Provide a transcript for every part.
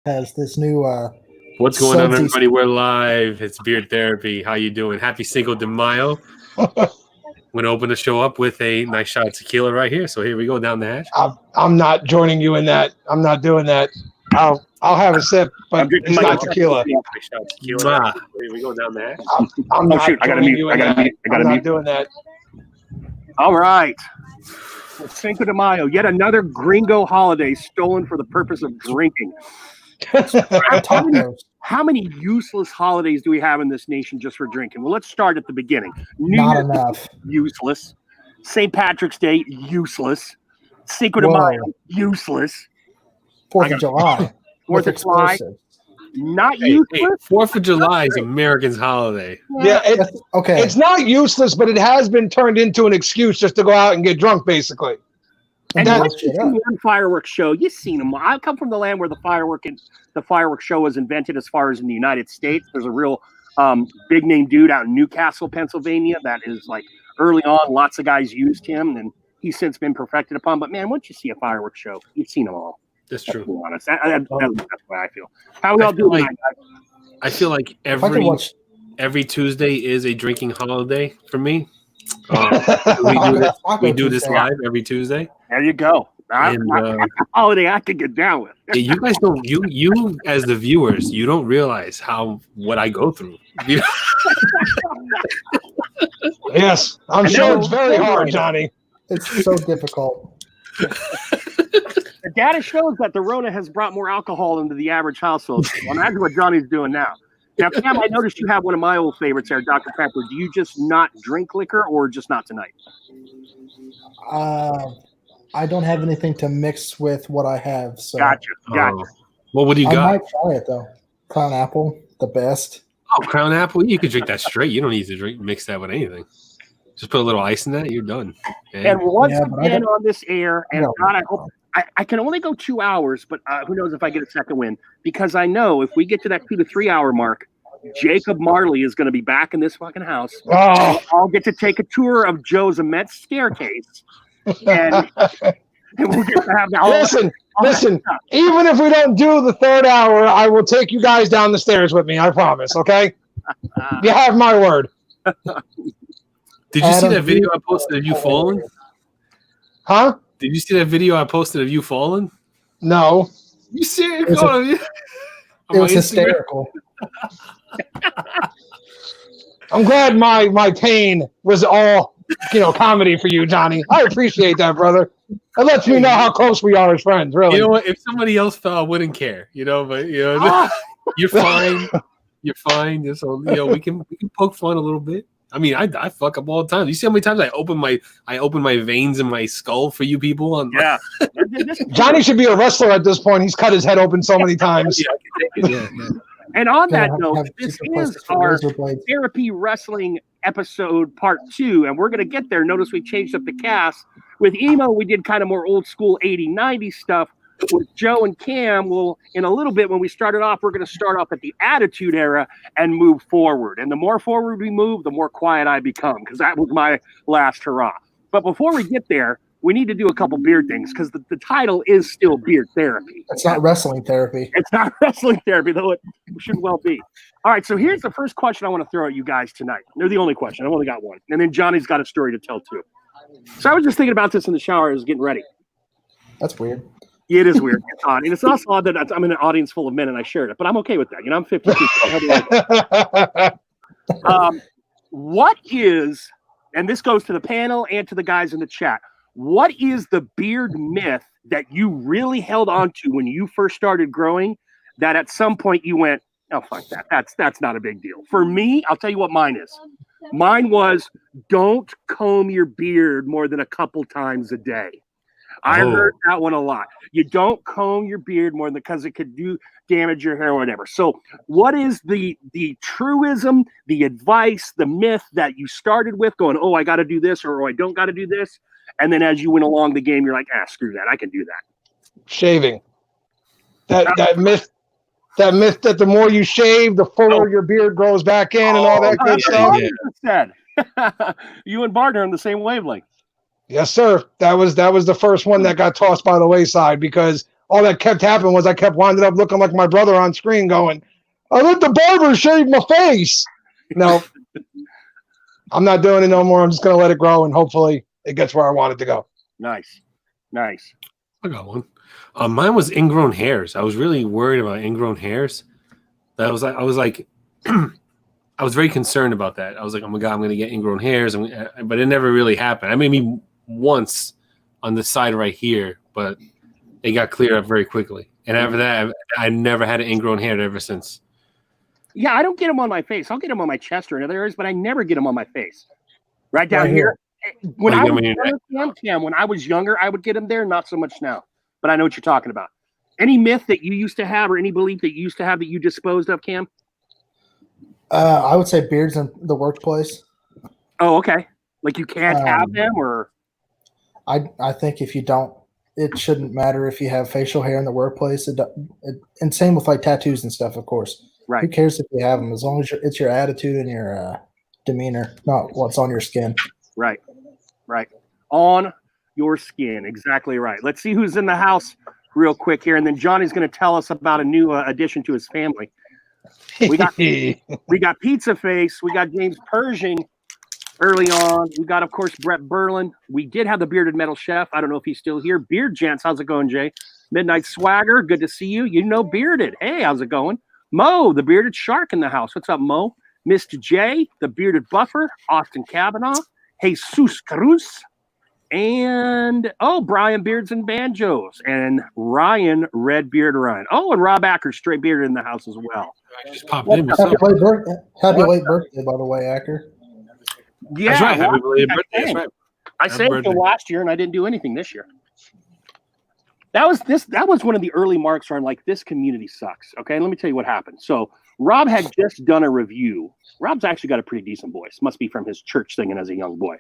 has this new What's going on, Sudsy- everybody? We're live. It's Beard Therapy. How you doing? Happy Cinco de Mayo. I'm going to open the show up with a nice shot of tequila right here. So here we go down the hatch. I'm not joining you in that. I'm not doing that. I'll have a sip, but it's not tequila. Nice shot of tequila. Here we go down the hatch. I'm not shoot, I gotta joining mute, you I in gotta that. mute, I gotta I'm not mute. doing that. All right. Cinco de Mayo, yet another gringo holiday stolen for the purpose of drinking. How many useless holidays do we have in this nation just for drinking? Well, let's start at the beginning. Not enough. Useless. St. Patrick's Day, useless. Cinco de Mayo, useless. 4th of July. 4th of July, not useless. Hey, 4th of July is Americans' holiday. Yeah, Okay. it's not useless, but it has been turned into an excuse just to go out and get drunk, basically. And blow that's shit just up. one fireworks show. You've seen them. I come from the land where the fireworks show was invented. As far as in the United States, there's a real big name dude out in Newcastle, Pennsylvania. That is like early on, lots of guys used him, and he's since been perfected upon. But man, once you see a fireworks show, you've seen them all. That's To true. be honest, that's what I feel. How we all doing? I feel like If I could watch, every Tuesday is a drinking holiday for me. We do this live every Tuesday. There you go. That's a holiday I could get down with. You guys don't. You as the viewers, you don't realize what I go through. Yes, I'm sure it's very hard, Johnny. It's so difficult. The data shows that the Rona has brought more alcohol into the average household. Well, imagine what Johnny's doing now. Now, Cam, I noticed you have one of my old favorites there, Dr. Pepper. Do you just not drink liquor or just not tonight? I don't have anything to mix with what I have. So Gotcha. Well, what do you I got? might try it though. Crown apple, the best. Oh, Crown Apple. You can drink that straight. You don't need to mix that with anything. Just put a little ice in that. You're done. And once Yeah, but I again don't- on this air, and No. God, I hope I can only go 2 hours, but who knows if I get a second win? Because I know if we get to that 2 to 3 hour mark, Jacob Marley is going to be back in this fucking house. Oh, I'll get to take a tour of Joe's immense staircase, and we'll get to have that. listen. Even if we don't do the third hour, I will take you guys down the stairs with me. I promise. Okay, you have my word. Did you see Adam, that video I posted of you falling? Huh? Did you see that video I posted of you falling? No. You serious? It was On It my was Instagram? hysterical. I'm glad my pain was all comedy for you, Johnny. I appreciate that, brother. It lets me know how close we are as friends. Really. You know what? If somebody else fell, I wouldn't care. But you're fine. You're fine. Just we can poke fun a little bit. I mean, I fuck up all the time. You see how many times I open my veins in my skull for you people? Yeah. Johnny should be a wrestler at this point. He's cut his head open so many times. Yeah. And on that Yeah, note, have this cheaper is places for our razor blades. therapy wrestling episode part 2, and we're going to get there. Notice we changed up the cast. With Emo, we did kind of more old school 80, 90 stuff. With Joe and Cam, in a little bit, when we started off, we're going to start off at the Attitude Era and move forward. And the more forward we move, the more quiet I become, because that was my last hurrah. But before we get there, we need to do a couple beard things, because the title is still Beard Therapy. It's not wrestling therapy. It's not wrestling therapy, though it should well be. All right, so here's the first question I want to throw at you guys tonight. They're the only question. I've only got one. And then Johnny's got a story to tell, too. So I was just thinking about this in the shower. I was getting ready. That's weird. It is weird. It's odd. And it's also odd that I'm in an audience full of men and I shared it. But I'm okay with that. I'm 52. What is, and this goes to the panel and to the guys in the chat, what is the beard myth that you really held on to when you first started growing that at some point you went, oh, fuck that. That's not a big deal. For me, I'll tell you what mine is. Mine was, don't comb your beard more than a couple times a day. I heard that one a lot. You don't comb your beard more than because it could damage your hair or whatever. So what is the truism, the advice, the myth that you started with going, oh, I got to do this or oh, I don't got to do this? And then as you went along the game, you're like, screw that. I can do that. Shaving. That myth that the more you shave, the fuller your beard grows back in and all that good stuff. Said. You and Bart are on the same wavelength. Yes, sir. That was the first one that got tossed by the wayside because all that kept happening was I kept winding up looking like my brother on screen going, I let the barber shave my face. No, I'm not doing it no more. I'm just going to let it grow, and hopefully it gets where I want it to go. Nice. I got one. Mine was ingrown hairs. I was really worried about ingrown hairs. I was like, I was very concerned about that. I was like, oh my God, I'm going to get ingrown hairs. But it never really happened. I mean, maybe once on the side right here, but it got cleared up very quickly. And after that, I never had an ingrown hair ever since. Yeah, I don't get them on my face. I'll get them on my chest or in other areas, but I never get them on my face. Right down here. When I was younger, Cam, when I was younger, I would get them there. Not so much now. But I know what you're talking about. Any myth that you used to have or any belief that you used to have that you disposed of, Cam? I would say beards in the workplace. Oh, okay. Like you can't have them, or I think if you don't, it shouldn't matter if you have facial hair in the workplace. And same with like tattoos and stuff, of course. Right. Who cares if you have them as long as it's your attitude and your demeanor, not what's on your skin. Right. On your skin. Exactly right. Let's see who's in the house real quick here, and then Johnny's going to tell us about a new addition to his family. We got Pizza Face. We got James Pershing early on. We got, of course, Brett Berlin. We did have the Bearded Metal Chef. I don't know if he's still here. Beard Gents, how's it going, Jay? Midnight Swagger, good to see you. You know Bearded. Hey, how's it going? Mo, the Bearded Shark in the house. What's up, Mo? Mr. J, the Bearded Buffer. Austin Kavanaugh. Jesus Cruz. And, Brian Beards and Banjos. And Ryan Redbeard Ryan. Oh, and Rob Acker, straight bearded in the house as well. I just popped in myself. Happy late birthday, by the way, Acker. Yeah, that's right. Happy belated birthday. That's right. I saved for last year, and I didn't do anything this year. That was one of the early marks where I'm like, this community sucks. Okay, let me tell you what happened. So Rob had just done a review. Rob's actually got a pretty decent voice. Must be from his church singing as a young boy.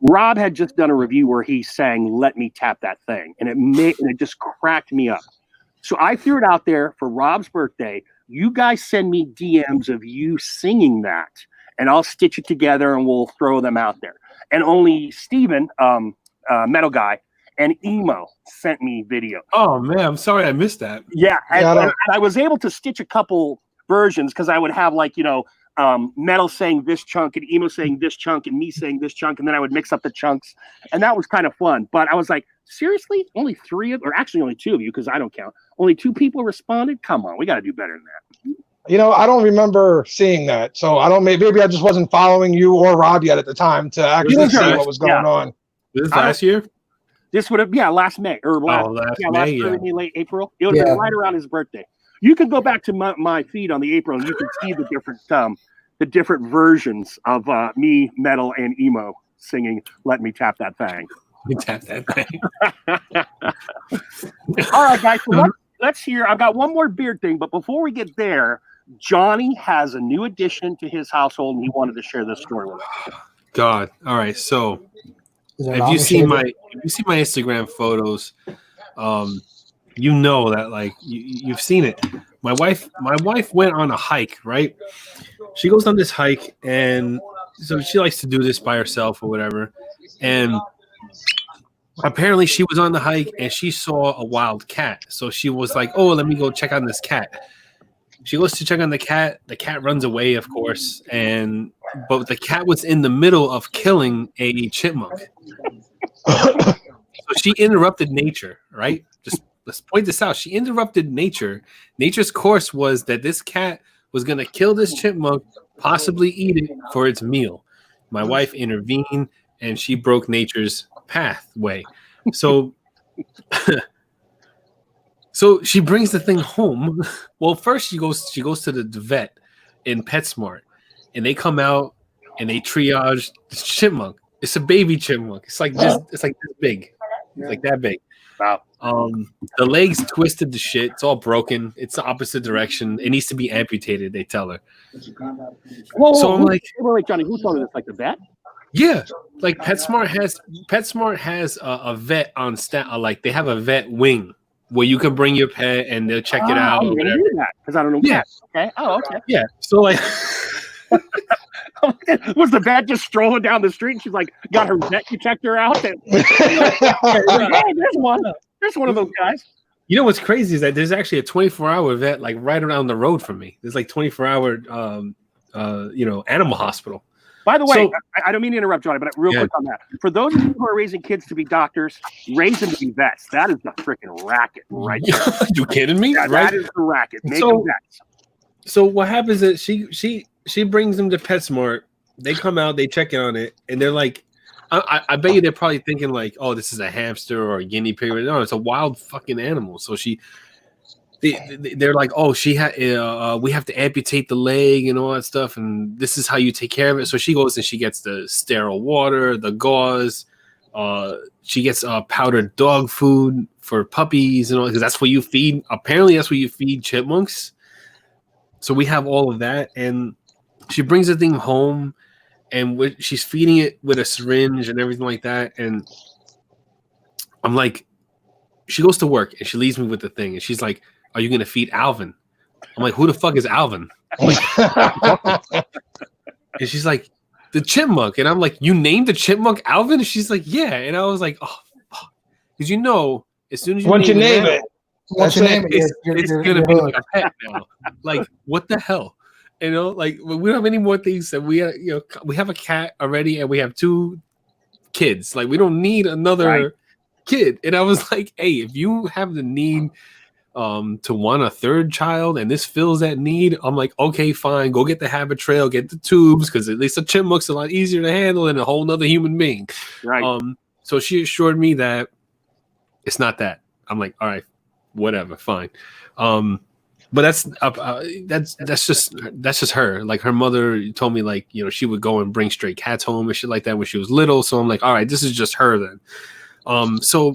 Rob had just done a review where he sang "Let Me Tap That Thing," and it just cracked me up. So I threw it out there for Rob's birthday. You guys send me DMs of you singing that, and I'll stitch it together and we'll throw them out there. And only Steven, Metal Guy, and Emo sent me video. Oh man, I'm sorry I missed that. Yeah, and I was able to stitch a couple versions because I would have Metal saying this chunk and Emo saying this chunk and me saying this chunk, and then I would mix up the chunks, and that was kind of fun. But I was like, seriously, only only two of you, because I don't count. Only 2 people responded. Come on, we got to do better than that. I don't remember seeing that, so I don't. Maybe I just wasn't following you or Rob yet at the time to actually see what was going on. This is last year. This would have last May or last May, late April. It would have been right around his birthday. You can go back to my feed on the April, and you can see the different versions of me, Metal, and Emo singing "Let Me Tap That Thing." Let me tap that thing. All right, guys. So let's hear. I've got one more beard thing, but before we get there, Johnny has a new addition to his household, and he wanted to share this story with us. God. All right. So, if you see my Instagram photos, you know that like you've seen it. My wife went on a hike, right? She goes on this hike, and so she likes to do this by herself or whatever. And apparently she was on the hike and she saw a wild cat. So she was like, oh, let me go check on this cat. She goes to check on the cat. The cat runs away, of course. But the cat was in the middle of killing a chipmunk. So she interrupted nature, right? Just let's point this out. She interrupted nature. Nature's course was that this cat was going to kill this chipmunk, possibly eat it for its meal. My wife intervened and she broke nature's pathway. So she brings the thing home. Well, first she goes to the vet in PetSmart, and they come out and they triage this chipmunk. It's a baby chipmunk. It's like this. It's like this big. It's like that big. Wow. The legs twisted to shit. It's all broken. It's the opposite direction. It needs to be amputated. They tell her. So I'm like, wait, Johnny, who told you this? Like the vet? Yeah, like PetSmart has a vet on staff. Like they have a vet wing where you can bring your pet and they'll check it out. I'm gonna do that because I don't know. Yeah. Okay. Oh, okay. Yeah. So like, was the vet just strolling down the street and she's like got her vet detector out? And, hey, there's one of those guys. You know what's crazy is that there's actually a 24-hour vet like right around the road from me. There's like 24-hour, animal hospital. By the way, So- I don't mean to interrupt, Johnny, but real quick on that. For those of you who are raising kids to be doctors, raise them to be vets. That is the freaking racket right there. You kidding me? Yeah, Right? that is the racket. Make So- them vets. So what happens is she brings them to PetSmart. They come out, they check in on it, and they're like, I bet you they're probably thinking like, oh, this is a hamster or a guinea pig. No, it's a wild fucking animal. So they're like, oh, we have to amputate the leg and all that stuff, and this is how you take care of it. So she goes and she gets the sterile water, the gauze. She gets powdered dog food for puppies and all, because that's what you feed. Apparently, that's what you feed chipmunks. So we have all of that, and she brings the thing home, and she's feeding it with a syringe and everything like that. And I'm like, she goes to work and she leaves me with the thing, and she's like, "Are you gonna feed Alvin?" I'm like, "Who the fuck is Alvin?" I'm like, and she's like, "The chipmunk," and I'm like, "You named the chipmunk Alvin?" And she's like, "Yeah," and I was like, "Oh, because as soon as you Once you name it, Once you name it, it's you're gonna be hooked. like a pet now. Like, what the hell? You know, like we don't have any more things that we have a cat already, and we have 2 kids. Like, we don't need another kid. And I was like, hey, if you have the need to want a 3rd child and this fills that need, I'm like, okay, fine, go get the habit trail, get the tubes, because at least a chipmunk's a lot easier to handle than a whole nother human being. Right. So she assured me that it's not that. I'm like, all right, whatever, fine. But that's just her. Like, her mother told me, like, she would go and bring stray cats home and shit like that when she was little. So I'm like, all right, this is just her then. So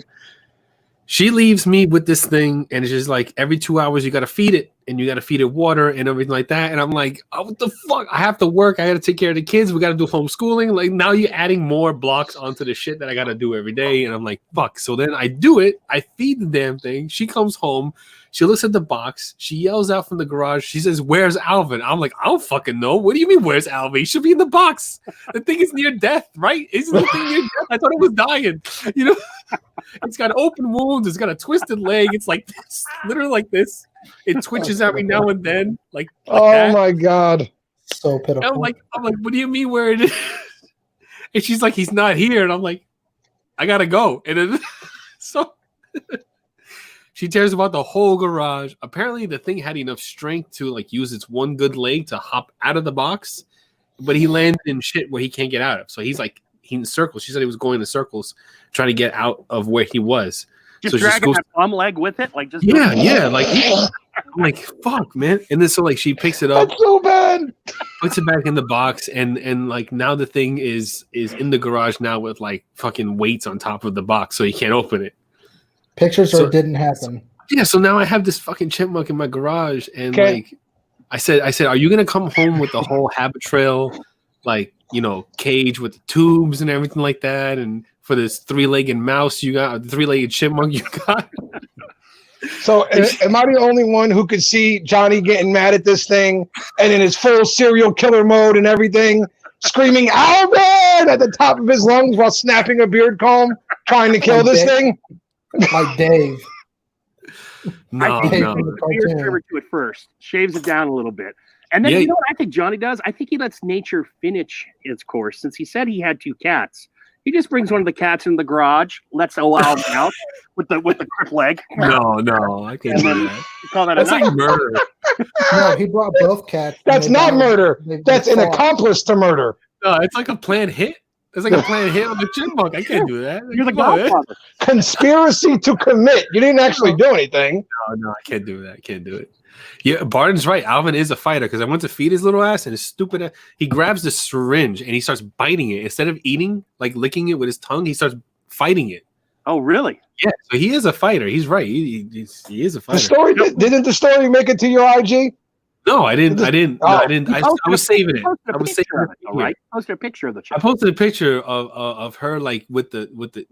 she leaves me with this thing, and it's just like every 2 hours you got to feed it, and you got to feed it water and everything like that. And I'm like, oh, what the fuck? I have to work. I got to take care of the kids. We got to do homeschooling. Like, now you're adding more blocks onto the shit that I got to do every day. And I'm like, fuck. So then I do it. I feed the damn thing. She comes home. She looks at the box. She yells out from the garage. She says, "Where's Alvin?" I'm like, I don't fucking know. What do you mean, where's Alvin? He should be in the box. The thing is near death, right? Isn't the thing near death? I thought it was dying. It's got open wounds. It's got a twisted leg. It's like this, literally like this. It twitches every now and then, like oh that. my god, So pitiful. I'm like, what do you mean where it is? And she's like, he's not here. And I'm like, I gotta go. And then so she tears about the whole garage. Apparently the thing had enough strength to like use its one good leg to hop out of the box, but he landed in shit where he can't get out of. So he's in circles. She said he was going in circles trying to get out of where he was. Just dragging that bum leg with it, like just yeah. Like, I'm like, fuck, man. And then so like she picks it up, that's so bad. puts it back in the box, and like now the thing is in the garage now with like fucking weights on top of the box, so you can't open it. Pictures So- or it didn't happen. Yeah, so now I have this fucking chipmunk in my garage, and Okay. like I said, are you gonna come home with the whole habit trail, like, cage with the tubes and everything like that, and for this 3-legged mouse you got, the 3-legged chipmunk you got? So am I the only one who could see Johnny getting mad at this thing and in his full serial killer mode and everything, screaming "Alvin" at the top of his lungs while snapping a beard comb, trying to kill this thing? Like Dave. No, I think no. the beard cartoon. trimmer to it first, shaves it down a little bit, and then Yeah. you know what I think Johnny does? I think he lets nature finish its course. Since he said he had 2 cats, he just brings one of the cats in the garage, lets allow him out with the crip leg. No, I can't do that. You call that That's a night? like murder. No, he brought both cats. and That's they not got- murder. they That's an fought. accomplice to murder. No, it's like a planned hit. It's like a planned hit on the chipmunk. I can't do that. You're the Come on, man. godfather. Conspiracy to commit. You didn't actually do anything. No, I can't do that. I can't do it. Yeah, Barton's right. Alvin is a fighter because I went to feed his little ass, and his stupid ass, he grabs the syringe and he starts biting it. Instead of eating, like licking it with his tongue, he starts fighting it. Oh, really? Yeah, so he is a fighter. He's right. He is a The fighter. story didn't the story make it to your IG? No, I didn't. Oh. I was saving it. Posted a I was picture saving of it, it. all right? Posted a picture of the I chick. posted a picture of her like with the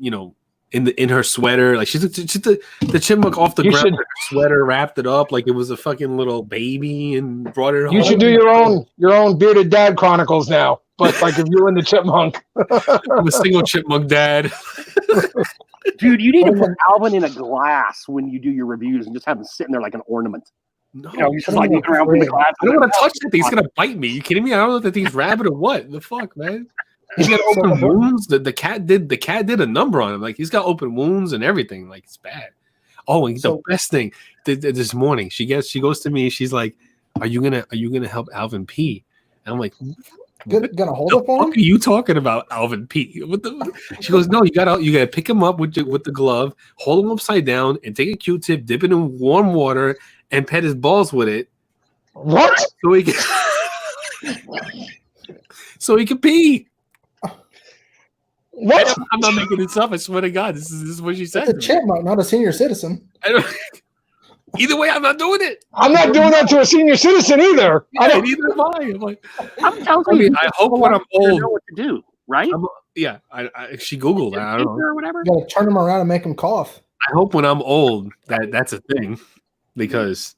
in her sweater, like she's the chipmunk off the You ground, should- with her sweater, wrapped it up like it was a fucking little baby, and brought it home. You should do your own bearded dad chronicles now. But like if you and the chipmunk. I'm a single chipmunk dad. Dude, you need to Put 'em put in- Alvin in a glass when you do your reviews and just have him sitting there like an ornament. No, You know, he's just Put him like in a looking around from the fridge. glass. I don't want to touch that thing. He's gonna bite me. You kidding me? I don't know if that thing's rabid or what. The fuck, man. He's got open wounds. The cat did a number on him. Like he's got open wounds and everything. Like it's bad. Oh, and the best thing this morning, she goes to me. She's like, "Are you gonna help Alvin pee?" And I'm like, Gonna hold "The it for fuck him? are you talking about, Alvin P?" She goes, "No, you gotta pick him up with the glove, hold him upside down, and take a Q-tip, dip it in warm water, and pet his balls with it, What? so he can so he can pee." What? I'm not making this up. I swear to God, this is what she said. It's a to me. chipmunk, not a senior citizen. I don't, either way, I'm not doing it. I'm not doing that to a senior citizen either. I Yeah, don't. neither am I. I'm like, I'm telling I you, mean, I hope when I'm you old, know what to do, right? yeah. She Googled. I don't know. Or whatever. You gotta turn him around and make him cough. I hope when I'm old that's a thing, because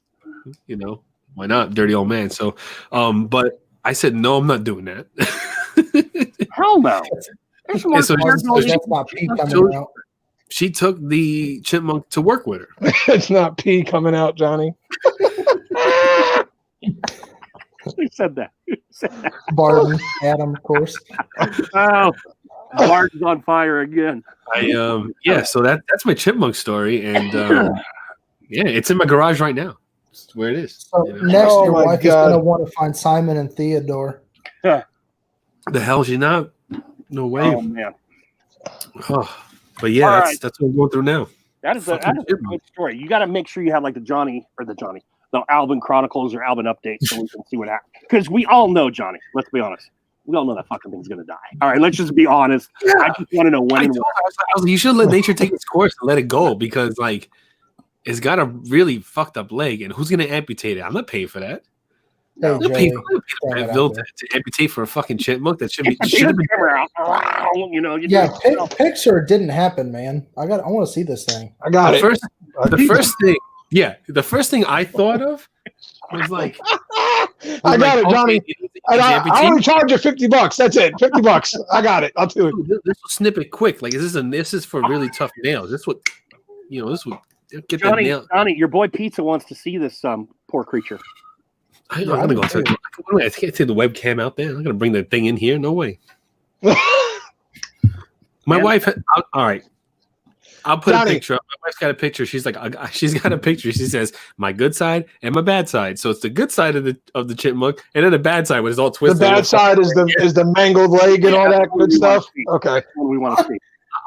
why not, dirty old man. So, but I said no, I'm not doing that. Hell no. There's more so cards she's- on these- That's not pee coming So- out. She took the chipmunk to work with her. It's not pee coming out, Johnny. Who said that? Who said that? Barton, Adam, of course. Oh, Bart is on fire again. So that's my chipmunk story, and yeah, it's in my garage right now. It's where it is. So you know? next, Oh your my wife God. is gonna want to find Simon and Theodore. The hell she not? No way. Oh man, Oh, but yeah, All that's what I'm going through now. that is a Fucking good story. You got to make sure you have like the Alvin Chronicles or Alvin updates so we can see what happens. Because we all know Johnny. Let's be honest. We all know that fucking thing's gonna die. All right, let's just be honest. I just want to know when I and told where. her, I was like, you should let nature take its course and let it go, because like it's got a really fucked up leg, and who's gonna amputate it? I'm not paying for that. Hey, I'm not Joey, paying throwing for it out Bill there. to amputate for a fucking chipmunk that should Get be the should have been. camera out. You know. You Yeah, do it. Pixar didn't happen, man. I want to see this thing. I got The it. first, the first thing I thought of was like, I got it, Johnny. And I amputee. only charge you $50. That's it. $50. I got it. I'll do it. Dude, this will snip it quick. Like this is for really tough nails. This would, this would get that Johnny, nail. Johnny, your boy Pizza wants to see this poor creature. I'm gonna go to. I can't take the webcam out there. I'm gonna bring the thing in here. No way. My Yeah. wife. All right. I'll put Johnny. a picture up. My wife's got a picture. She's like, she's got a picture. She says, "My good side and my bad side." So it's the good side of the chipmunk, and then the bad side, when it's all The twisted. bad side is the mangled leg and all that good stuff. Okay. That's what we want to see.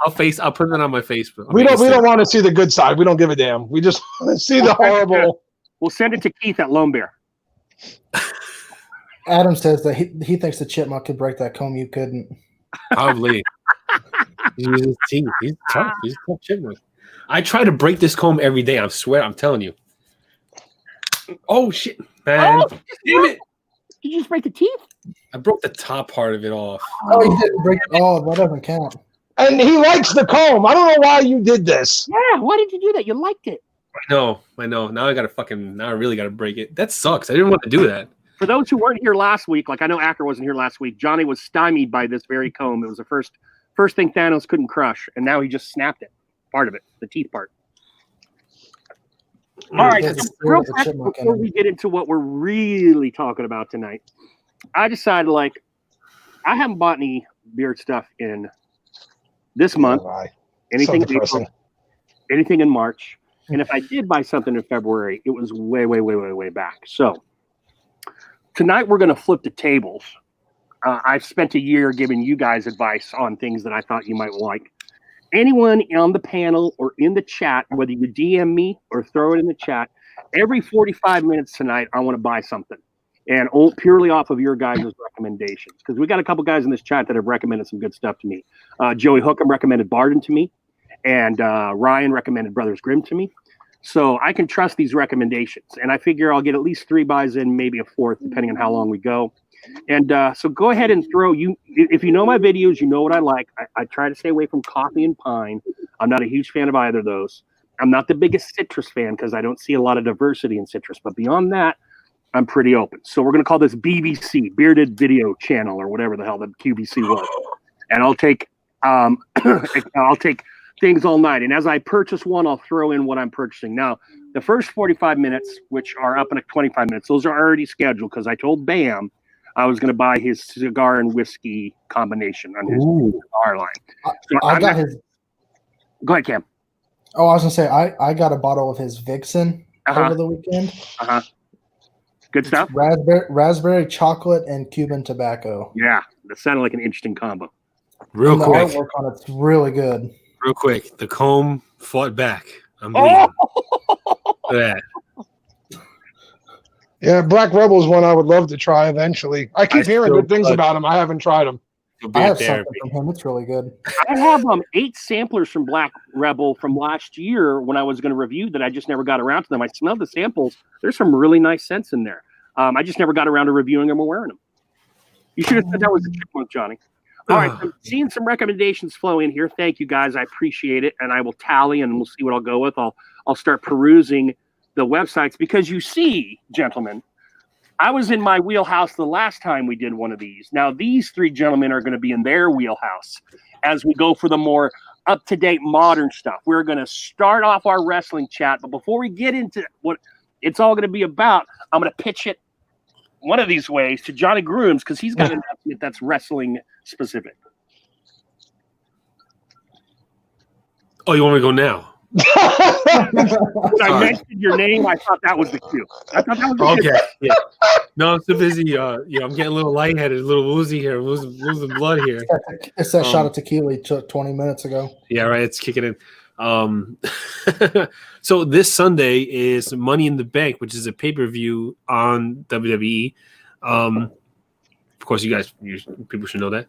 I'll put that on my Facebook. We don't want to see the good side. We don't give a damn. We just want to see the horrible. We'll send it to Keith at Lone Bear. Adam says that he thinks the chipmunk could break that comb. You couldn't. Probably. He's tough. He's a tough chipmunk. I try to break this comb every day. I swear. I'm telling you. Oh shit, man! Oh, Damn it! Did you just break the teeth? I broke the top part of it off. Oh, you didn't break. Oh, that doesn't count. And he likes the comb. I don't know why you did this. Yeah. Why did you do that? You liked it. I know. Now I really gotta break it. That sucks. I didn't want to do that. For those who weren't here last week, like I know Acker wasn't here last week, Johnny was stymied by this very comb. It was the first thing Thanos couldn't crush, and now he just snapped it. Part of it, the teeth part. All right, That's so the real spirit of the fast chipmunk in before him. we get into what we're really talking about tonight, I decided I haven't bought any beard stuff in this month, Bye. anything So in April, depressing. anything in March, and if I did buy something in February, it was way back. So tonight we're going to flip the tables. I've spent a year giving you guys advice on things that I thought you might like. Anyone on the panel or in the chat, whether you DM me or throw it in the chat, every 45 minutes tonight, I want to buy something. And purely off of your guys' recommendations. Because we got a couple guys in this chat that have recommended some good stuff to me. Joey Hookham recommended Barden to me. And Ryan recommended Brothers Grimm to me. So I can trust these recommendations. And I figure I'll get at least 3 buys in, maybe a 4th, depending on how long we go. And so go ahead and if you know my videos, you know what I like. I try to stay away from coffee and pine. I'm not a huge fan of either of those. I'm not the biggest citrus fan because I don't see a lot of diversity in citrus. But beyond that, I'm pretty open. So we're going to call this BBC, Bearded Video Channel, or whatever the hell the QVC was. And I'll take things all night. And as I purchase one, I'll throw in what I'm purchasing. Now, the first 45 minutes, which are up in 25 minutes, those are already scheduled because I told Bam I was going to buy his cigar and whiskey combination on his cigar line. So I got his. Go ahead, Cam. Oh, I was gonna say I got a bottle of his Vixen over the weekend. Good stuff. Raspberry chocolate and Cuban tobacco. Yeah, that sounded like an interesting combo. Real And the quick, artwork on it's really good. real quick. The comb fought back. I'm bleeding. Look at that. Yeah, Black Rebel is one I would love to try eventually. I keep hearing still- good things about him. I haven't tried them. It'll be I a have therapy. something from him. It's really good. I have 8 samplers from Black Rebel from last year when I was going to review that. I just never got around to them. I smelled the samples. There's some really nice scents in there. I just never got around to reviewing them or wearing them. You should have said that was a chipmunk, Johnny. All right, I'm seeing some recommendations flow in here. Thank you, guys. I appreciate it, and I will tally, and we'll see what I'll go with. I'll start perusing the websites because you see, gentlemen, I was in my wheelhouse the last time we did one of these. Now, these 3 gentlemen are going to be in their wheelhouse as we go for the more up-to-date modern stuff. We're going to start off our wrestling chat, but before we get into what it's all going to be about, I'm going to pitch it one of these ways to Johnny Grooms because he's got an announcement that's wrestling specific. Oh, you want me to go now? When I Sorry. mentioned your name, I thought that was the cue. I thought that was the cue. Okay. Yeah. No, I'm too busy. I'm getting a little lightheaded, a little woozy here, losing blood here. It's that shot of tequila he took 20 minutes ago. Yeah, right. It's kicking in. So this Sunday is Money in the Bank, which is a pay-per-view on WWE. Of course, people should know that.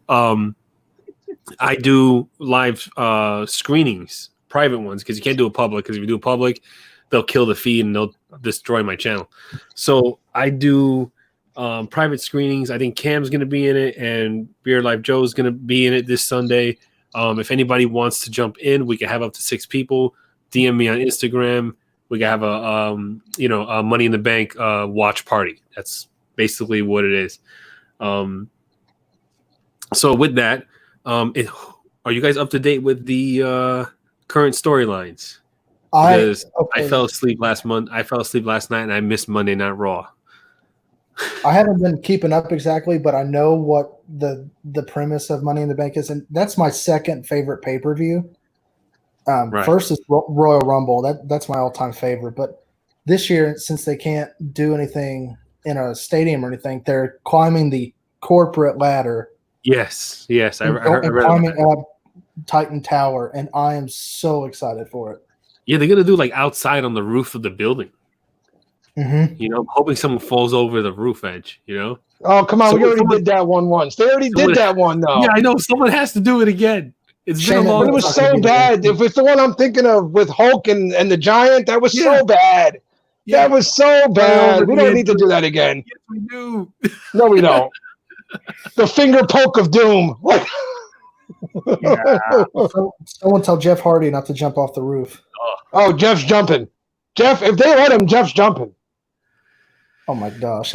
I do live screenings, private ones, because you can't do a public. Because if you do a public, they'll kill the feed and they'll destroy my channel. So I do private screenings. I think Cam's going to be in it, and Beer Life Joe's going to be in it this Sunday. If anybody wants to jump in, we can have up to 6 people. DM me on Instagram. We can have a Money in the Bank watch party. That's basically what it is. So with that, are you guys up to date with the current storylines? Because I fell asleep last month. I fell asleep last night, and I missed Monday Night Raw. I haven't been keeping up exactly, but I know what the premise of Money in the Bank is, and that's my second favorite pay-per-view. Right. First is Royal Rumble. That's my all-time favorite. But this year, since they can't do anything in a stadium or anything, they're climbing the corporate ladder. Yes. I And read climbing about up Titan Tower, and I am so excited for it. Yeah, they're gonna do like outside on the roof of the building. Mm-hmm. I'm hoping someone falls over the roof edge. Oh, come on. We already Someone- did that one once. They already did that one, though. Yeah, I know. Someone has to do it again. It's been a Shane, long But it was It's not gonna so be the bad. If it's the one I'm thinking of with Hulk and the Giant, that was Yeah. so bad. Yeah. That was so bad. We the don't need to do that again. Yes, we do. No, we don't. The finger poke of doom. What? Someone tell Jeff Hardy not to jump off the roof. Oh, Jeff's jumping. Jeff, if they let him, Jeff's jumping. Oh my gosh.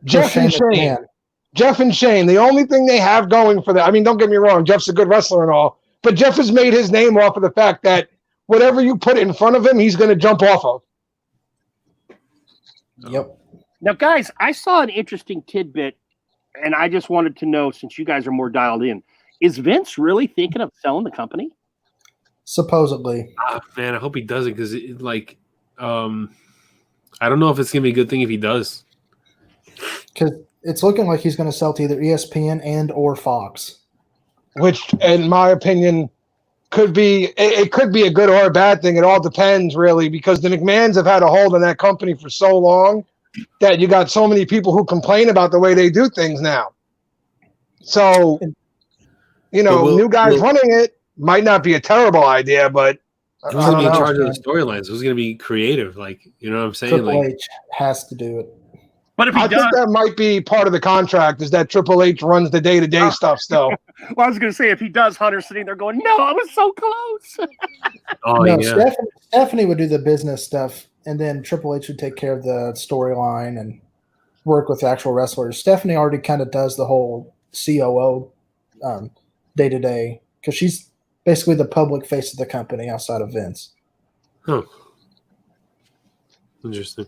Jeff Shane and Shane. McMahon. Jeff and Shane. The only thing they have going for that, I mean, don't get me wrong, Jeff's a good wrestler and all, but Jeff has made his name off of the fact that whatever you put in front of him, he's going to jump off of. Yep. Now, guys, I saw an interesting tidbit, and I just wanted to know, since you guys are more dialed in, is Vince really thinking of selling the company? Supposedly. Man, I hope he does it because, I don't know if it's gonna be a good thing if he does. Because it's looking like he's going to sell to either ESPN and or Fox. Which, in my opinion, could be it could be a good or a bad thing. It all depends, really, because the McMahons have had a hold on that company for so long that you got so many people who complain about the way they do things now. So, new guys running it might not be a terrible idea, but Who's I gonna be don't in know. charge of the storylines? Who's gonna be creative? You know what I'm saying? Triple H has to do it. But if he I does, think that might be part of the contract is that Triple H runs the day-to-day stuff still. well, I was going to say, if he does, Hunter's sitting there going, no, I was so close. Oh No, yeah. Stephanie would do the business stuff, and then Triple H would take care of the storyline and work with the actual wrestlers. Stephanie already kind of does the whole COO day to day because she's basically the public face of the company outside of Vince. Huh. Interesting.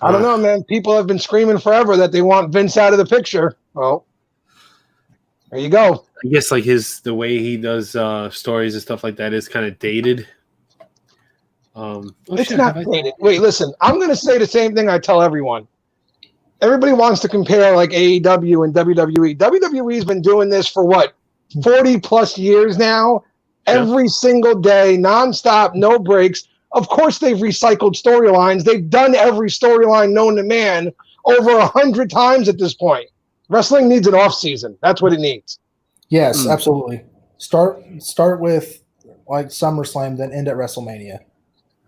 I don't know, man. People have been screaming forever that they want Vince out of the picture. Well, there you go. I guess like the way he does stories and stuff like that is kind of dated. It's not dated. Wait, listen. I'm going to say the same thing I tell everyone. Everybody wants to compare like AEW and WWE. WWE's been doing this for what, 40 plus years now? Yeah. Every single day, nonstop, no breaks. Of course, they've recycled storylines. They've done every storyline known to man over 100 times at this point. Wrestling needs an off season. That's what it needs. Yes, absolutely. Start with like SummerSlam, then end at WrestleMania.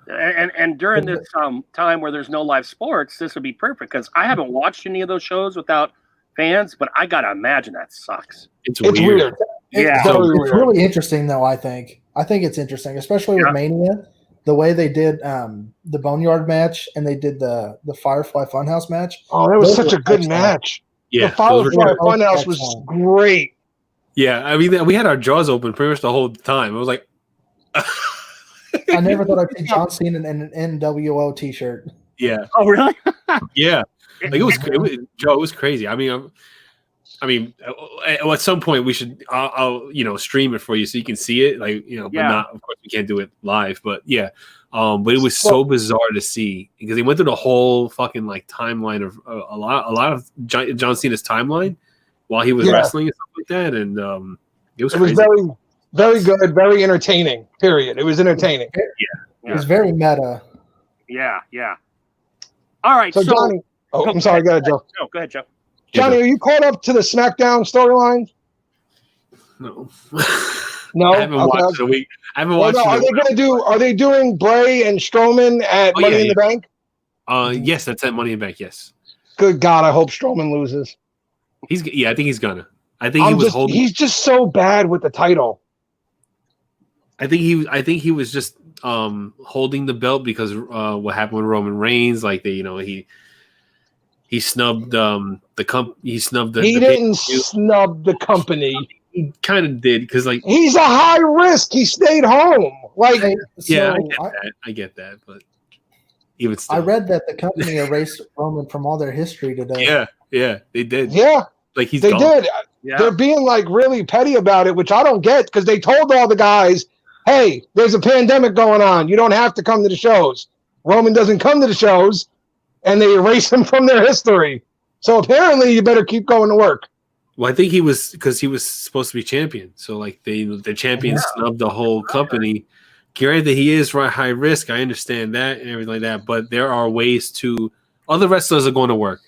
And during this time where there's no live sports, this would be perfect because I haven't watched any of those shows without fans, but I gotta imagine that sucks. It's It's weird. Yeah. Very It's weird. really interesting, though. I think it's interesting, especially with Mania, the way they did the Boneyard match and they did the Firefly Funhouse match. Oh, that was Those such a were good excellent. match. Yeah, The Firefly were Funhouse was excellent. great. yeah. I mean, we had our jaws open pretty much the whole time. It was like, I never thought I'd see John Cena in an NWO T-shirt. yeah, Oh, really? yeah. Like it was Joe. It was crazy. I mean, at some point we should. I'll stream it for you so you can see it. Like but not. Of course, we can't do it live. But yeah. But it was so bizarre to see because he went through the whole fucking like timeline of a lot of John Cena's timeline while he was wrestling and stuff like that, and it was crazy. very, very good, very entertaining. Period. It was entertaining. It was very meta. Yeah. All right. So Johnny, I'm sorry. Go ahead, Joe. No, go ahead, Joe. Johnny, are you caught up to the SmackDown storyline? No. No, I haven't watched it a week. I haven't watched Are they going to do? Are they doing Bray and Strowman at Money in the Bank? Yes, that's at Money in the Bank. Yes. Good God, I hope Strowman loses. I think he's gonna. I think he was holding. He's just so bad with the title. I think he was just holding the belt because what happened with Roman Reigns, like he snubbed he snubbed the. He didn't snub the company. He kind of did because like he's a high risk. He stayed home. Like I get that, but even still, I read that the company erased Roman from all their history today. Yeah, they did. Yeah, like they gone. did. Yeah. They're being like really petty about it, which I don't get because they told all the guys, "Hey, there's a pandemic going on. You don't have to come to the shows." Roman doesn't come to the shows, and they erase him from their history. So apparently, you better keep going to work. Well, I think he was because he was supposed to be champion. So like the champion snubbed the whole company. Granted that he is high risk, I understand that and everything like that. But there are ways to other wrestlers are going to work,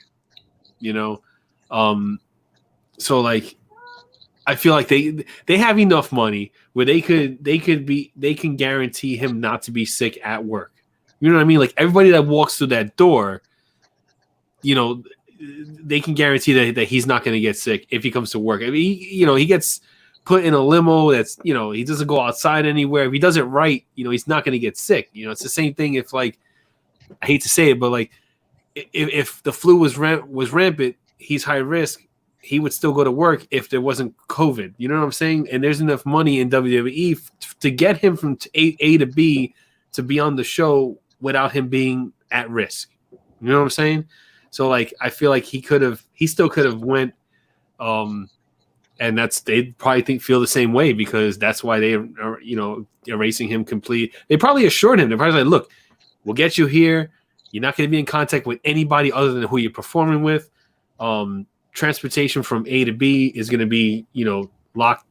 So like, I feel like they have enough money where they can guarantee him not to be sick at work. You know what I mean? Like everybody that walks through that door, they can guarantee that he's not going to get sick if he comes to work. I mean, he gets put in a limo that's, he doesn't go outside anywhere. If he does it right, he's not going to get sick. It's the same thing if like, I hate to say it, but like if the flu was rampant, he's high risk. He would still go to work if there wasn't COVID. You know what I'm saying? And there's enough money in WWE to get him from A to B to be on the show without him being at risk. You know what I'm saying? So like, I feel like he still could have went, and they probably feel the same way because that's why they are, erasing him complete. They probably assured him. They're probably like, look, we'll get you here. You're not going to be in contact with anybody other than who you're performing with. Transportation from A to B is going to be, locked,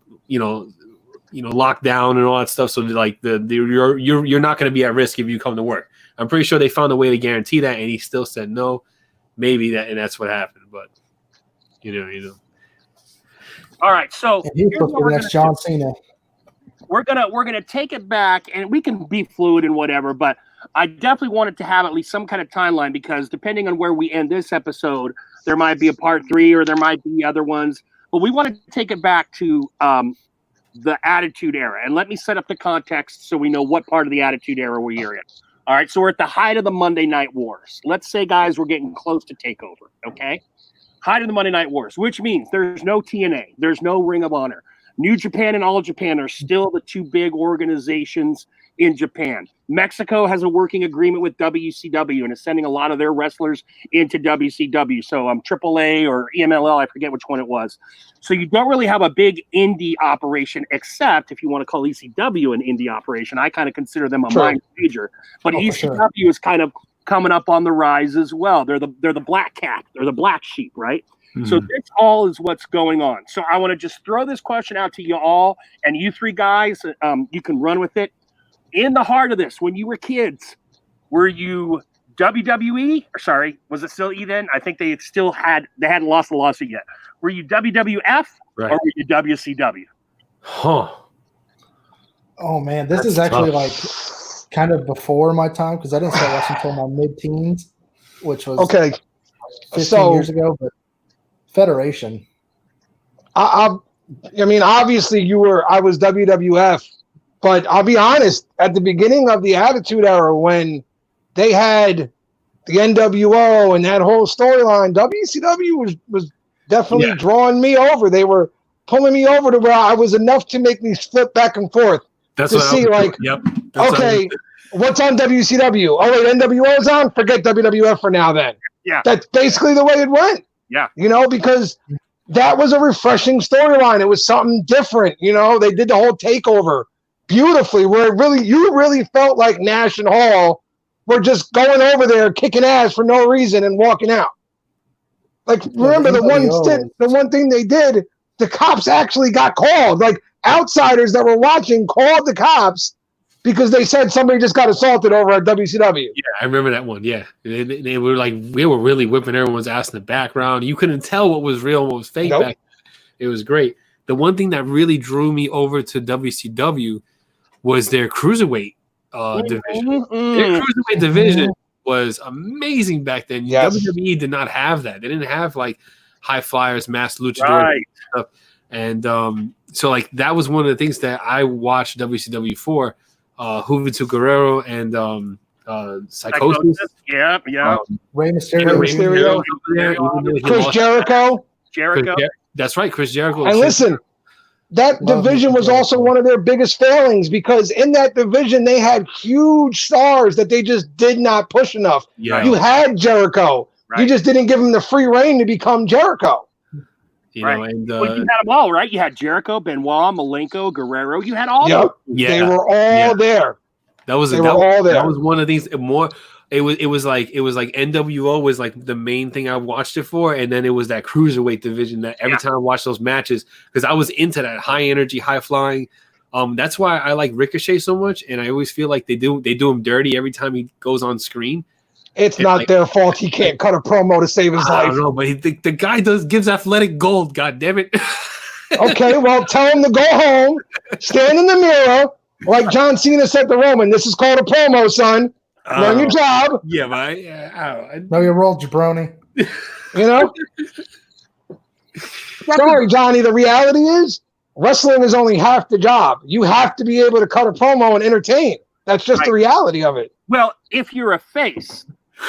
locked down and all that stuff. So like you're not going to be at risk if you come to work. I'm pretty sure they found a way to guarantee that, and he still said no. Maybe that's what happened, but All right, so That's John Cena. We're gonna take it back, and we can be fluid and whatever, but I definitely wanted to have at least some kind of timeline because depending on where we end this episode, there might be a part 3 or there might be other ones. But we want to take it back to the Attitude Era, and let me set up the context so we know what part of the Attitude Era we're in. All right, so we're at the height of the Monday Night Wars. Let's say, guys, we're getting close to TakeOver, okay? Height of the Monday Night Wars, which means there's no TNA, there's no Ring of Honor, New Japan and All Japan are still the two big organizations in Japan. Mexico has a working agreement with WCW and is sending a lot of their wrestlers into WCW. So AAA or EMLL, I forget which one it was. So you don't really have a big indie operation, except if you want to call ECW an indie operation. I kind of consider them a minor major. But ECW is kind of coming up on the rise as well. They're the black cat. They're the black sheep, right? So this all is what's going on. So I want to just throw this question out to you all, and you three guys, you can run with it. In the heart of this, when you were kids, were you WWE? Or sorry, was it still E then? I think they hadn't lost the lawsuit yet. Were you WWF or were you WCW? Huh. Oh man, this is actually like kind of before my time because I didn't start watching until my mid-teens, which was 15 years ago. But Federation. I mean, obviously I was WWF, but I'll be honest, at the beginning of the Attitude Era, when they had the NWO and that whole storyline, WCW was definitely drawing me over. They were pulling me over to where I was enough to make me flip back and forth to see okay, what's on WCW? Oh wait, NWO's on? Forget WWF for now then. Yeah. That's basically the way it went. Yeah. Because that was a refreshing storyline. It was something different. They did the whole takeover beautifully, where you really felt like Nash and Hall were just going over there, kicking ass for no reason and walking out. Like, remember the one thing they did, the cops actually got called. Like, outsiders that were watching called the cops because they said somebody just got assaulted over at WCW. Yeah, I remember that one. Yeah, they were like, we were really whipping everyone's ass in the background. You couldn't tell what was real and what was fake. Nope. Back. It was great. The one thing that really drew me over to WCW was their cruiserweight division. Their cruiserweight division was amazing back then. Yes. WWE did not have that. They didn't have like high flyers, masked luchadors, stuff. And so like that was one of the things that I watched WCW for. Juventud Guerrero and Psychosis. Yeah. Rey Mysterio. Chris Jericho. That's right, Chris Jericho. And listen, that division was also one of their biggest failings because in that division they had huge stars that they just did not push enough. Yeah. You had Jericho. Right. You just didn't give him the free reign to become Jericho. You know, and well, you had them all, right? You had Jericho, Benoit, Malenko, Guerrero. You had all of them. Yeah. They were all there. That was one of the things. It was like NWO was like the main thing I watched it for, and then it was that cruiserweight division that every time I watched those matches, because I was into that high energy, high flying. That's why I like Ricochet so much, and I always feel like they do him dirty every time he goes on screen. It's not their fault he can't cut a promo to save his life. I don't know, but the guy gives athletic gold. God damn it! Okay, well, tell him to go home, stand in the mirror, like John Cena said to Roman. This is called a promo, son. Learn your job. Yeah, but I know your role, jabroni. Sorry, Johnny. The reality is, wrestling is only half the job. You have to be able to cut a promo and entertain. That's just the reality of it. Well, if you're a face,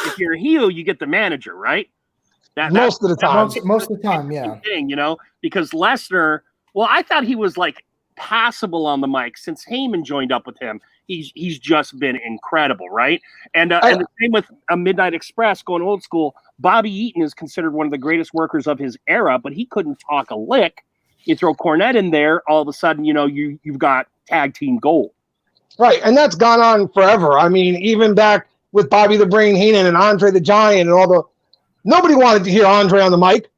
if you're a heel, you get the manager, right? Most of the time. Most of the time, yeah. Thing, because Lesnar, well, I thought he was like passable on the mic since Heyman joined up with him. He's just been incredible, right? And the same with Midnight Express going old school. Bobby Eaton is considered one of the greatest workers of his era, but he couldn't talk a lick. You throw Cornette in there, all of a sudden, you've got tag team gold. Right, and that's gone on forever. I mean, even back with Bobby the Brain Heenan and Andre the Giant and nobody wanted to hear Andre on the mic,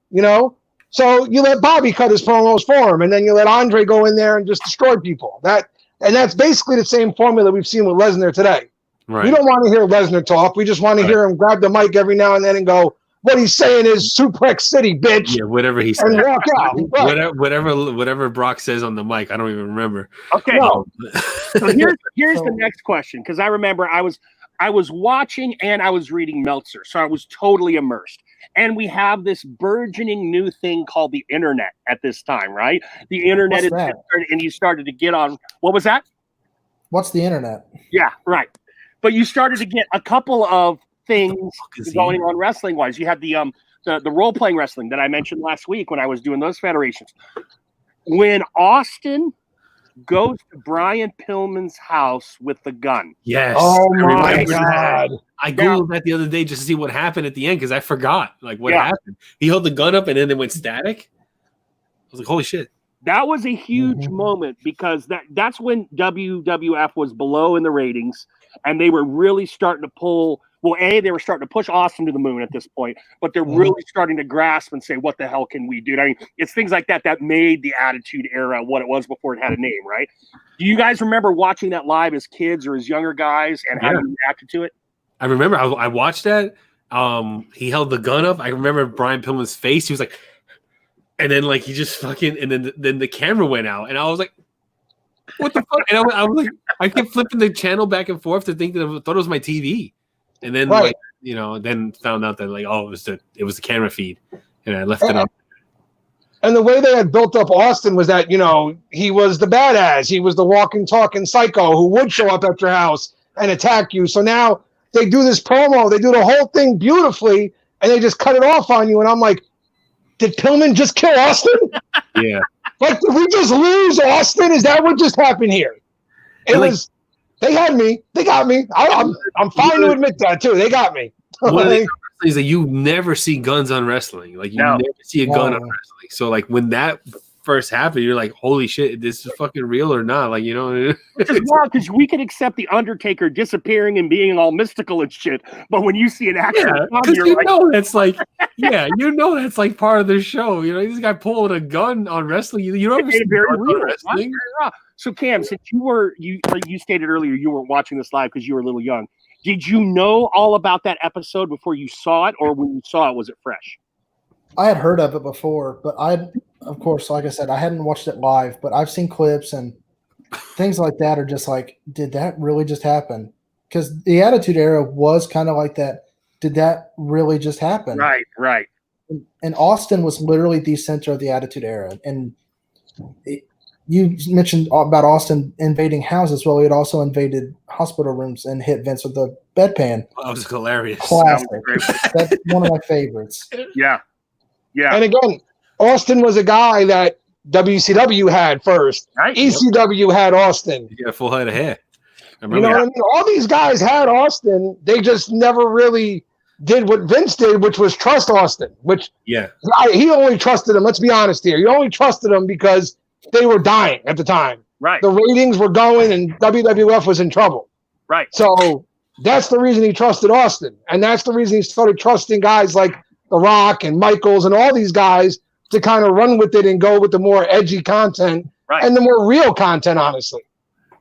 So you let Bobby cut his promos for him, and then you let Andre go in there and just destroy people. That's basically the same formula we've seen with Lesnar today. Right. We don't want to hear Lesnar talk. We just want to hear him grab the mic every now and then and go, what he's saying is Suplex City, bitch. Yeah, whatever he said. And walk out. Right. Whatever Brock says on the mic, I don't even remember. Okay. So here's the next question, because I remember I was watching and I was reading Meltzer, so I was totally immersed. And we have this burgeoning new thing called the internet at this time, right? The internet and you started to get on. What was that? What's the internet? Yeah, right. But you started to get a couple of things going on wrestling wise. You had the role playing wrestling that I mentioned last week when I was doing those federations. when Austin goes to Brian Pillman's house with the gun. Yes. Oh I my remember that. God. I googled that the other day just to see what happened at the end because I forgot what happened. He held the gun up and then it went static. I was like, holy shit. That was a huge moment because that's when WWF was below in the ratings and they were really starting to pull. Well, they were starting to push Austin to the moon at this point, but they're really starting to grasp and say, what the hell can we do? I mean, it's things like that made the Attitude Era what it was before it had a name, right? Do you guys remember watching that live as kids or as younger guys and how you reacted to it? I remember I watched that. He held the gun up. I remember Brian Pillman's face. He was like, and then like he just fucking, and then the camera went out, and I was like, what the fuck? And I was like, I kept flipping the channel back and forth to think that I thought it was my TV. And then, like, you know, then found out that like, it was the camera feed, and I left it up. And the way they had built up Austin was that, you know, he was the badass, he was the walking, talking psycho who would show up at your house and attack you. So now they do this promo, they do the whole thing beautifully, and they just cut it off on you. And I'm like, did Pillman just kill Austin? Yeah. Like, did we just lose Austin? Is that what just happened here? It was. They had me. They got me. I'm fine to admit that too. They got me. One of the things that you never see guns on wrestling. Like you never see a gun on wrestling. So like when that first happened, you're like, holy shit, this is fucking real or not? Like, you know, because we can accept the Undertaker disappearing and being all mystical and shit, but when you see an actual gun, you're like, know that's like, you know that's like part of the show. You know, this guy pulling a gun on wrestling. You don't ever see very real wrestling. So Cam, since you stated earlier you weren't watching this live because you were a little young, did you know all about that episode before you saw it, or when you saw it, was it fresh? I had heard of it before, but of course, like I said, I hadn't watched it live, but I've seen clips and things like that are just like, did that really just happen? Because the Attitude Era was kind of like that. Did that really just happen? Right. And Austin was literally the center of the Attitude Era. And you mentioned about Austin invading houses. Well, he had also invaded hospital rooms and hit Vince with the bedpan. That was hilarious. Classic. That's one of my favorites. Yeah. And again, Austin was a guy that WCW had first. Right. ECW had Austin. He got a full head of hair. You know what I mean? All these guys had Austin. They just never really did what Vince did, which was trust Austin. Which he only trusted him. Let's be honest here. He only trusted him because they were dying at the time. Right. The ratings were going, and WWF was in trouble. Right. So that's the reason he trusted Austin, and that's the reason he started trusting guys like The Rock and Michaels and all these guys to kind of run with it and go with the more edgy content and the more real content, honestly.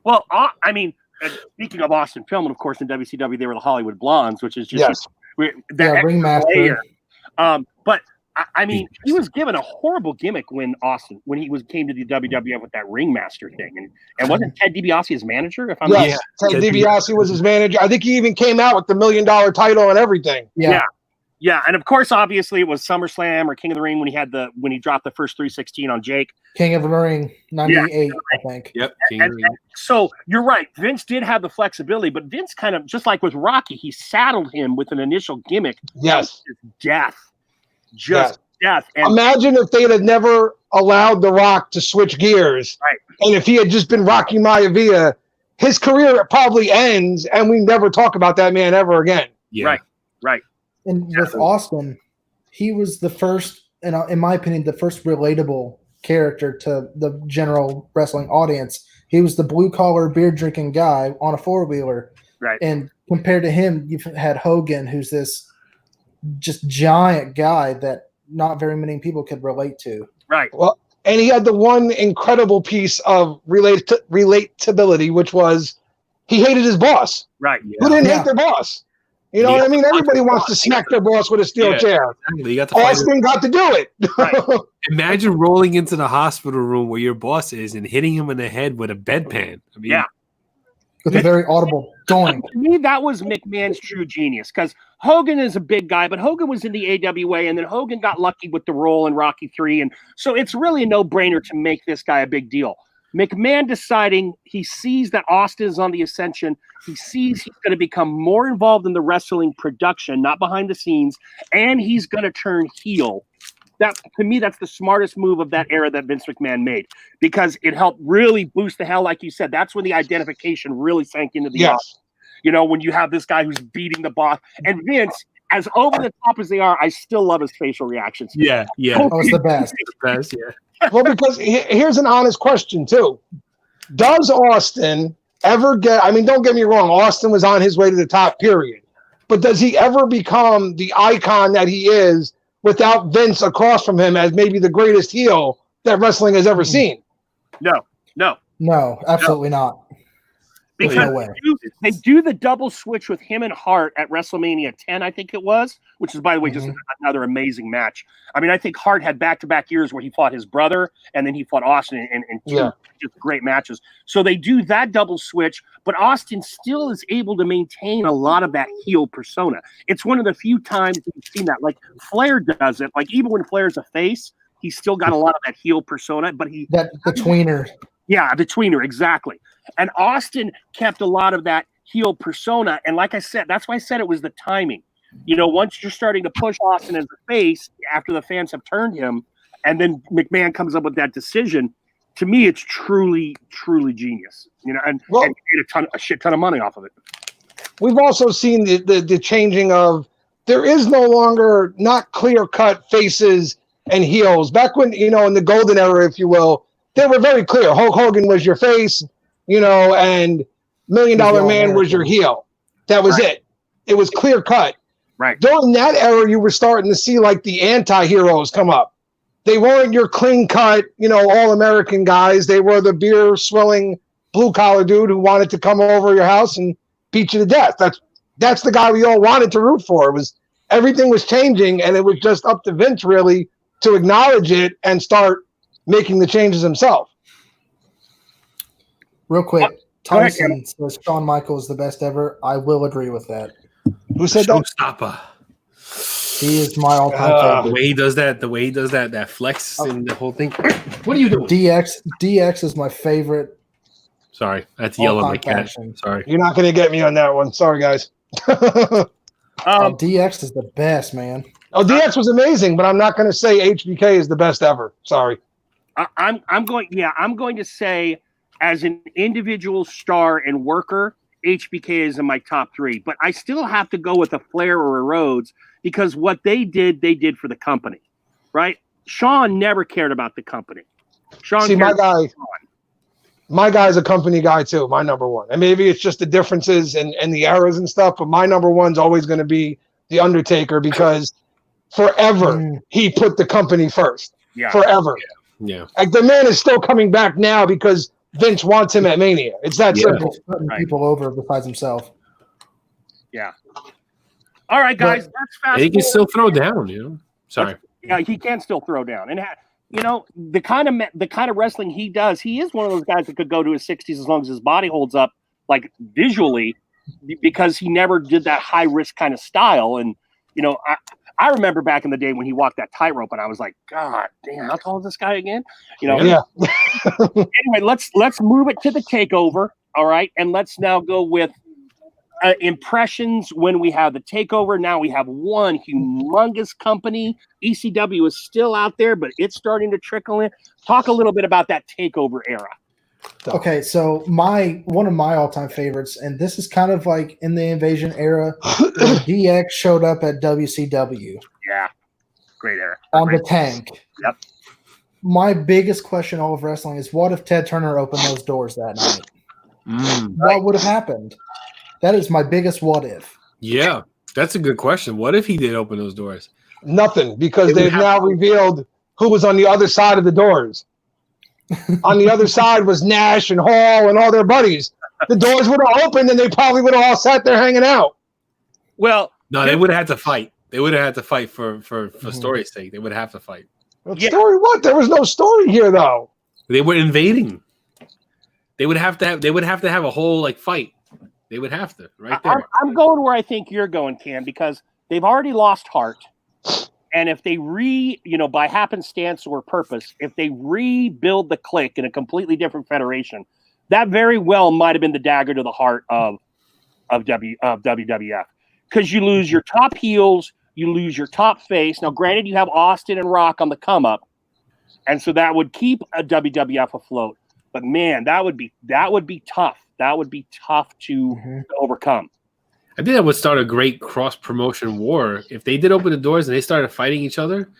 Well, I mean, speaking of Austin Pillman, of course, in WCW, they were the Hollywood Blondes, which is just ringmaster. But I mean, he was given a horrible gimmick when he came to the WWF with that ringmaster thing, and wasn't Ted DiBiase his manager? If I'm Ted DiBiase was his manager. I think he even came out with the $1 million title and everything. Yeah, and of course, obviously, it was SummerSlam or King of the Ring when he dropped the first 316 on Jake. King of the Ring, 98, I think. Yep. And so you're right. Vince did have the flexibility, but Vince kind of, just like with Rocky, he saddled him with an initial gimmick. Yes. Death. Death. And imagine if they had never allowed The Rock to switch gears. Right. And if he had just been Rocky Maivia, his career probably ends, and we never talk about that man ever again. Yeah. Right. And with Austin, he was the first, in my opinion, the first relatable character to the general wrestling audience. He was the blue-collar, beer-drinking guy on a four-wheeler. Right. And compared to him, you've had Hogan, who's this just giant guy that not very many people could relate to. Right. Well, and he had the one incredible piece of relatability, which was he hated his boss. Right. Who didn't hate their boss? You know what I mean? Everybody wants to smack their boss with a steel chair. Exactly. You got Austin got to do it. Right. Imagine rolling into the hospital room where your boss is and hitting him in the head with a bedpan. I mean, with a very audible doink. To me, that was McMahon's true genius, because Hogan is a big guy, but Hogan was in the AWA, and then Hogan got lucky with the role in Rocky III, and so it's really a no-brainer to make this guy a big deal. McMahon deciding he sees that Austin is on the ascension. He sees he's going to become more involved in the wrestling production, not behind the scenes, and he's going to turn heel that to me, that's the smartest move of that era that Vince McMahon made, because it helped really boost the hell. Like you said, that's when the identification really sank into the audience. You know, when you have this guy who's beating the boss, and Vince, as over the top as they are, I still love his facial reactions. Yeah. Oh, it's the best. Yeah. Well, because here's an honest question too. Does Austin ever get, I mean, don't get me wrong, Austin was on his way to the top, period. But does he ever become the icon that he is without Vince across from him as maybe the greatest heel that wrestling has ever seen? No, absolutely not. Because no way. they do the double switch with him and Hart at WrestleMania 10, I think it was, which is, by the way, just another amazing match. I mean, I think Hart had back-to-back years where he fought his brother, and then he fought Austin in two just great matches. So they do that double switch, but Austin still is able to maintain a lot of that heel persona. It's one of the few times we've seen that. Like, Flair does it. Like, even when Flair's a face, he's still got a lot of that heel persona, but the tweener. Yeah, the tweener, exactly. And Austin kept a lot of that heel persona. And like I said, that's why I said it was the timing. You know, once you're starting to push Austin as a face after the fans have turned him, and then McMahon comes up with that decision, to me, it's truly, truly genius. You know, and made a shit ton of money off of it. We've also seen the changing of, there is no longer not clear-cut faces and heels. Back when, you know, in the golden era, if you will, they were very clear. Hulk Hogan was your face, you know, and $1 Million Man was your heel. That was it. It was clear cut. Right. During that era, you were starting to see like the anti-heroes come up. They weren't your clean cut, you know, all-American guys. They were the beer swilling blue collar dude who wanted to come over your house and beat you to death. That's the guy we all wanted to root for. It was, everything was changing, and it was just up to Vince really to acknowledge it and start making the changes himself. Real quick, Tyson says Shawn Michaels is the best ever. I will agree with that. Who said that? Showstopper. He is my all-time favorite. The way he does that, that flex and the whole thing. What are you doing? DX is my favorite. Sorry, I had to yell at my cat. Faction. Sorry. You're not going to get me on that one. Sorry, guys. DX is the best, man. Oh, DX was amazing, but I'm not going to say HBK is the best ever. Sorry. I'm going to say, as an individual star and worker, HBK is in my top 3. But I still have to go with a Flair or a Rhodes, because what they did for the company, right? Shawn never cared about the company. See, my guy's a company guy too, my number one. And maybe it's just the differences and the eras and stuff, but my number one's always going to be The Undertaker, because forever he put the company first. Yeah. Forever. Yeah. Like, the man is still coming back now because Vince wants him at Mania. It's that simple. Putting people over besides himself. Yeah. All right, guys. That's fast. He can still throw down, you know. Sorry. Yeah, he can still throw down. And you know, the kind of wrestling he does, he is one of those guys that could go to his 60s as long as his body holds up, like, visually, because he never did that high risk kind of style. And, you know, I remember back in the day when he walked that tightrope, and I was like, God damn, how tall is this guy again? You know. Yeah. Anyway, let's move it to the takeover. All right, and let's now go with impressions when we have the takeover. Now we have one humongous company. ECW is still out there, but it's starting to trickle in. Talk a little bit about that takeover era. Okay, so one of my all-time favorites, and this is kind of like in the Invasion era, when DX showed up at WCW. Yeah, great era. On the tank. Yep. My biggest question all of wrestling is, what if Ted Turner opened those doors that night? What would have happened? That is my biggest what if. Yeah, that's a good question. What if he did open those doors? Nothing, because they've now revealed who was on the other side of the doors. On the other side was Nash and Hall and all their buddies. The doors would have opened, and they probably would have all sat there hanging out. Well, no, they would have had to fight. They would have had to fight for story's sake. They would have to fight. Story what? There was no story here, though. They were invading. They would have to have a whole like fight. They would have to right there. I'm going where I think you're going, Cam, because they've already lost Hart. And if they by happenstance or purpose, if they rebuild the Clique in a completely different federation, that very well might have been the dagger to the heart of WWF, because you lose your top heels, you lose your top face. Now, granted, you have Austin and Rock on the come up, and so that would keep a WWF afloat. But man, that would be tough. That would be tough to overcome. I think that would start a great cross promotion war if they did open the doors and they started fighting each other.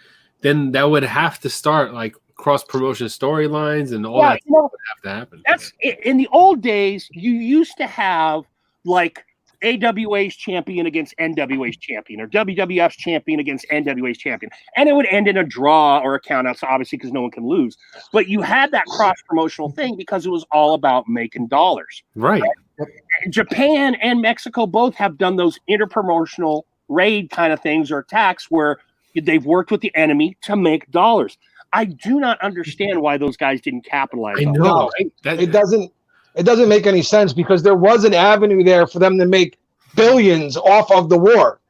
Then that would have to start like cross promotion storylines and all that would have to happen. That's in the old days. You used to have like AWA's champion against NWA's champion, or WWF's champion against NWA's champion, and it would end in a draw or a count out. So obviously, because no one can lose, but you had that cross promotional thing because it was all about making dollars. Right. Japan and Mexico both have done those interpromotional raid kind of things or attacks where they've worked with the enemy to make dollars. I do not understand why those guys didn't capitalize on that. No, it doesn't make any sense because there was an avenue there for them to make billions off of the war.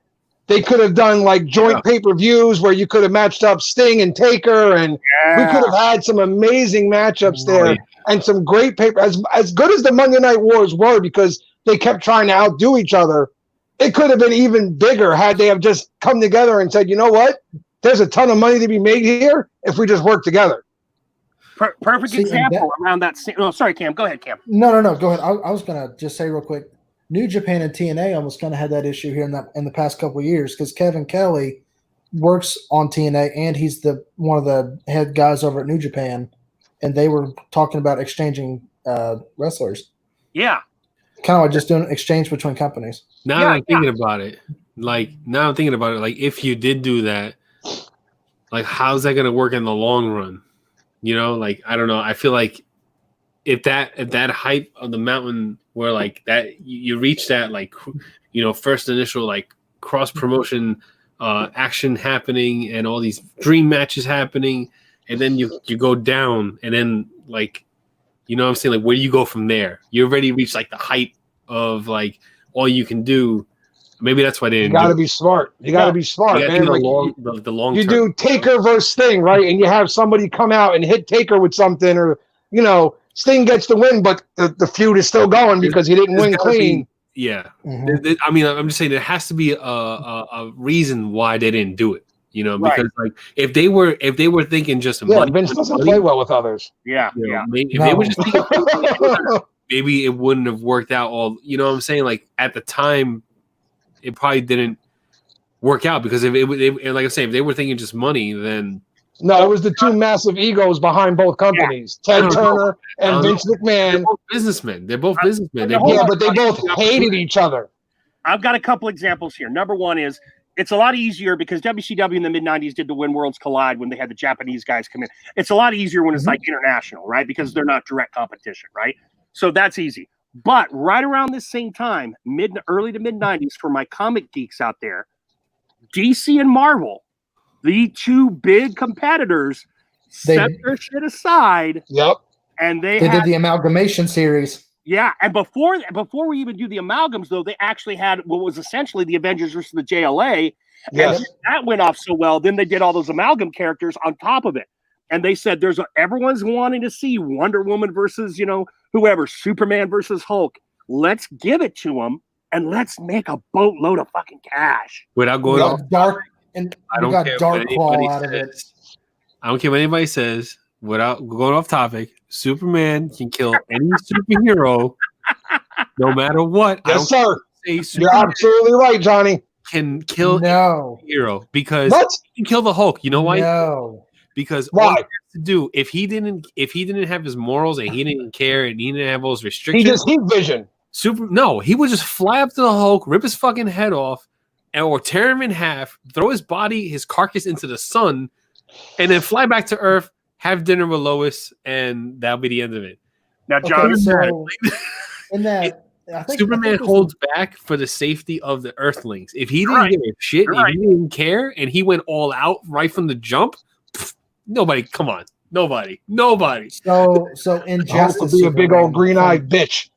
They could have done like joint pay-per-views where you could have matched up Sting and Taker, and we could have had some amazing matchups there and some great paper. As good as the Monday Night Wars were, because they kept trying to outdo each other, it could have been even bigger had they have just come together and said, you know what? There's a ton of money to be made here if we just work together. Perfect example around that. Oh, sorry, Cam. Go ahead, Cam. No. Go ahead. I was going to just say real quick, New Japan and TNA almost kind of had that issue here in the past couple of years because Kevin Kelly works on TNA and he's one of the head guys over at New Japan, and they were talking about exchanging wrestlers. Yeah. Kind of like just doing an exchange between companies. Now I'm thinking about it. Like if you did do that, like how's that going to work in the long run? You know, like I don't know. I feel like if that height of the mountain where like that you reach that like first initial like cross promotion action happening and all these dream matches happening, and then you go down and then like what I'm saying, like where do you go from there? You already reached like the height of like all you can do. Maybe that's why they didn't. You got to be smart. You got to be smart, man. The long you term. do Taker versus Sting, right? And you have somebody come out and hit Taker with something, or Sting gets the win, but the feud is still going because he didn't win clean. I mean, I'm just saying there has to be a reason why they didn't do it. Because like if they were thinking just money, Vince doesn't play well with others. If they were just thinking, maybe it wouldn't have worked out. All what I'm saying, like at the time. It probably didn't work out because if like I say, if they were thinking just money, then no, it was the two massive egos behind both companies, Ted Turner and Vince McMahon. They're both businessmen. But they both hated each other. I've got a couple examples here. Number one is it's a lot easier because WCW in the mid-90s did the When Worlds Collide when they had the Japanese guys come in. It's a lot easier when it's like international, right? Because they're not direct competition, right? So that's easy. But right around this same time, early to mid-90s, for my comic geeks out there, DC and Marvel, the two big competitors, set their shit aside. Yep. And they did the amalgamation series. Yeah, and before we even do the amalgams, though, they actually had what was essentially the Avengers versus the JLA. Yes. And that went off so well. Then they did all those amalgam characters on top of it. And they said everyone's wanting to see Wonder Woman versus, whoever, Superman versus Hulk. Let's give it to them and let's make a boatload of fucking cash. Without going off dark, and I don't care Dark Claw out of it. I don't care what anybody says. Without going off topic, Superman can kill any superhero, no matter what. Yes, sir. You're absolutely right, Johnny. Can kill any hero because he can kill the Hulk. You know why? No. Because all he has to do, if he didn't have his morals and he didn't care and he didn't have those restrictions, he just heat vision. He would just fly up to the Hulk, rip his fucking head off, or tear him in half, throw his carcass into the sun, and then fly back to Earth, have dinner with Lois, and that'll be the end of it. Now, John, I think Superman holds back for the safety of the Earthlings. If he didn't give a shit, if he didn't care, and he went all out right from the jump. Nobody, come on, nobody. So Injustice be a big old green-eyed bitch.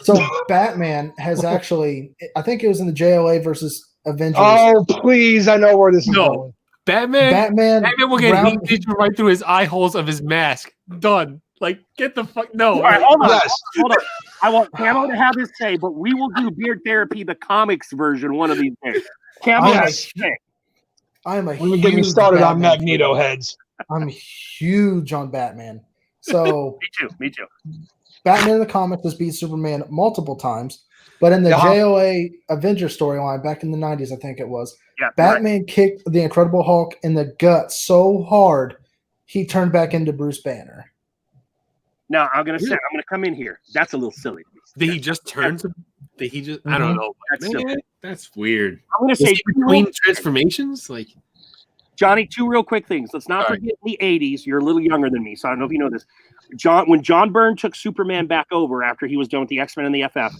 So Batman has actually, I think it was in the JLA versus Avengers. Oh please, I know where this is going. Batman will get heat vision right through his eye holes of his mask. Done. Like, get the fuck no. All right, hold on. I want Camo to have his say, but we will do Beard Therapy, the comics version, one of these days. Cam, I am a huge get me started Batman on Magneto heads. I'm huge on Batman. So me too. Batman in the comics has beat Superman multiple times, but in the JOA Avenger storyline back in the 90s, I think it was, Batman kicked the Incredible Hulk in the gut so hard he turned back into Bruce Banner. Now I'm gonna come in here. That's a little silly. Did he just turn to? Did he just? I don't know. That's weird. I'm gonna say between transformations, like Johnny. Two real quick things. Let's not forget the '80s. You're a little younger than me, so I don't know if you know this. When John Byrne took Superman back over after he was done with the X-Men and the FF,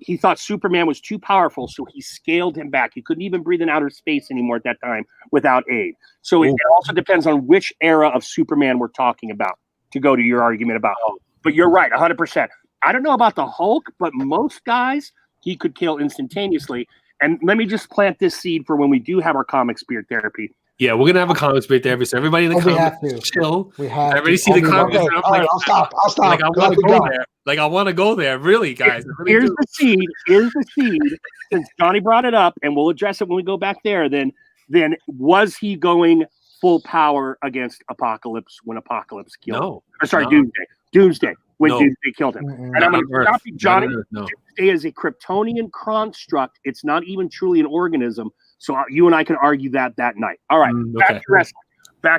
he thought Superman was too powerful, so he scaled him back. He couldn't even breathe in outer space anymore at that time without aid. So it also depends on which era of Superman we're talking about, to go to your argument about Hulk. But you're right, 100%. I don't know about the Hulk, but most guys he could kill instantaneously. And let me just plant this seed for when we do have our comic spirit therapy. Yeah, we're gonna have a comic spirit therapy. So everybody in the comments, chill. We have. I already see the comments. Okay. All right, I'll stop. Like I want to go there. Like I want to go there. Really, guys. Really Here's the seed. Since Johnny brought it up, and we'll address it when we go back there. Then was he going full power against Apocalypse when Apocalypse killed him? Doomsday when Doomsday killed him. And I'm going to stop you, Johnny. Doomsday is a Kryptonian construct. It's not even truly an organism. So you and I can argue that night. All right, back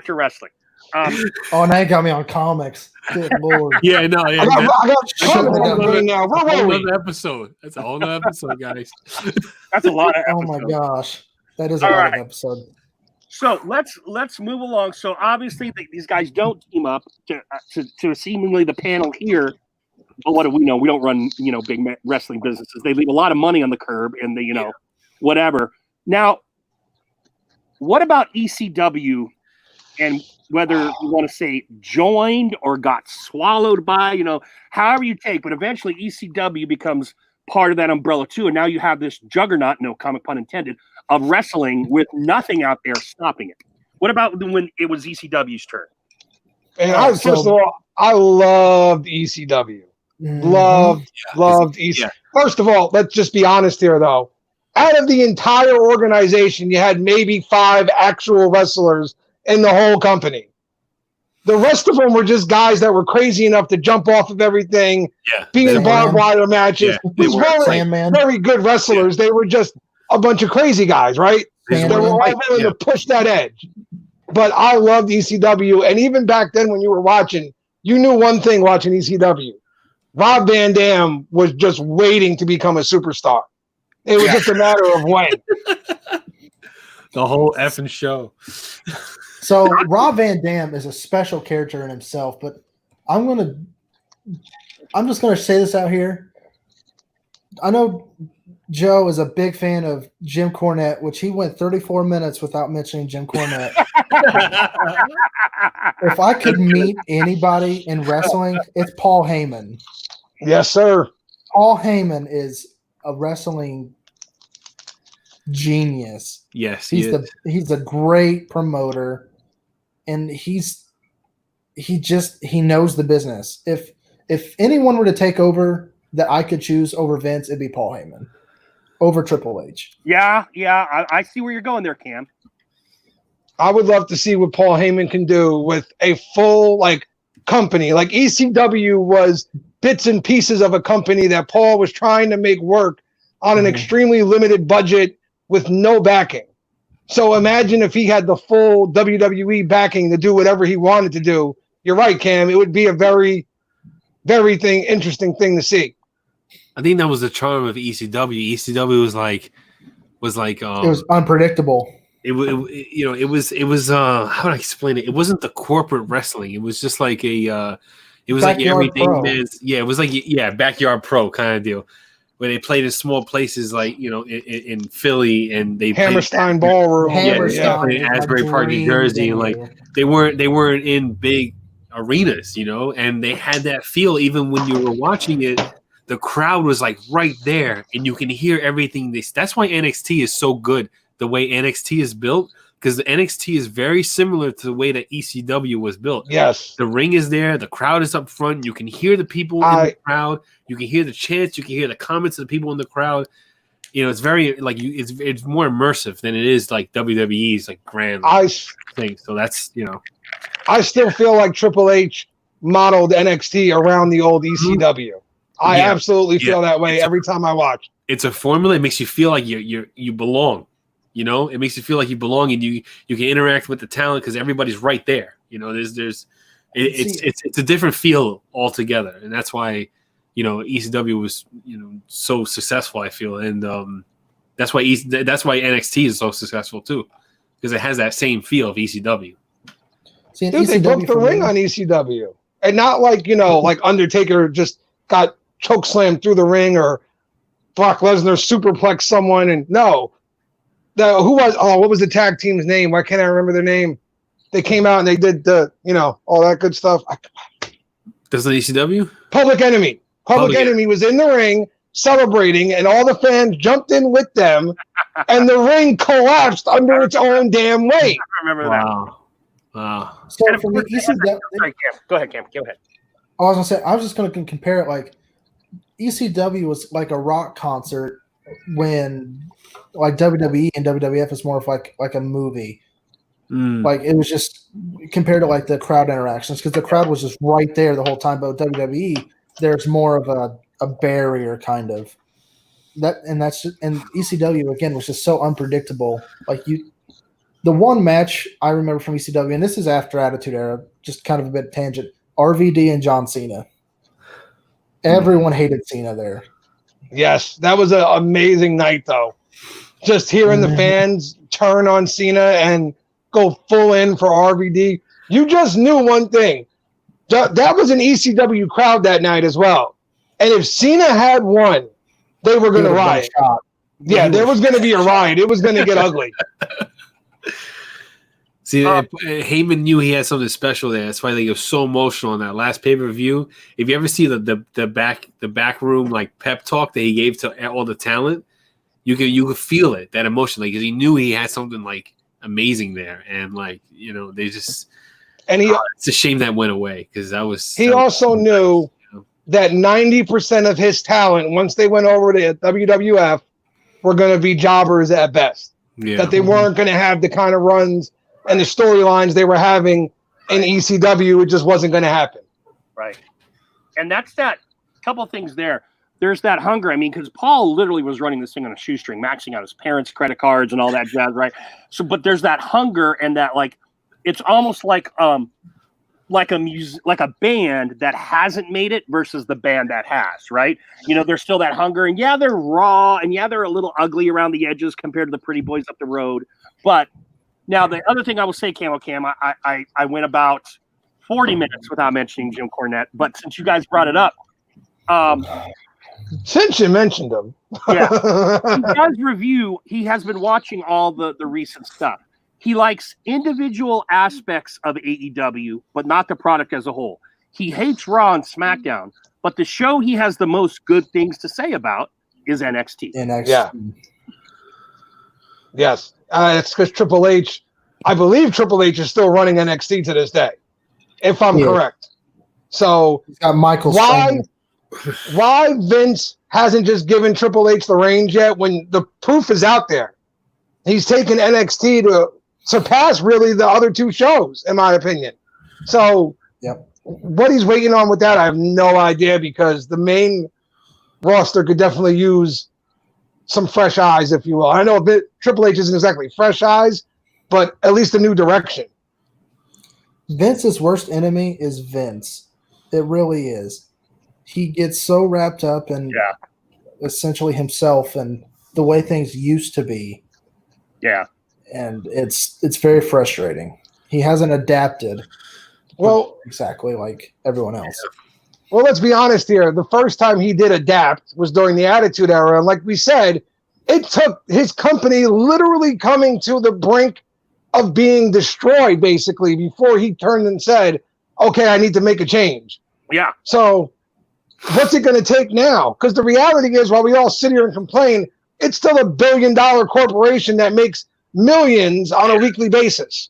to wrestling. Now you got me on comics. Good Lord. Yeah, I know. Yeah, I got now. That's a whole other episode. That's a whole other episode, guys. That's a lot of episodes. Oh my gosh, that is a lot of episode. So let's move along. So obviously these guys don't team up to seemingly the panel here. But what do we know? We don't run big wrestling businesses. They leave a lot of money on the curb and the whatever. Now, what about ECW and whether you want to say joined or got swallowed by, however you take, but eventually ECW becomes part of that umbrella too. And now you have this juggernaut, no comic pun intended, of wrestling with nothing out there stopping it. What about when it was ECW's turn? And first of all, I loved ECW. Loved ECW. Yeah. First of all, let's just be honest here though. Out of the entire organization, you had maybe 5 actual wrestlers in the whole company. The rest of them were just guys that were crazy enough to jump off of everything, be in barbed wire matches. These were very good wrestlers. They were just a bunch of crazy guys, right? They were all willing to push that edge. But I loved ECW. And even back then when you were watching, you knew one thing watching ECW. Rob Van Dam was just waiting to become a superstar. It was just a matter of when. The whole effing show. So Rob Van Dam is a special character in himself, but I'm just gonna say this out here. I know Joe is a big fan of Jim Cornette, which he went 34 minutes without mentioning Jim Cornette. If I could meet anybody in wrestling, it's Paul Heyman. Yes, sir. Paul Heyman is a wrestling genius. Yes, he's a great promoter, and he knows the business. If anyone were to take over that I could choose over Vince, it'd be Paul Heyman over Triple H. Yeah, I see where you're going there, Cam. I would love to see what Paul Heyman can do with a full company. Like ECW was bits and pieces of a company that Paul was trying to make work on an extremely limited budget with no backing. So imagine if he had the full WWE backing to do whatever he wanted to do. You're right, Cam. It would be a very, very interesting thing to see. I think that was the charm of ECW. ECW was like it was unpredictable. It was how do I explain it? It wasn't the corporate wrestling. It was just like it was like everything man's. Yeah, it was like backyard pro kind of deal. Where they played in small places like in Philly and they Hammerstein Ballroom, played in Asbury Park, New Jersey, and they weren't in big arenas, and they had that feel even when you were watching it. The crowd was like right there, and you can hear everything. That's why NXT is so good. The way NXT is built, because the NXT is very similar to the way that ECW was built. Yes, the ring is there, the crowd is up front. You can hear the people in the crowd. You can hear the chants. You can hear the comments of the people in the crowd. it's very like it's more immersive than it is like WWE's like grand thing. So that's I still feel like Triple H modeled NXT around the old ECW. I absolutely feel that way every time I watch. It's a formula. It makes you feel like you belong. It makes you feel like you belong, and you can interact with the talent because everybody's right there. It's a different feel altogether, and that's why ECW was so successful. I feel, and that's why NXT is so successful too, because it has that same feel of ECW. See, dude, they broke the ring on ECW, and not like like Undertaker just got chokeslammed through the ring or Brock Lesnar superplexed someone, and what was the tag team's name? Why can't I remember their name? They came out and they did the all that good stuff. Does the ECW? Public Enemy. Public Enemy was in the ring celebrating, and all the fans jumped in with them, and the ring collapsed under its own damn weight. I remember that. Wow. So for me, go ahead, Cam. Go ahead. I was gonna say, I was just gonna compare it. Like ECW was like a rock concert when like WWE and WWF is more of like a movie. Like it was just compared to like the crowd interactions because the crowd was just right there the whole time. But with WWE, there's more of a barrier kind of and ECW again was just so unpredictable. Like the one match I remember from ECW, and this is after Attitude Era, just kind of a bit tangent. RVD and John Cena. Everyone hated Cena there. Yes, that was an amazing night though. Just hearing the fans turn on Cena and go full in for RVD. You just knew one thing. That was an ECW crowd that night as well. And if Cena had won, they were going to riot. Yeah, there was going to be a riot. It was going to get ugly. See, Heyman knew he had something special there. That's why they go so emotional in that last pay-per-view. If you ever see the back room like pep talk that he gave to all the talent, you could feel it, that emotion, like because he knew he had something like amazing there, and like they just it's a shame that went away because he also knew that 90% of his talent once they went over to WWF were going to be jobbers at best. That they weren't going to have the kind of runs and the storylines they were having in ECW. It just wasn't going to happen. Right. And that's that couple of things there. There's that hunger. I mean, because Paul literally was running this thing on a shoestring, maxing out his parents' credit cards and all that jazz, right? So, but there's that hunger and that, like, it's almost like a band that hasn't made it versus the band that has, right? There's still that hunger, and yeah, they're raw, and yeah, they're a little ugly around the edges compared to the pretty boys up the road. But now the other thing I will say, Camo Cam, I went about 40 minutes without mentioning Jim Cornette, but since you guys brought it up, since you mentioned him, yeah, he does review. He has been watching all the recent stuff. He likes individual aspects of AEW, but not the product as a whole. He hates Raw and SmackDown, but the show he has the most good things to say about is NXT. Yeah. Yes. It's because Triple H, I believe Triple H is still running NXT to this day, if I'm correct. So he's got Michael. Why Vince hasn't just given Triple H the reins yet when the proof is out there? He's taken NXT to surpass really the other two shows, in my opinion. So what he's waiting on with that, I have no idea, because the main roster could definitely use some fresh eyes, if you will. I know Triple H isn't exactly fresh eyes, but at least a new direction. Vince's worst enemy is Vince. It really is. He gets so wrapped up in essentially himself and the way things used to be. Yeah. And it's very frustrating. He hasn't adapted. Well, exactly like everyone else. Well, let's be honest here. The first time he did adapt was during the Attitude Era. And like we said, it took his company literally coming to the brink of being destroyed, basically, before he turned and said, okay, I need to make a change. Yeah. So what's it going to take now? Because the reality is, while we all sit here and complain, it's still $1 billion corporation that makes millions on a weekly basis.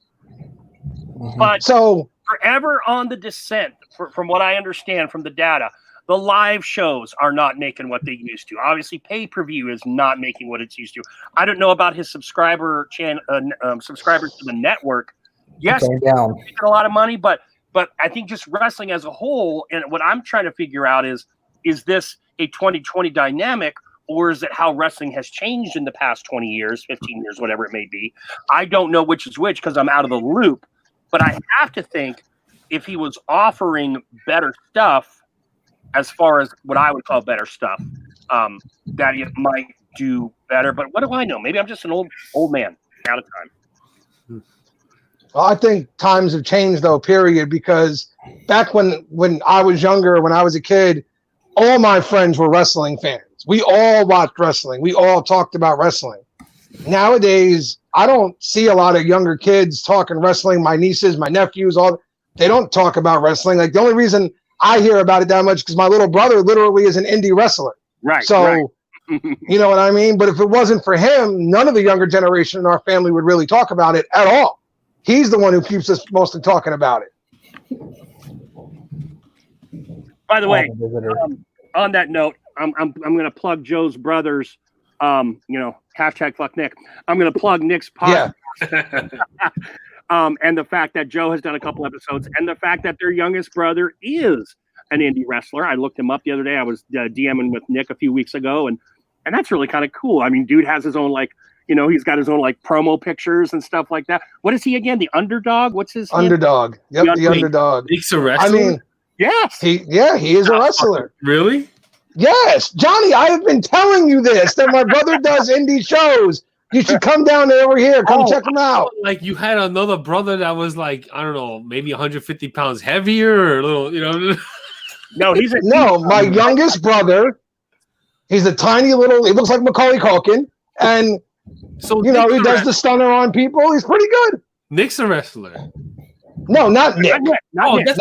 But so forever on the descent, from what I understand from the data, The live shows are not making what they used to. Obviously, pay-per-view is not making what it's used to. I don't know about his subscribers to the network. Yes, he's making a lot of money, but I think just wrestling as a whole, and what I'm trying to figure out is this a 2020 dynamic, or is it how wrestling has changed in the past 20 years, 15 years, whatever it may be? I don't know which is which because I'm out of the loop, but I have to think if he was offering better stuff, as far as what I would call better stuff, that it might do better. But what do I know? Maybe I'm just an old man out of time. Well, I think times have changed though, period, because back when I was younger, when I was a kid, all my friends were wrestling fans. We all watched wrestling. We all talked about wrestling. Nowadays, I don't see a lot of younger kids talking wrestling. My nieces, my nephews, they don't talk about wrestling. Like the only reason I hear about it that much because my little brother literally is an indie wrestler. Right. So, you know what I mean? But if it wasn't for him, none of the younger generation in our family would really talk about it at all. He's the one who keeps us mostly talking about it. By the way, on that note, I'm going to plug Joe's brothers. Hashtag fuck Nick. I'm going to plug Nick's podcast. Yeah. And the fact that Joe has done a couple episodes, and the fact that their youngest brother is an indie wrestler. I looked him up the other day. I was DMing with Nick a few weeks ago, and that's really kind of cool. I mean, dude has his own he's got his own promo pictures and stuff like that. What is he again? The Underdog? What's his Underdog? Name? Yep, the Underdog. Nick's a wrestler. I mean, yes. He is a wrestler. Really? Yes, Johnny. I have been telling you this that my brother does indie shows. You should come down over here. Come check him out. Like you had another brother that was I don't know, maybe 150 pounds heavier or a little, No, my youngest brother. He's a tiny little. He looks like Macaulay Culkin, and so he does the stunner on people. He's pretty good. Nick's a wrestler. No, not Nick. Not Nick.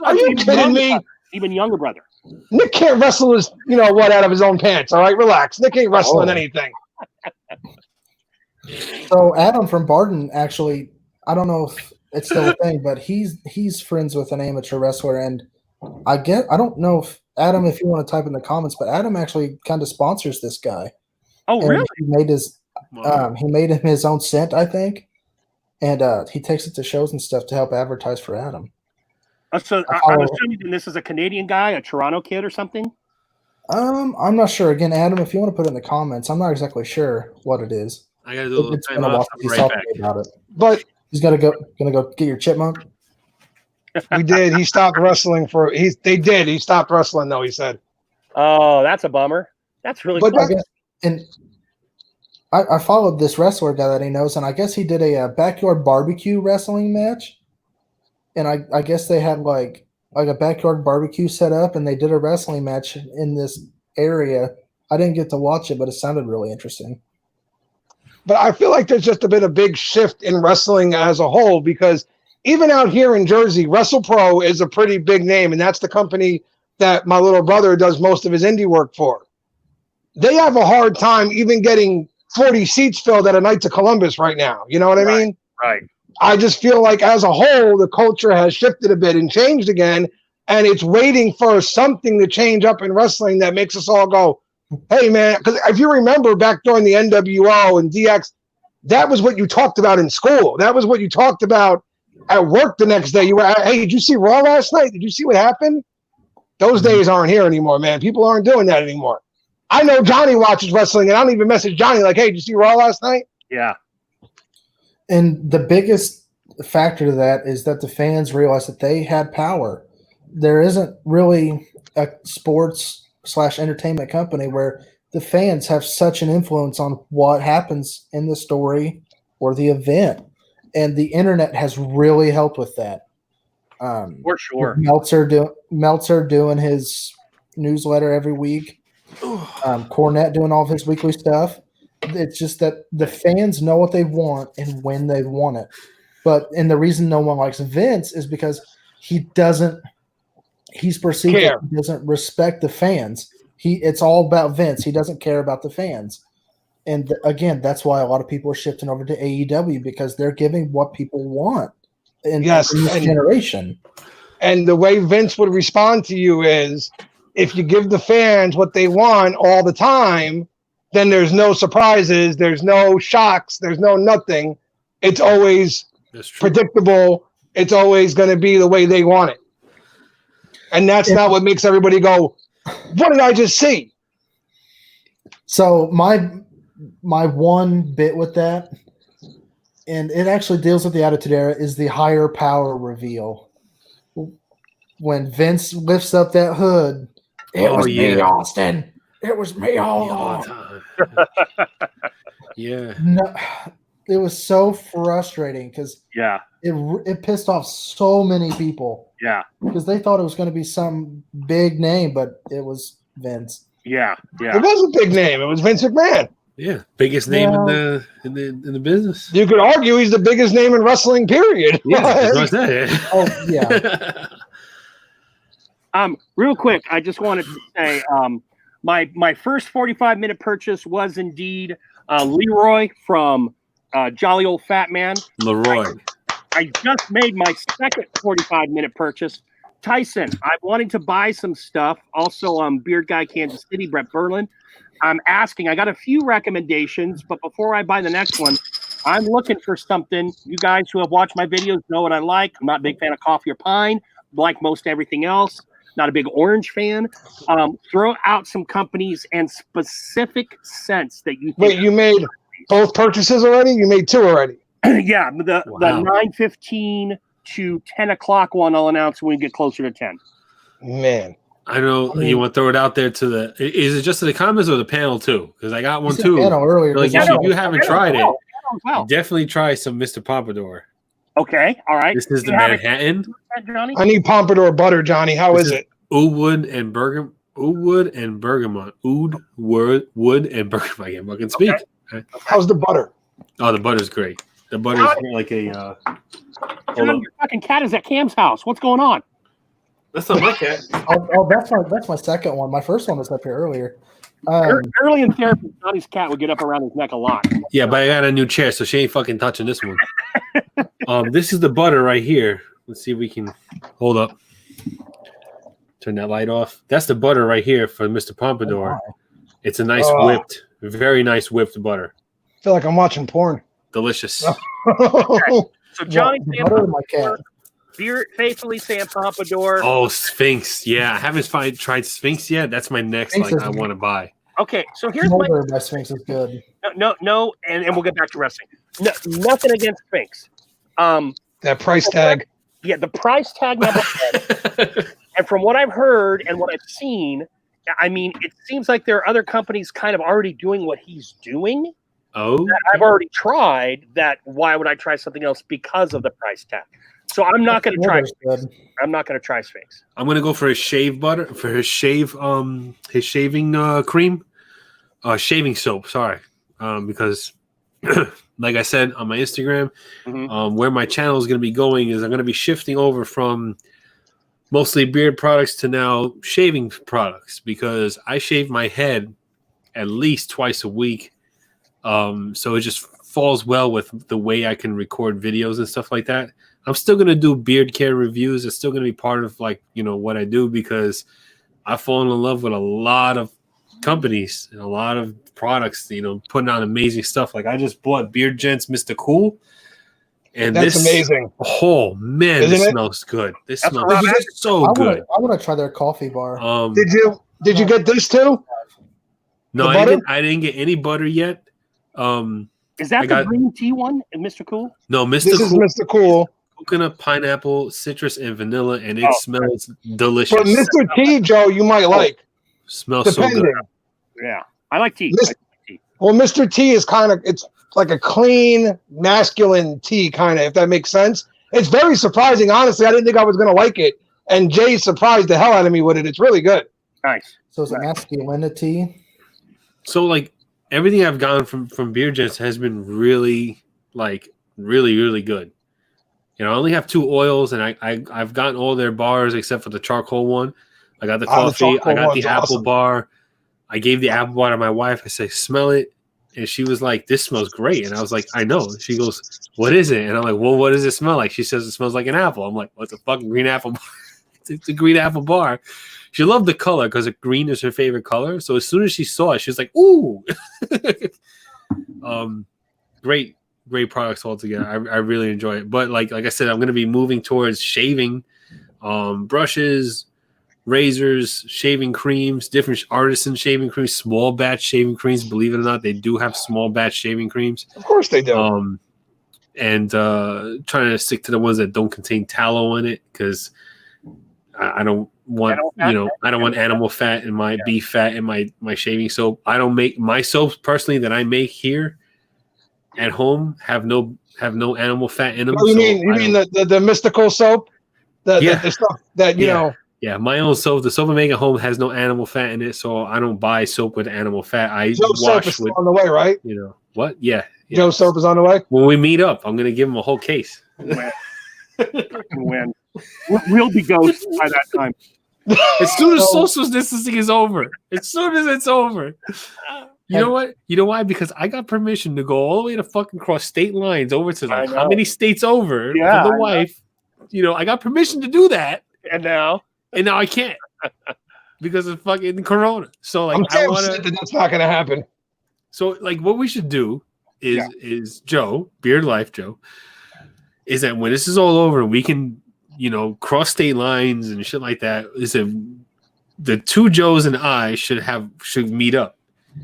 Are you kidding me? Even younger brother. Nick can't wrestle his, out of his own pants. All right, relax. Nick ain't wrestling anything. So Adam from Barden, actually, I don't know if it's still a thing, but he's friends with an amateur wrestler, and I don't know if Adam, if you want to type in the comments, but Adam actually kind of sponsors this guy. Oh, and really? He made him his own scent, I think, and he takes it to shows and stuff to help advertise for Adam. So I'm assuming this is a Canadian guy, a Toronto kid or something? I'm not sure. Again, Adam, if you want to put it in the comments, I'm not exactly sure what it is. I gotta do a little time off. About it. But he's gonna go get your chipmunk. We did. He stopped wrestling He stopped wrestling though. He said. Oh, that's a bummer. That's really cool. And I followed this wrestler guy that he knows, and I guess he did a backyard barbecue wrestling match. And I guess they had like a backyard barbecue set up, and they did a wrestling match in this area. I didn't get to watch it, but it sounded really interesting. But I feel like there's just been a big shift in wrestling as a whole, because even out here in Jersey, WrestlePro is a pretty big name, and that's the company that my little brother does most of his indie work for. They have a hard time even getting 40 seats filled at a Knights of Columbus right now. You know what I mean? Right. I just feel like as a whole, the culture has shifted a bit and changed again, and it's waiting for something to change up in wrestling that makes us all go, hey, man, because if you remember back during the NWO and DX, that was what you talked about in school. That was what you talked about at work the next day. You were, hey, did you see Raw last night? Did you see what happened? Those days aren't here anymore, man. People aren't doing that anymore. I know Johnny watches wrestling, and I don't even message Johnny like, hey, did you see Raw last night? Yeah. And the biggest factor to that is that the fans realized that they had power. There isn't really a sports/entertainment company where the fans have such an influence on what happens in the story or the event. And the internet has really helped with that. For sure. Meltzer doing his newsletter every week. Cornette doing all of his weekly stuff. It's just that the fans know what they want and when they want it. And the reason no one likes Vince is because he's perceived that he doesn't respect the fans. It's all about Vince. He doesn't care about the fans. And again, that's why a lot of people are shifting over to AEW, because they're giving what people want in this generation. And the way Vince would respond to you is, if you give the fans what they want all the time, then there's no surprises, there's no shocks, there's no nothing. It's always predictable. It's always going to be the way they want it. And that's not what makes everybody go, what did I just see? So my one bit with that, and it actually deals with the Attitude Era, is the higher power reveal. When Vince lifts up that hood, it was me, Austin. It was me all along. Yeah. No, it was so frustrating because it pissed off so many people. Yeah. Because they thought it was going to be some big name, but it was Vince. Yeah. It was a big name. It was Vince McMahon. Yeah, biggest name in the business. You could argue he's the biggest name in wrestling, period. Yeah, that's what I said. Oh yeah. Real quick, I just wanted to say, my first 45-minute purchase was indeed Leroy from Jolly Old Fat Man. Leroy. I just made my second 45-minute purchase. Tyson, I'm wanting to buy some stuff. Also, Beard Guy Kansas City, Brett Berlin. I'm asking. I got a few recommendations, but before I buy the next one, I'm looking for something. You guys who have watched my videos know what I like. I'm not a big fan of coffee or pine, like most everything else. Not a big orange fan. Throw out some companies and specific scents that you think. Wait, you made both purchases already? You made 2 already? Yeah, the 9:15 to 10 o'clock one I'll announce when we get closer to 10. Man. I know you want to throw it out there to the. Is it just to the comments or the panel too? Because I got one too. Panel earlier. Like if you haven't tried it, well. definitely try some Mr. Pompadour. Okay, all right. This is the Manhattan. Johnny? I need Pompadour butter, Johnny. How is it? Wood and bergamot. Wood and bergamot. Wood and bergamot. I can't fucking speak. Okay. How's the butter? Oh, the butter's great. The butter's like a. John, your fucking cat is at Cam's house. What's going on? That's not my cat. Oh, that's my second one. My first one was up here earlier. Early in therapy, Johnny's cat would get up around his neck a lot. Yeah, but I got a new chair, so she ain't fucking touching this one. This is the butter right here. Let's see if we can hold up. Turn that light off. That's the butter right here for Mr. Pompadour. Oh, wow. It's a nice whipped, very nice whipped butter. I feel like I'm watching porn. Delicious. Okay. So Johnny, butter my cat. Beer faithfully Sam Pompadour. Oh, Sphinx. Yeah, I haven't tried Sphinx yet. That's my next I want to buy. Okay, so here's my Sphinx is good. No, and we'll get back to wrestling. No, nothing against Sphinx. That price tag. Yeah, the price tag number one. And from what I've heard and what I've seen, I mean, it seems like there are other companies kind of already doing what he's doing. Oh, that I've already tried that. Why would I try something else because of the price tag? So I'm not going to try. I'm not going to try Sphinx. I'm going to go for his shave butter, for his shave, his shaving cream, shaving soap. Sorry, because like I said on my Instagram, where my channel is going to be going is I'm going to be shifting over from mostly beard products to now shaving products because I shave my head at least twice a week. So it just falls well with the way I can record videos and stuff like that. I'm still going to do beard care reviews. It's still going to be part of what I do because I've fallen in love with a lot of companies and a lot of products, putting out amazing stuff. Like I just bought Beard Gents Mr. Cool. And that's amazing. Oh man, this smells good. This smells so good. I want to try their coffee bar. Did you get this too? No, I didn't get any butter yet. Is that the green tea one, Mr. Cool? No, Mr. This Cool. is Mr. Cool. Coconut, pineapple, citrus, and vanilla, and it smells delicious. But Mr. T, Joe, you might like. Smells so good. Yeah, I like tea. Well, Mr. T is it's like a clean, masculine tea, kind of, if that makes sense. It's very surprising. Honestly, I didn't think I was going to like it. And Jay surprised the hell out of me with it. It's really good. Nice. So it's a masculinity. So, everything I've gotten from Beard Gents has been really, really, really good. I only have 2 oils, and I've gotten all their bars except for the charcoal one. I got the coffee. I got the apple bar. I gave the apple bar to my wife. I say, smell it. And she was like, this smells great. And I was like, I know. She goes, what is it? And I'm like, well, what does it smell like? She says, it smells like an apple. I'm like, what's a fucking green apple bar? It's a green apple bar. she loved the color because green is her favorite color. So as soon as she saw it, she was like, "Ooh!" Great products altogether. I really enjoy it. But like I said, I'm going to be moving towards shaving, brushes, razors, shaving creams, different artisan shaving creams, small batch shaving creams. Believe it or not, they do have small batch shaving creams. Of course they do. And trying to stick to the ones that don't contain tallow in it because I don't want I don't want animal fat and my beef fat in my shaving soap. I don't make my soaps personally that I make here at home have no animal fat in them. Oh, you mean the mystical soap, the stuff that you know. Yeah, my own soap. The soap I make at home has no animal fat in it, so I don't buy soap with animal fat. I Joe soap is on the way, right? You know what? Yeah. Joe soap is on the way. When we meet up, I'm gonna give him a whole case. When we'll be ghosts by that time. As soon as social distancing is over. As soon as it's over. You know what? You know why? Because I got permission to go all the way to fucking cross state lines over to like how many states over for the wife. You know, I got permission to do that. And now I can't because of fucking Corona. So like, that's not gonna happen. So like, what we should do is Joe, Beard Life Joe, is that when this is all over, we can cross state lines and shit like that. Is that the two Joes and I should meet up.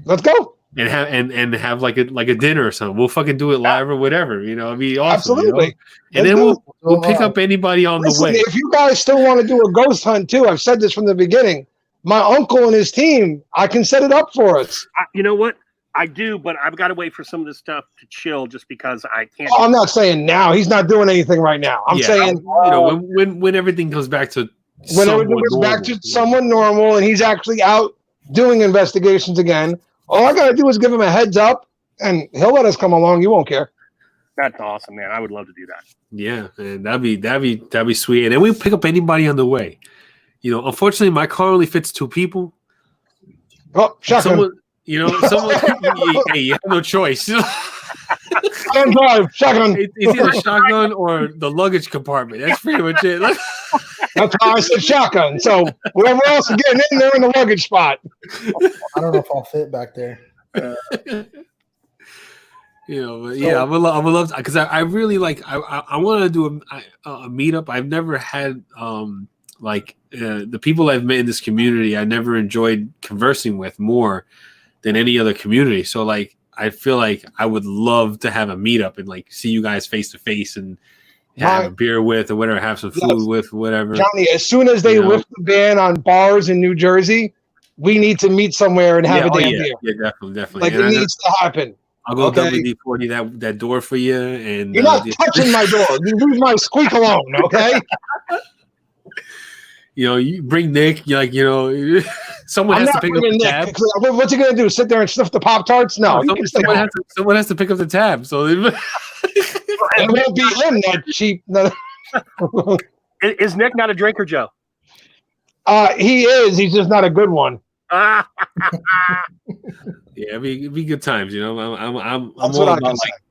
Let's go and have like a dinner or something. We'll fucking do it live or whatever. It'd be awesome. Absolutely. And then we'll pick up anybody on the way. If you guys still want to do a ghost hunt too, I've said this from the beginning. My uncle and his team, I can set it up for us. You know what? I do, but I've got to wait for some of this stuff to chill just because I can't. I'm not saying now. He's not doing anything right now. I'm saying when everything goes back to someone normal and he's actually out doing investigations again. All I gotta do is give him a heads up, and he'll let us come along. You won't care. That's awesome, man. I would love to do that. Yeah, and that'd be sweet. And then we pick up anybody on the way. Unfortunately, my car only fits 2 people. Oh, shotgun. Hey, you have no choice. Shotgun drive, shotgun. It's either shotgun or the luggage compartment. That's pretty much it. That's how I said shotgun. So whatever else is getting in there in the luggage spot. I don't know if I'll fit back there. But yeah, I would love to, because I really like. I want to do a meetup. I've never had the people I've met in this community. I never enjoyed conversing with more than any other community. So like, I feel like I would love to have a meetup and like see you guys face to face and have a beer with or whatever, have some food with whatever. Johnny, as soon as they lift the ban on bars in New Jersey, we need to meet somewhere and have a damn beer. Yeah, definitely. Like, it needs to happen. I'll go WD-40 that door for you. And you're not touching my door. You leave my squeak alone, okay? You bring Nick. Someone has to pick up the tab. What's he gonna do? Sit there and sniff the Pop-Tarts? No, someone has to pick up the tab. So it won't be him that cheap. Is Nick not a drinker, Joe? He is. He's just not a good one. Yeah, it'd be good times. I'm all about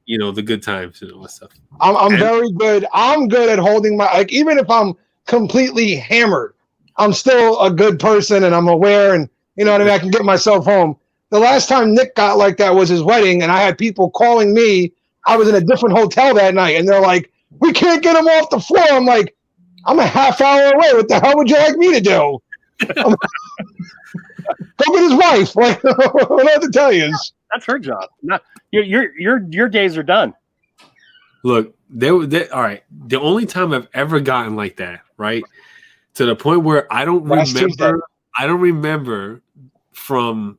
the good times and stuff. I'm very good. I'm good at holding my even if I'm completely hammered, I'm still a good person and I'm aware and what I mean. I can get myself home. The last time Nick got like that was his wedding, and I had people calling me. I was in a different hotel that night, and they're like, "We can't get him off the floor." I'm like, "I'm a half hour away. What the hell would you like me to do?" Go get his wife. Like, what I have to tell you is that's her job. No, your days are done. Look, all right. The only time I've ever gotten like that, right, to the point where I don't remember from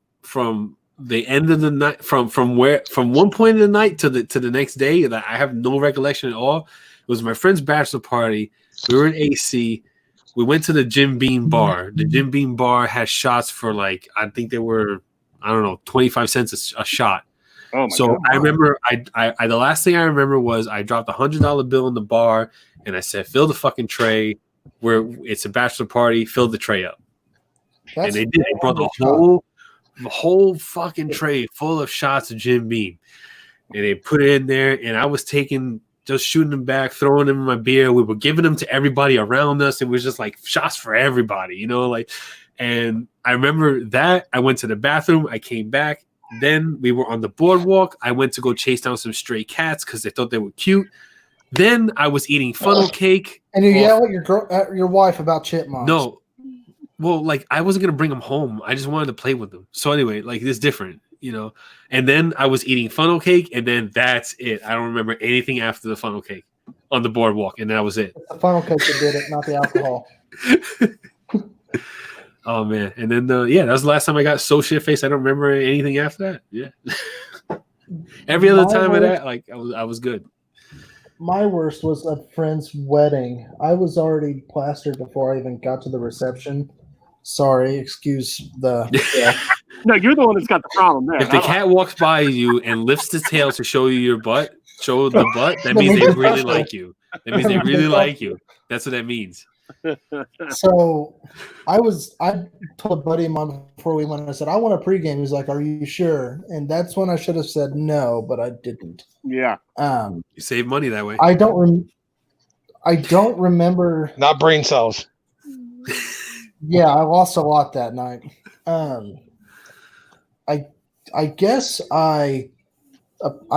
the end of the night, from one point of the night to the next day, that I have no recollection at all. It was my friend's bachelor party. We were in AC. We went to the Jim Beam bar. The Jim Beam bar has shots for I think they were, 25 cents a shot. Oh my God. I remember I the last thing I remember was I dropped $100 bill in the bar and I said, fill the fucking tray, where it's a bachelor party, fill the tray up. And they did. They brought the whole fucking tray full of shots of Jim Beam. And they put it in there, and I was just shooting them back, throwing them in my beer. We were giving them to everybody around us. It was just like shots for everybody, And I remember that I went to the bathroom. I came back. Then we were on the boardwalk. I went to go chase down some stray cats because they thought they were cute. Then I was eating funnel cake. And you yell at your wife about chipmunks. No. Well, like I wasn't going to bring them home. I just wanted to play with them. So anyway, like it's different, you know. And then I was eating funnel cake, and then that's it. I don't remember anything after the funnel cake on the boardwalk, and that was it. It's the funnel cake that did it, not the alcohol. Oh man! And then that was the last time I got so shit faced. I don't remember anything after that. Yeah. Every other time of that, like I was good. My worst was a friend's wedding. I was already plastered before I even got to the reception. Sorry, excuse the. Yeah. No, you're the one that's got the problem there. If the cat walks by you and lifts the tail to show you your butt, show the butt, that means they really like you. That means they really like you. That's what that means. So I told a buddy of mine before we went, I said, I want a pregame. He's like, are you sure? And that's when I should have said no, but I didn't. Yeah. You save money that way. I don't remember. Not brain cells. Yeah, I lost a lot that night. I guess I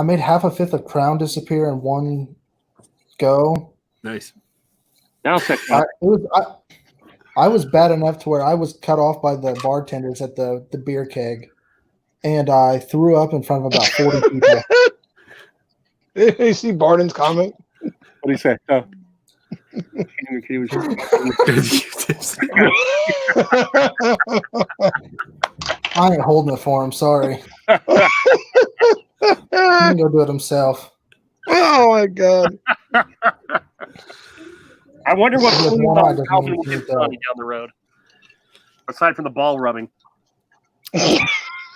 made half a fifth of Crown disappear in one go. Nice. Now I was bad enough to where I was cut off by the bartenders at the beer keg, and I threw up in front of about 40 people. Did you see Barden's comment? What do you say? Oh. I ain't holding it for him. Sorry. He can go do it himself. Oh my god. I wonder what Alvin will get down the road. Aside from the ball rubbing.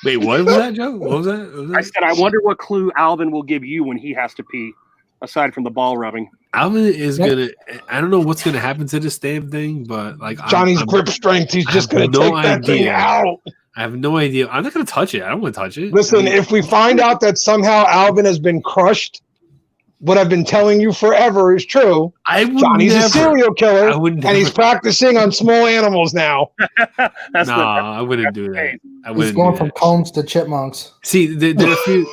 Wait, what was that, Joe? What was that? I said, I wonder what clue Alvin will give you when he has to pee, aside from the ball rubbing. Alvin is gonna. I don't know what's gonna happen to this damn thing, but like Johnny's grip strength, he's just gonna take that thing out. I have no idea. I'm not gonna touch it. I don't want to touch it. Listen, if we find out that somehow Alvin has been crushed, what I've been telling you forever is true. Johnny's a serial killer, and he's practicing on small animals now. I wouldn't do that. He's going from combs to chipmunks. See, there are a few.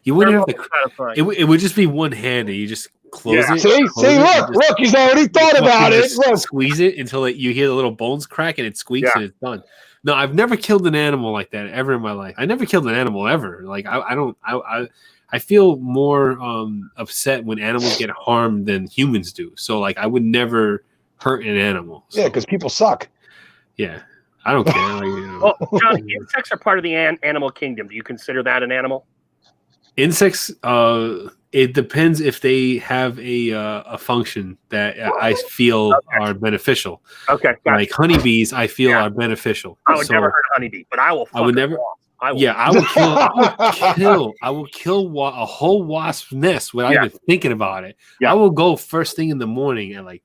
You wouldn't have to. It would just be one hand, and you just close it. See, look, he's already thought about it. Look. Squeeze it until you hear the little bones crack, and it squeaks, and it's done. No, I've never killed an animal like that ever in my life. I never killed an animal ever. Like I feel more upset when animals get harmed than humans do. So like I would never hurt an animal. So. Yeah, because people suck. Yeah, I don't care. Like, Well, John, insects are part of the animal kingdom. Do you consider that an animal? Insects, it depends if they have a function that I feel are beneficial. Okay, gotcha. Like honeybees, I feel are beneficial. I would never hurt a honeybee, but I will. I would never. I will kill a whole wasp nest without even thinking about it. Yeah. I will go first thing in the morning at like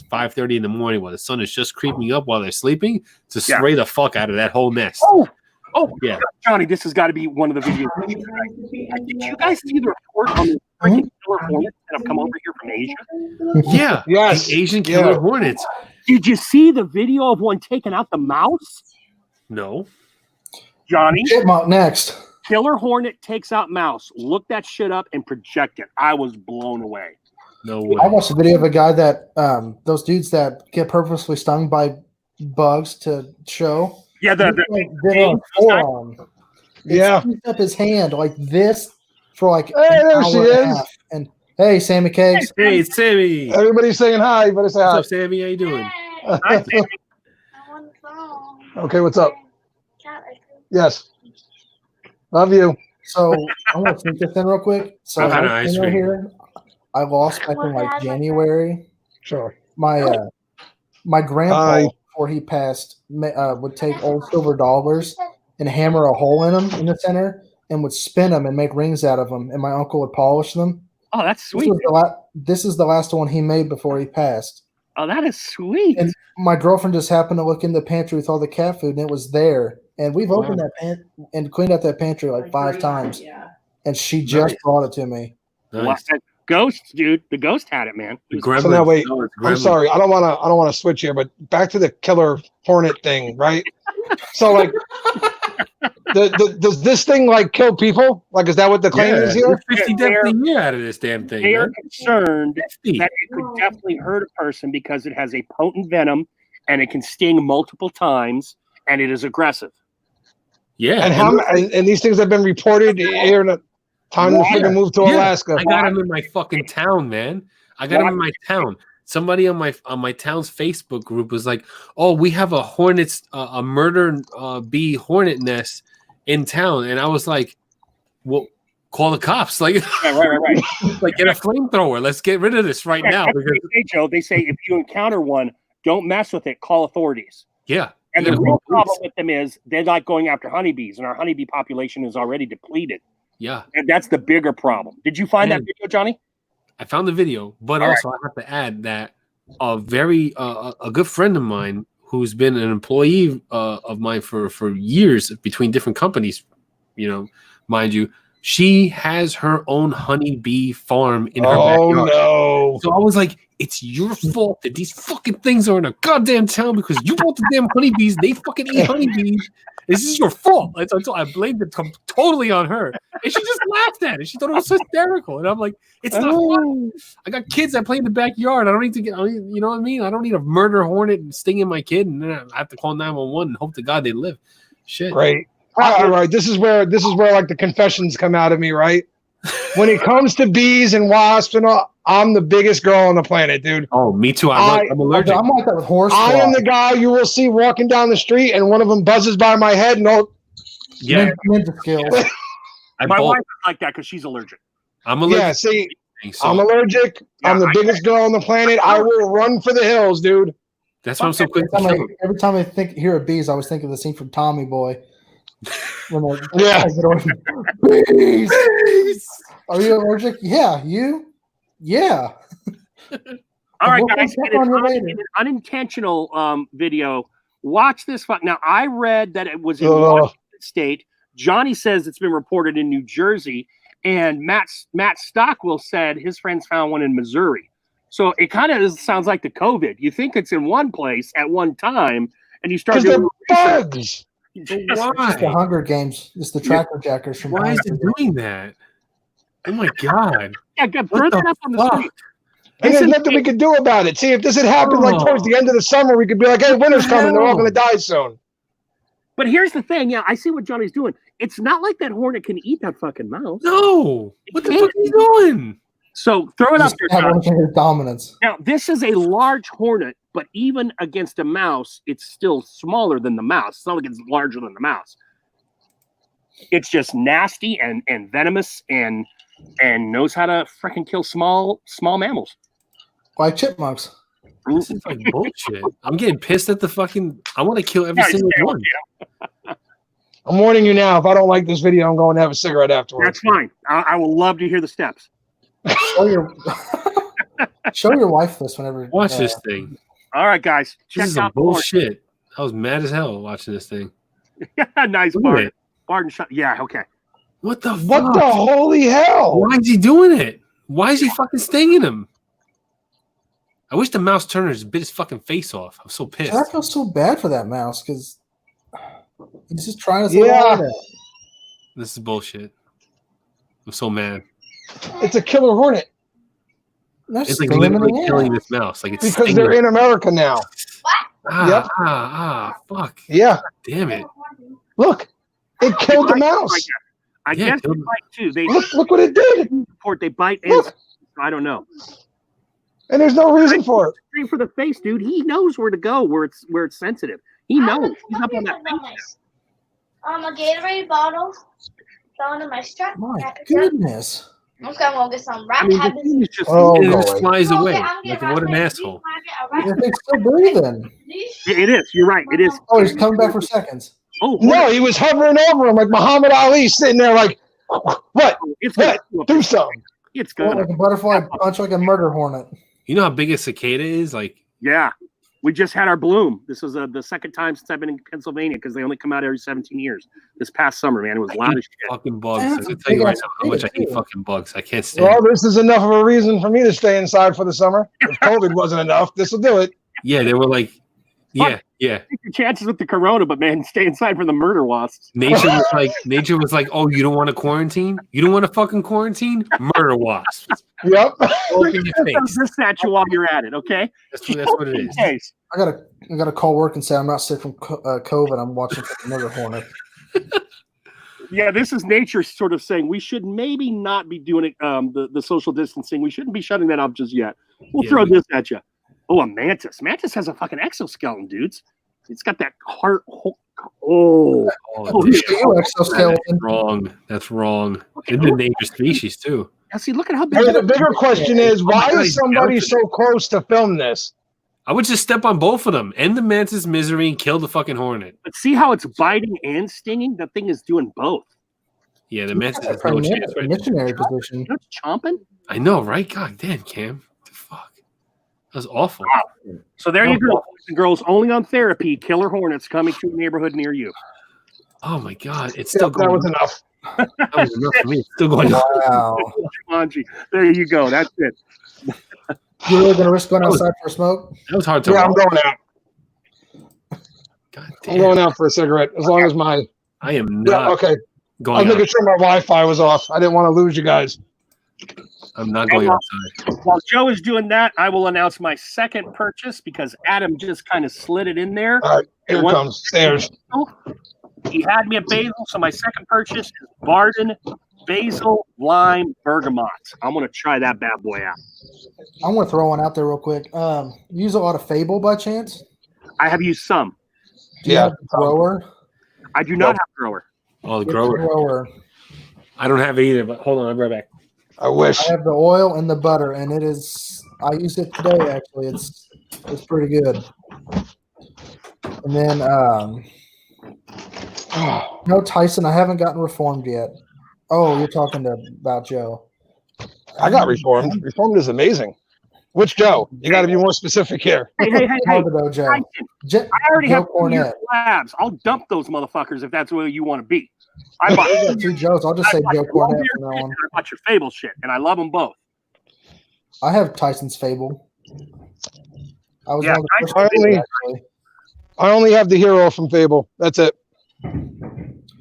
5:30 in the morning while the sun is just creeping up while they're sleeping to spray the fuck out of that whole nest. Oh, yeah, Johnny, this has got to be one of the videos. Did you guys see the report on the freaking killer hornets that have come over here from Asia? Yeah, yes, the Asian killer hornets. Did you see the video of one taking out the mouse? No, Johnny. Chipmunk next. Killer hornet takes out mouse. Look that shit up and project it. I was blown away. No way. I watched a video of a guy that those dudes that get purposely stung by bugs to show. Yeah, the forearm. Yeah, up his hand like this for like there she is. And hey, Sammy Cakes. Hey, it's Sammy. Everybody's saying hi. You better say hi. What's up, Sammy? How you doing? Hi, Sammy. Okay, what's up? Yes, love you. So I want to sneak this in real quick. So right here, I lost back in like January. Sure. My grandpa. Before he passed, would take old silver dollars and hammer a hole in them in the center and would spin them and make rings out of them, and my uncle would polish them. Oh, that's sweet. This is the last one he made before he passed. Oh, that is sweet. And my girlfriend just happened to look in the pantry with all the cat food, and it was there. And we've opened that and cleaned out that pantry like 5 times. Yeah. And she just brought it to me. Nice. Ghosts, dude. The ghost had it, man. The gremlins. So now wait, No, it's I'm gremlins. sorry. I don't want to switch here, but back to the killer hornet thing, right? So like, does this thing like kill people? Like, is that what the claim is here? 50 deaths a year out of this damn thing. They are Man. concerned 50. that it could definitely hurt a person because it has a potent venom and it can sting multiple times and it is aggressive. Yeah. And how? And these things have been reported here in a time to freaking move to Alaska. I got him in my fucking town, man. I got him in my town. Somebody on my town's Facebook group was like, "Oh, we have a murder bee hornet nest in town," and I was like, "Well, call the cops! Like, Right. like get a flamethrower. Let's get rid of this right now." Because Joe, they say if you encounter one, don't mess with it. Call authorities. yeah, And the real problem with them is they're not going after honeybees, and our honeybee population is already depleted. yeah. And that's the bigger problem. Did you find that video, Johnny? I found the video, but also I have to add that a good friend of mine who's been an employee of mine for years between different companies, mind you, she has her own honeybee farm in her backyard. Oh no! So I was like, it's your fault that these fucking things are in a goddamn town because you brought the damn honeybees. They fucking eat honeybees. This is your fault. So I blamed it totally on her. And she just laughed at it. She thought it was hysterical. And I'm like, it's not fun. I got kids that play in the backyard. I don't need to you know what I mean? I don't need a murder hornet stinging my kid and then I have to call 911 and hope to God they live. Shit. Right. All right. This is where like the confessions come out of me, right? When it comes to bees and wasps and all, I'm the biggest girl on the planet, dude. Oh, me too. I'm allergic. I'm like that with horse. I am the guy you will see walking down the street and one of them buzzes by my head and yeah. Ninja skills. My wife is like that because she's allergic. I'm allergic. Yeah, see, I'm allergic. Yeah, I'm the biggest girl on the planet. I will run for the hills, dude. That's why I'm so quick. Every time I hear of bees, I always think of the scene from Tommy Boy. Yeah. Bees. Are you allergic? Yeah. You? Yeah. All right, guys. An unintentional video. Watch this. Now, I read that it was in Washington State. Johnny says it's been reported in New Jersey, and Matt Stockwell said his friends found one in Missouri. So it kind of sounds like the COVID. You think it's in one place at one time, and you start doing bugs. Why? It's the Hunger Games. It's the Tracker Jackers from. Why is it doing that? Oh my God! Yeah, burn that up on the street. And there's nothing we could do about it. See, if this had happened like towards the end of the summer, we could be like, "Hey, winter's coming. They're all going to die soon." But here's the thing. Yeah, I see what Johnny's doing. It's not like that hornet can eat that fucking mouse. No. What the fuck are you doing? So throw it up there. Dominance. Now, this is a large hornet, but even against a mouse, it's still smaller than the mouse. It's not like it's larger than the mouse. It's just nasty and venomous and knows how to freaking kill small mammals. Like chipmunks. This is like bullshit. I'm getting pissed at the fucking. I want to kill every single one. I'm warning you now. If I don't like this video, I'm going to have a cigarette afterwards. That's fine. I will love to hear the steps. Show your wife this whenever. Watch this thing. All right, guys. This is out some bullshit. I was mad as hell watching this thing. Nice, Barton. Barton shot. Yeah, okay. What the fuck? What the holy hell? Why is he doing it? Why is he fucking stinging him? I wish the mouse turner just bit his fucking face off. I'm so pissed. I feel so bad for that mouse because he's just trying to. This is bullshit. I'm so mad. It's a killer hornet. It's like literally killing this mouse. Like it's because they're in America now. Fuck. Yeah. God damn it. Look, it killed the mouse. I guess they bite too. They look what it did. They bite. And, I don't know. And there's no reason for it. Straight for the face, dude. He knows where to go where it's sensitive. He knows. He's up on that face. A Gatorade bottle going in my strap. My goodness. I'm gonna go get some rat it just flies away. Like what an asshole. It's still breathing. It is. You're right. It is. Oh, he's coming back for seconds. Oh no, he was hovering over him like Muhammad Ali, sitting there like, what? Do something. It's good. Like a butterfly punch, like a murder hornet. You know how big a cicada is? Like with We just had our bloom. This was the second time since I've been in Pennsylvania because they only come out every 17 years. This past summer, man, it was loud as shit. Fucking bugs. I can tell you right now how much I hate fucking bugs. I can't stand Well, this is enough of a reason for me to stay inside for the summer. If COVID wasn't enough, this will do it. Yeah, they were like, yeah. Take your chances with the corona, but man, stay inside from the murder wasps. Nature was like, oh, you don't want to quarantine? You don't want to fucking quarantine? Murder wasps. Yep. Open your face. This at you while you're at it, okay? That's what it is. I gotta call work and say I'm not sick from COVID. I'm watching Murder Hornet. Yeah, this is nature sort of saying we should maybe not be doing it. The social distancing. We shouldn't be shutting that off just yet. We'll throw this at you. Oh, a mantis. Mantis has a fucking exoskeleton, dudes. It's got that heart. Exoskeleton. That's wrong. That's wrong. It's an endangered species too. Now, see, look at how big. Hey, the bigger question is, why is somebody so close to film this? I would just step on both of them, end the mantis misery, and kill the fucking hornet. But see how it's biting and stinging? That thing is doing both. Yeah, the mantis has no chance. Right Missionary position. You know it's chomping? I know, right? God damn, Cam. What the fuck? That was awful. Wow. So there you go, boys and girls. Only on therapy, killer hornets coming to a neighborhood near you. Oh my god, it's still That was enough. That was enough for me. It's still going on. Wow. There you go. That's it. You really gonna risk going outside for a smoke? That was hard to Yeah, I'm watch. going out. God I'm going out for a cigarette as long as my. I am Yeah, not okay. I going was making out. sure my Wi-Fi was off. I didn't want to lose you guys. I'm not going outside. While Joe is doing that, I will announce my second purchase because Adam just kind of slid it in there. All right, here it comes. Stairs. He had me at basil, so my second purchase is Barden basil lime bergamot. I'm gonna try that bad boy out. I'm gonna throw one out there real quick. Use a lot of Fable by chance? I have used some. Do you have a grower? I do not have grower. Oh, the Get grower. grower. I don't have it either, but hold on, I'll be right back. I wish. I have the oil and the butter, and it is. I use it today. Actually, it's pretty good. And then no Tyson. I haven't gotten reformed yet. Oh, you're talking about Joe. I got reformed. Reformed is amazing. Which Joe? You got to be more specific here. Hey. About Joe. I already Joe have 2 years Cornette. labs. I'll dump those motherfuckers if that's where you want to be. I bought, I got 2 Joes. I'll just say I Joe bought Cornette your from now shit on. and I bought your Fable shit, and I love them both. I have Tyson's Fable. I was Yeah, one of the first I to do only- it, actually. I only have the hero from Fable. That's it.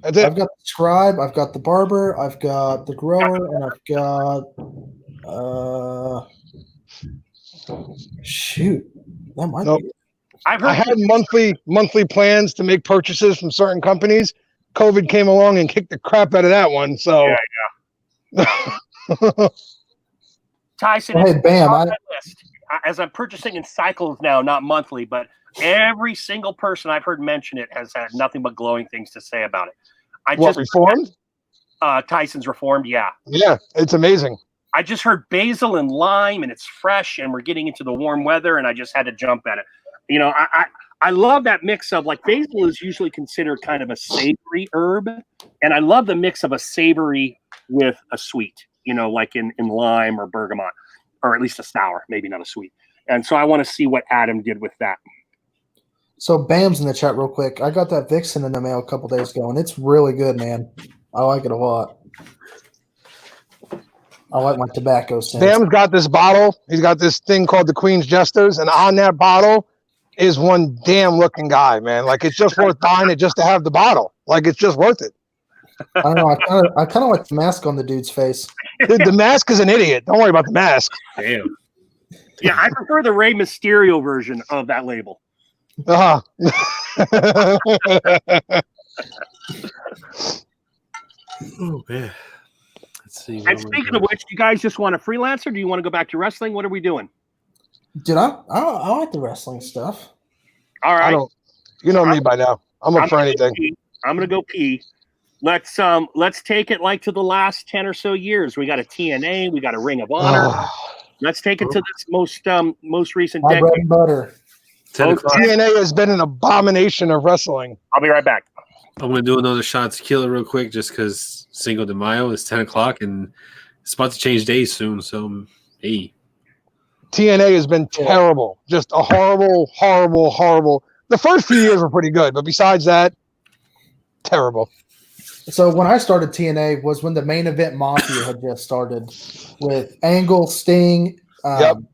That's it. I've got the Scribe, I've got the Barber, I've got the Grower, and I've got shoot. That might Nope. be it. I've I heard had monthly plans to make purchases from certain companies. COVID came along and kicked the crap out of that one. So Tyson. Well, hey, bam, on that list. As I'm purchasing in cycles now, not monthly, but every single person I've heard mention it has had nothing but glowing things to say about it. what, reformed? Tyson's reformed, yeah. Yeah, it's amazing. I just heard basil and lime, and it's fresh, and we're getting into the warm weather, and I just had to jump at it. You know, I love that mix of, like, basil is usually considered kind of a savory herb, and I love the mix of a savory with a sweet, you know, like in lime or bergamot, or at least a sour, maybe not a sweet. And so I want to see what Adam did with that. So Bam's in the chat real quick. I got that Vixen in the mail a couple days ago, and it's really good, man. I like it a lot. I like my tobacco scent. Bam's got this bottle. He's got this thing called the Queen's Jesters, and on that bottle is one damn looking guy, man. Like, it's just worth buying it just to have the bottle. Like, it's just worth it. I don't know. I kind of like the mask on the dude's face. Dude, the mask is an idiot. Don't worry about the mask. Damn. Yeah, I prefer the Rey Mysterio version of that label. Uh-huh. Oh man. Let's see. And speaking of which, do you guys just want a freelancer? Do you want to go back to wrestling? What are we doing? Dude, I like the wrestling stuff. All I right. don't. You know me by now. I'm up for anything. I'm gonna go pee. Let's take it like to the last 10 or so years. We got a TNA, we got a Ring of Honor. Let's take it to this most recent My bread decade. and butter. 10 o'clock. TNA has been an abomination of wrestling. I'll be right back. I'm gonna do another shot tequila real quick, just because Cinco de Mayo is 10 o'clock and it's about to change days soon. So hey, TNA has been terrible. Just a horrible, horrible, horrible. The first few years were pretty good, but besides that, terrible. So when I started TNA was when the Main Event Mafia had just started with Angle, Sting,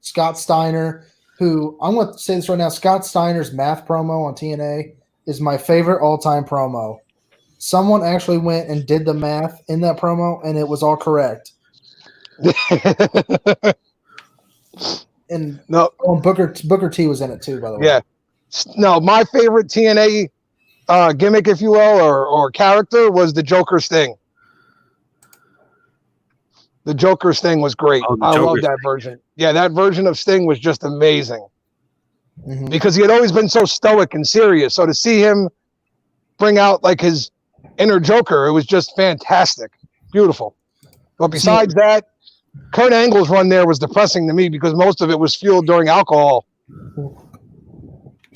Scott Steiner, who I'm going to say this right now, Scott Steiner's math promo on TNA is my favorite all-time promo. Someone actually went and did the math in that promo, and it was all correct. And Booker T was in it too, by the way. Yeah. No, my favorite TNA gimmick, if you will, or character was the Joker Sting. The Joker Sting was great. I love that version. Yeah, that version of Sting was just amazing. Mm-hmm. Because he had always been so stoic and serious. So to see him bring out like his inner Joker, it was just fantastic. Beautiful. But besides that, Kurt Angle's run there was depressing to me because most of it was fueled during alcohol.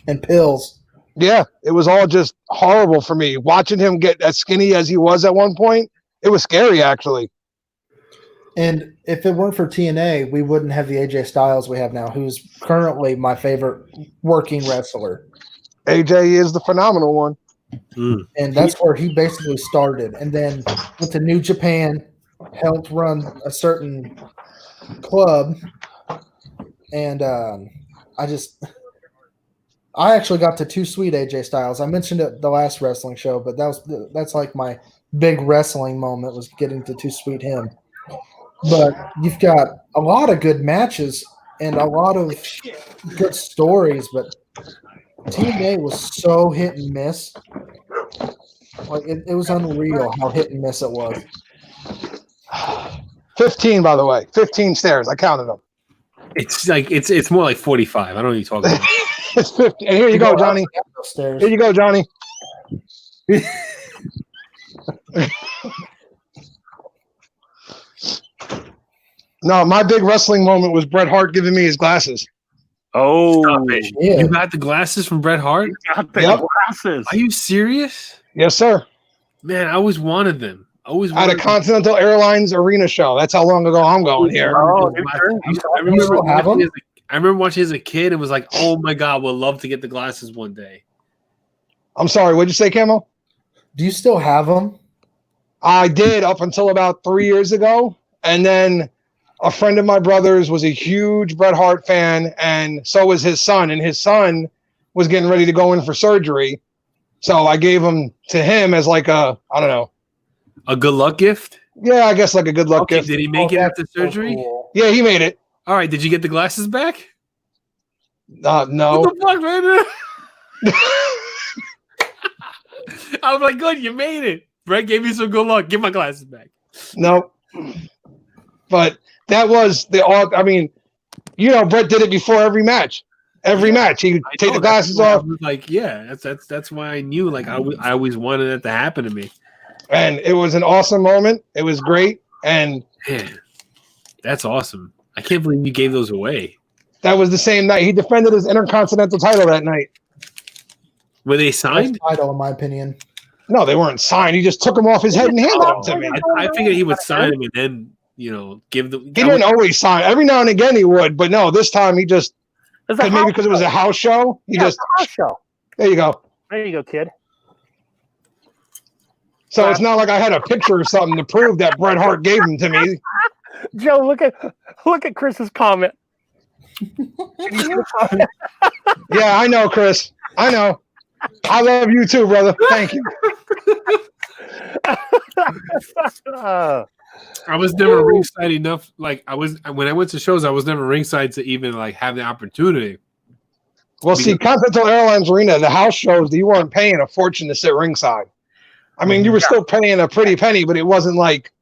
And pills. Yeah, it was all just horrible for me. Watching him get as skinny as he was at one point, it was scary, actually. And if it weren't for TNA, we wouldn't have the AJ Styles we have now, who's currently my favorite working wrestler. AJ is the phenomenal one. And that's where he basically started. And then went to New Japan, helped run a certain club. And I actually got to Too Sweet AJ Styles. I mentioned it the last wrestling show, but that's like my big wrestling moment was getting to Too Sweet him. But you've got a lot of good matches and a lot of good stories, but TNA was so hit and miss. Like it was unreal how hit and miss it was. 15, by the way. 15 stairs. I counted them. It's like it's more like 45. I don't know what you're talking about. It's 50. And here you go, Johnny. Here you go, Johnny. No, my big wrestling moment was Bret Hart giving me his glasses. Oh, yeah. You got the glasses from Bret Hart? You got the glasses. Are you serious? Yes, sir. Man, I always wanted them. At a Continental Airlines arena show. That's how long ago I'm going here. Oh, I remember watching as a kid and was like, oh my God, would love to get the glasses one day. I'm sorry, what'd you say, Camo? Do you still have them? I did up until about 3 years ago. And then a friend of my brother's was a huge Bret Hart fan, and so was his son. And his son was getting ready to go in for surgery. So I gave them to him as like a good luck gift? Yeah, I guess like a good luck gift. Did he make it after surgery? Cool. Yeah, he made it. All right. Did you get the glasses back? No. What the fuck, man? I was like, good, you made it. Brett gave me some good luck. Give my glasses back. No. But that was Brett did it before every match. Every match, he'd take the glasses off. Like, yeah, that's why I knew. Like, I always wanted that to happen to me. And it was an awesome moment. It was great. And man, that's awesome. I can't believe you gave those away. That was the same night. He defended his Intercontinental title that night. Were they signed? Title, in my opinion. No, they weren't signed. He just took them off his head and handed them to me. I figured he would sign them and then, give them. He didn't always sign. Every now and again he would, but no, this time he just maybe because it was a house show. House show. There you go. There you go, kid. So it's not like I had a picture or something to prove that Bret Hart gave them to me. Joe, look at Chris's comment. Yeah, I know, Chris. I know. I love you too, brother. Thank you. I was never ringside enough. Like when I went to shows, I was never ringside to even like have the opportunity. Well, see, Continental Airlines Arena, the house shows, you weren't paying a fortune to sit ringside. I mean, you were still paying a pretty penny, but it wasn't like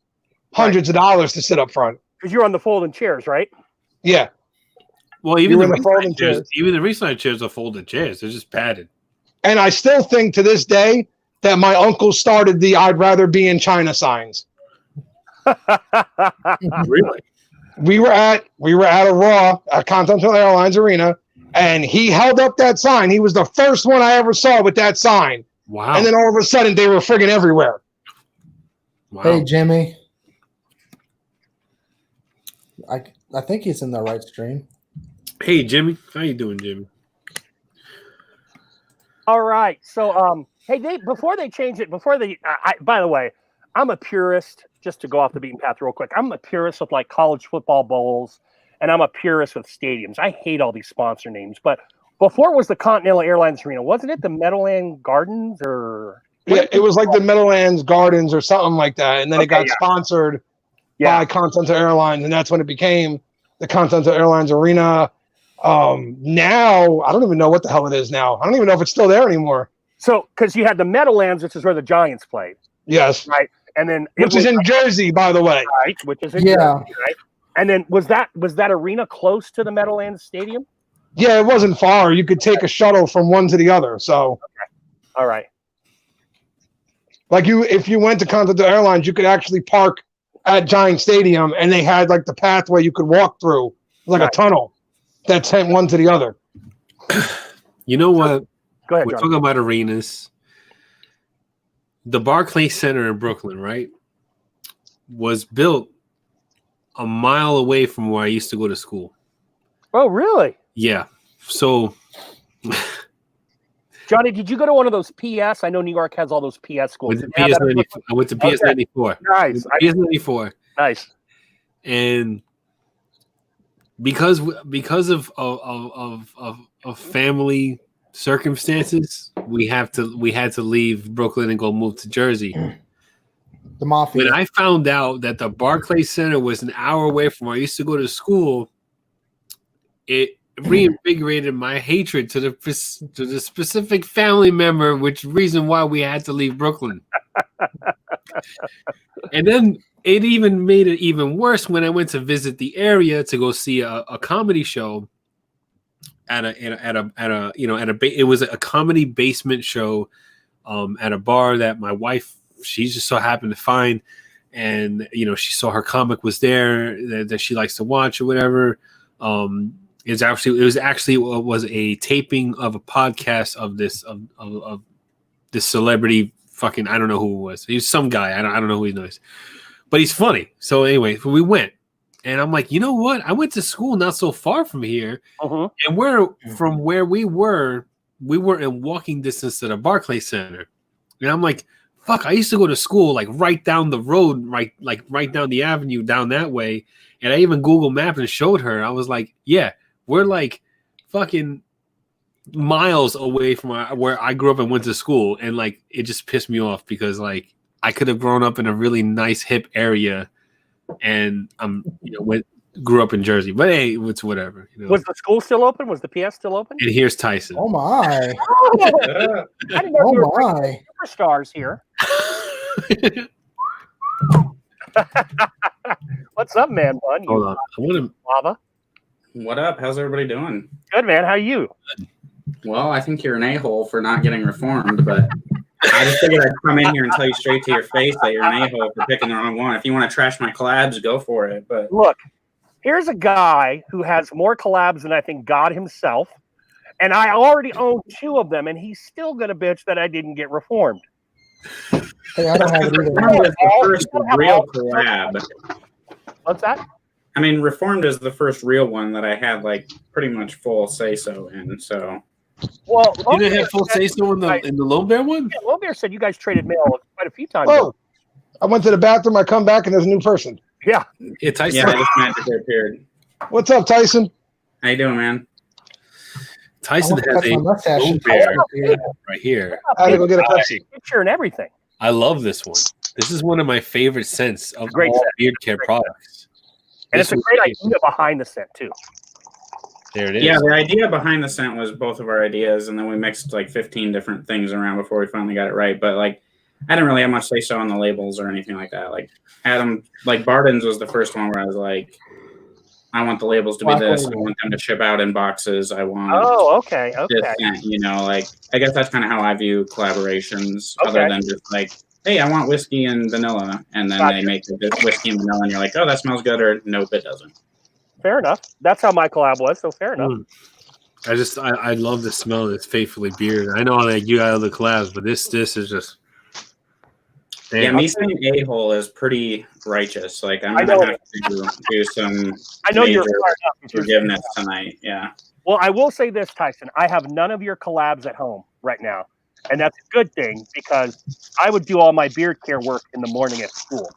hundreds of dollars to sit up front. Because you're on the folding chairs, right? Yeah. Well, even the ringside chairs are folded chairs. They're just padded. And I still think to this day that my uncle started the "I'd rather be in China" signs. Really? We were at a Raw at Continental Airlines Arena, and he held up that sign. He was the first one I ever saw with that sign. Wow. And then all of a sudden, they were friggin' everywhere. Wow. Hey, Jimmy. I think he's in the right stream. Hey, Jimmy. How you doing, Jimmy? All right. So, hey, before they change it, by the way, I'm a purist. Just to go off the beaten path real quick, I'm a purist with like college football bowls, and I'm a purist with stadiums. I hate all these sponsor names, but before was the Continental Airlines Arena, wasn't it the Meadowland Gardens or? Yeah, it was like the Meadowlands Gardens or something like that, and then it got sponsored by Continental Airlines, and that's when it became the Continental Airlines Arena. Now I don't even know what the hell it is now. I don't even know if it's still there anymore. So, because you had the Meadowlands, which is where the Giants played. Yes. Right. And then which is in Jersey, by the way. Right. Which is in Jersey, right? And then was that arena close to the Meadowlands Stadium? Yeah, it wasn't far. You could take a shuttle from one to the other. So. Okay. All right. Like if you went to Continental Airlines, you could actually park at Giant Stadium, and they had like the pathway you could walk through, like a tunnel that sent one to the other. You know what? Go ahead. We're talking about arenas. The Barclays Center in Brooklyn, right, was built a mile away from where I used to go to school. Oh, really? Yeah. So, Johnny, did you go to one of those PS? I know New York has all those PS schools. I went to PS 94. Nice. PS 94. Nice. And because of family circumstances, we had to leave Brooklyn and go move to Jersey. The Mafia. When I found out that the Barclays Center was an hour away from where I used to go to school, it reinvigorated my hatred to the specific family member, which reason why we had to leave Brooklyn. And then it even made it even worse when I went to visit the area to go see a comedy show it was a comedy basement show at a bar that my wife, she just so happened to find, and she saw her comic was there that she likes to watch or whatever. It was a taping of a podcast of this celebrity. Fucking, I don't know who it was. He was some guy. I don't know who he knows, but he's funny. So anyway, we went, and I'm like, you know what? I went to school not so far from here, and from where we were in walking distance to the Barclays Center. And I'm like, fuck, I used to go to school like right down the road, right down the avenue down that way. And I even Google Mapped and showed her. I was like, yeah, we're like fucking miles away from where I grew up and went to school. And like, it just pissed me off because like I could have grown up in a really nice hip area, and grew up in Jersey. But hey, it's whatever. Was the school still open? Was the PS still open? And here's Tyson. Oh my! I didn't know you were superstars here. What's up, man? Bun? Hold on. I want to. Lava. What up? How's everybody doing? Good, man. How are you? Well, I think you're an a-hole for not getting reformed, but I just figured I'd come in here and tell you straight to your face that you're an a-hole for picking the wrong one. If you want to trash my collabs, go for it. But look, here's a guy who has more collabs than I think God himself, and I already own 2 of them, and he's still gonna bitch that I didn't get reformed. Hey, I don't have it either. Reformed is the first real collab. What's that? I mean, Reformed is the first real one that I had like pretty much full say-so in. So, well, you didn't have full say-so in the Lone Bear one. Yeah, Lone Bear said you guys traded mail quite a few times. Oh, I went to the bathroom. I come back and there's a new person. Yeah. Tyson. Yeah, I just magically appeared. What's up, Tyson? How you doing, man? Tyson has a Lone Bear right here. I gotta go get a Pepsi. Picture and everything. I love this one. This is one of my favorite scents of all beard care products. And it's a great idea behind the scent, too. There it is. Yeah, the idea behind the scent was both of our ideas, and then we mixed like 15 different things around before we finally got it right. But like, I didn't really have much say-so on the labels or anything like that. Like, Barden's was the first one where I was like, I want the labels to be this. I want them to ship out in boxes. I want. Oh, okay. This scent, like, I guess that's kind of how I view collaborations, other than just like, hey, I want whiskey and vanilla, and then they make the whiskey and vanilla, and you're like, oh, that smells good, or nope, it doesn't. Fair enough. That's how my collab was, so fair enough. I love the smell of this Faithfully beard. I know that you got other collabs, but this is just Yeah, me saying a-hole is pretty righteous. Like, I'm gonna have to do some major forgiveness tonight. Yeah. Well, I will say this, Tyson. I have none of your collabs at home right now. And that's a good thing because I would do all my beard care work in the morning at school.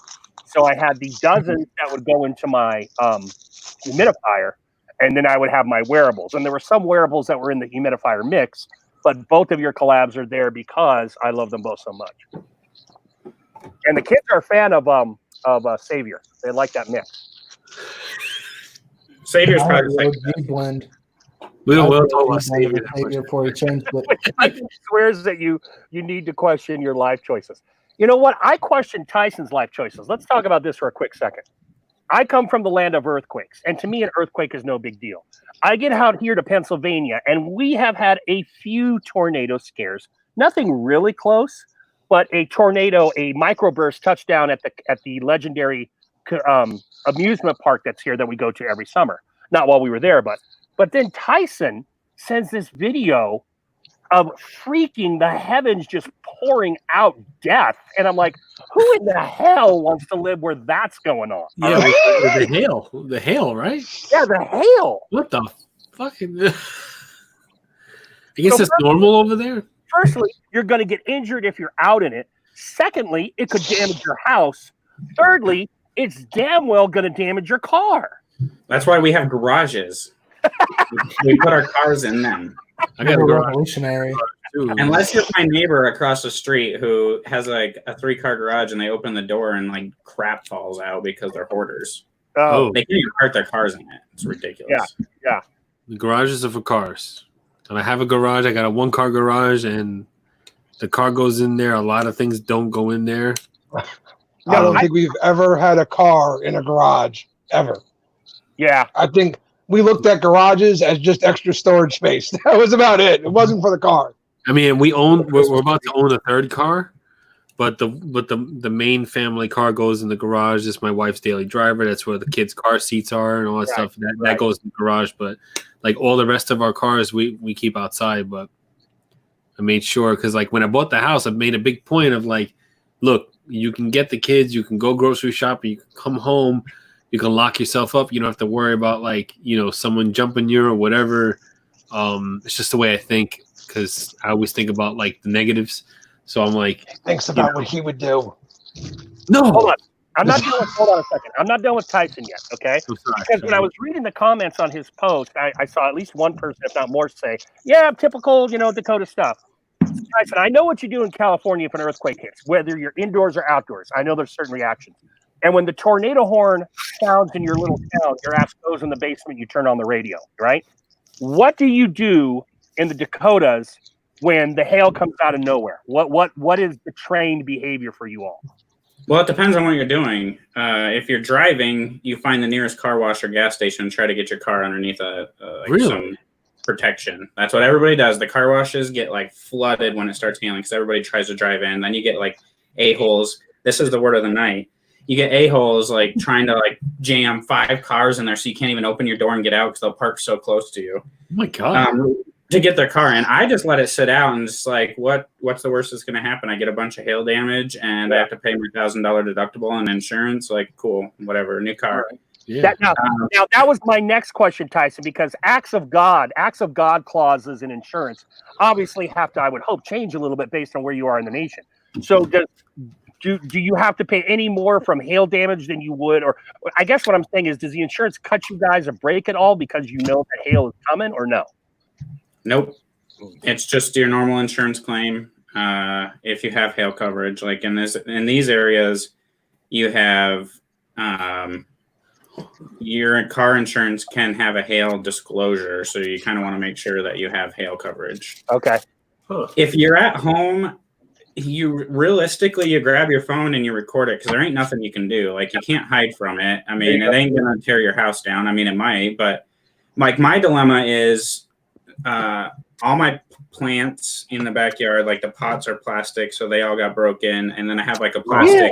So I had the dozens that would go into my humidifier, and then I would have my wearables. And there were some wearables that were in the humidifier mix, but both of your collabs are there because I love them both so much. And the kids are a fan of Savior. They like that mix. Savior's probably the blend. We will talk about Savior before he changed it. He swears that you need to question your life choices. You know what? I question Tyson's life choices. Let's talk about this for a quick second. I come from the land of earthquakes, and to me, an earthquake is no big deal. I get out here to Pennsylvania, and we have had a few tornado scares. Nothing really close, but a tornado, a microburst touchdown at the legendary amusement park that's here that we go to every summer. Not while we were there, but then Tyson sends this video of freaking the heavens just pouring out death. And I'm like, who in the hell wants to live where that's going on? Yeah, the hail, right? Yeah, the hail. What the fucking... I guess it's normal over there. Firstly, you're going to get injured if you're out in it. Secondly, it could damage your house. Thirdly, it's damn well going to damage your car. That's why we have garages. We put our cars in them. I got a revolutionary. Unless you're my neighbor across the street who has like a 3-car garage and they open the door and like crap falls out because they're hoarders. Oh, they can't even park their cars in it. It's ridiculous. Yeah. The garages are for cars. And I have a garage. I got a 1-car garage, and the car goes in there. A lot of things don't go in there. I don't think we've ever had a car in a garage ever. Yeah. I think we looked at garages as just extra storage space. That was about it. It wasn't for the car. I mean, we're about to own a 3rd car, but the main family car goes in the garage. It's my wife's daily driver. That's where the kids' car seats are and all that stuff. That goes in the garage. But like all the rest of our cars, we keep outside. But I made sure because like when I bought the house, I made a big point of like, look, you can get the kids, you can go grocery shopping, you can come home. You can lock yourself up. You don't have to worry about like, someone jumping you or whatever. It's just the way I think because I always think about like the negatives. So I'm like, he thinks about what he would do. No, hold on. Hold on a second. I'm not done with Tyson yet. Okay. Because when I was reading the comments on his post, I saw at least one person, if not more, say, "Yeah, typical, Dakota stuff." Tyson, I know what you do in California if an earthquake hits, whether you're indoors or outdoors. I know there's certain reactions. And when the tornado horn sounds in your little town, your ass goes in the basement, you turn on the radio, right? What do you do in the Dakotas when the hail comes out of nowhere? What is the trained behavior for you all? Well, it depends on what you're doing. If you're driving, you find the nearest car wash or gas station and try to get your car underneath some protection. That's what everybody does. The car washes get like flooded when it starts hailing because everybody tries to drive in. Then you get like a-holes. This is the word of the night. You get a-holes like trying to like jam 5 cars in there so you can't even open your door and get out because they'll park so close to you. Oh my God. To get their car in. I just let it sit out and just like, what's the worst that's going to happen? I get a bunch of hail damage and I have to pay my $1,000 deductible and insurance. Like, cool, whatever, new car. Yeah. Now that was my next question, Tyson, because acts of God clauses in insurance obviously have to, I would hope, change a little bit based on where you are in the nation. So do you have to pay any more from hail damage than you would? Or I guess what I'm saying is, does the insurance cut you guys a break at all because you know that hail is coming or no? Nope. It's just your normal insurance claim. If you have hail coverage, like in these areas, you have your car insurance can have a hail disclosure. So you kind of want to make sure that you have hail coverage. Okay. If you're at home, you grab your phone and you record it because there ain't nothing you can do. Like you can't hide from it. I mean, it ain't gonna tear your house down. I mean, it might, but like my dilemma is all my plants in the backyard, like the pots are plastic, so they all got broken. And then I have like a plastic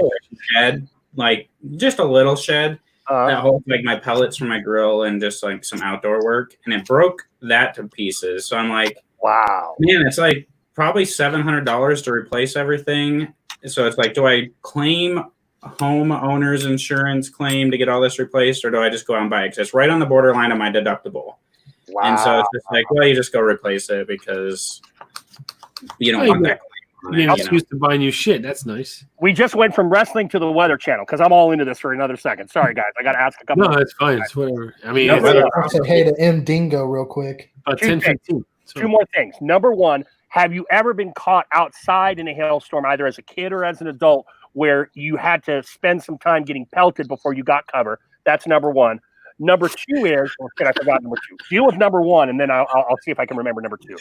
shed, like just a little shed that holds like my pellets for my grill and just like some outdoor work. And it broke that to pieces. So I'm like, wow, man, it's like probably $700 to replace everything. so it's like, do I claim homeowner's insurance claim to get all this replaced, or do I just go out and buy it? Because it's right on the borderline of my deductible. Wow. And so it's just like, well, you just go replace it because you don't want that. You know, used to buy new shit. That's nice. We just went from wrestling to the Weather Channel because I'm all into this for another second. Sorry, guys. I got to ask a couple. No, it's fine. It's whatever. I mean, I'll say hey to M Dingo real quick. 10-15. Two more things. Number one, have you ever been caught outside in a hailstorm, either as a kid or as an adult, where you had to spend some time getting pelted before you got cover? That's number one. Number two is, I forgot number two. Deal with number one, and then I'll see if I can remember number two.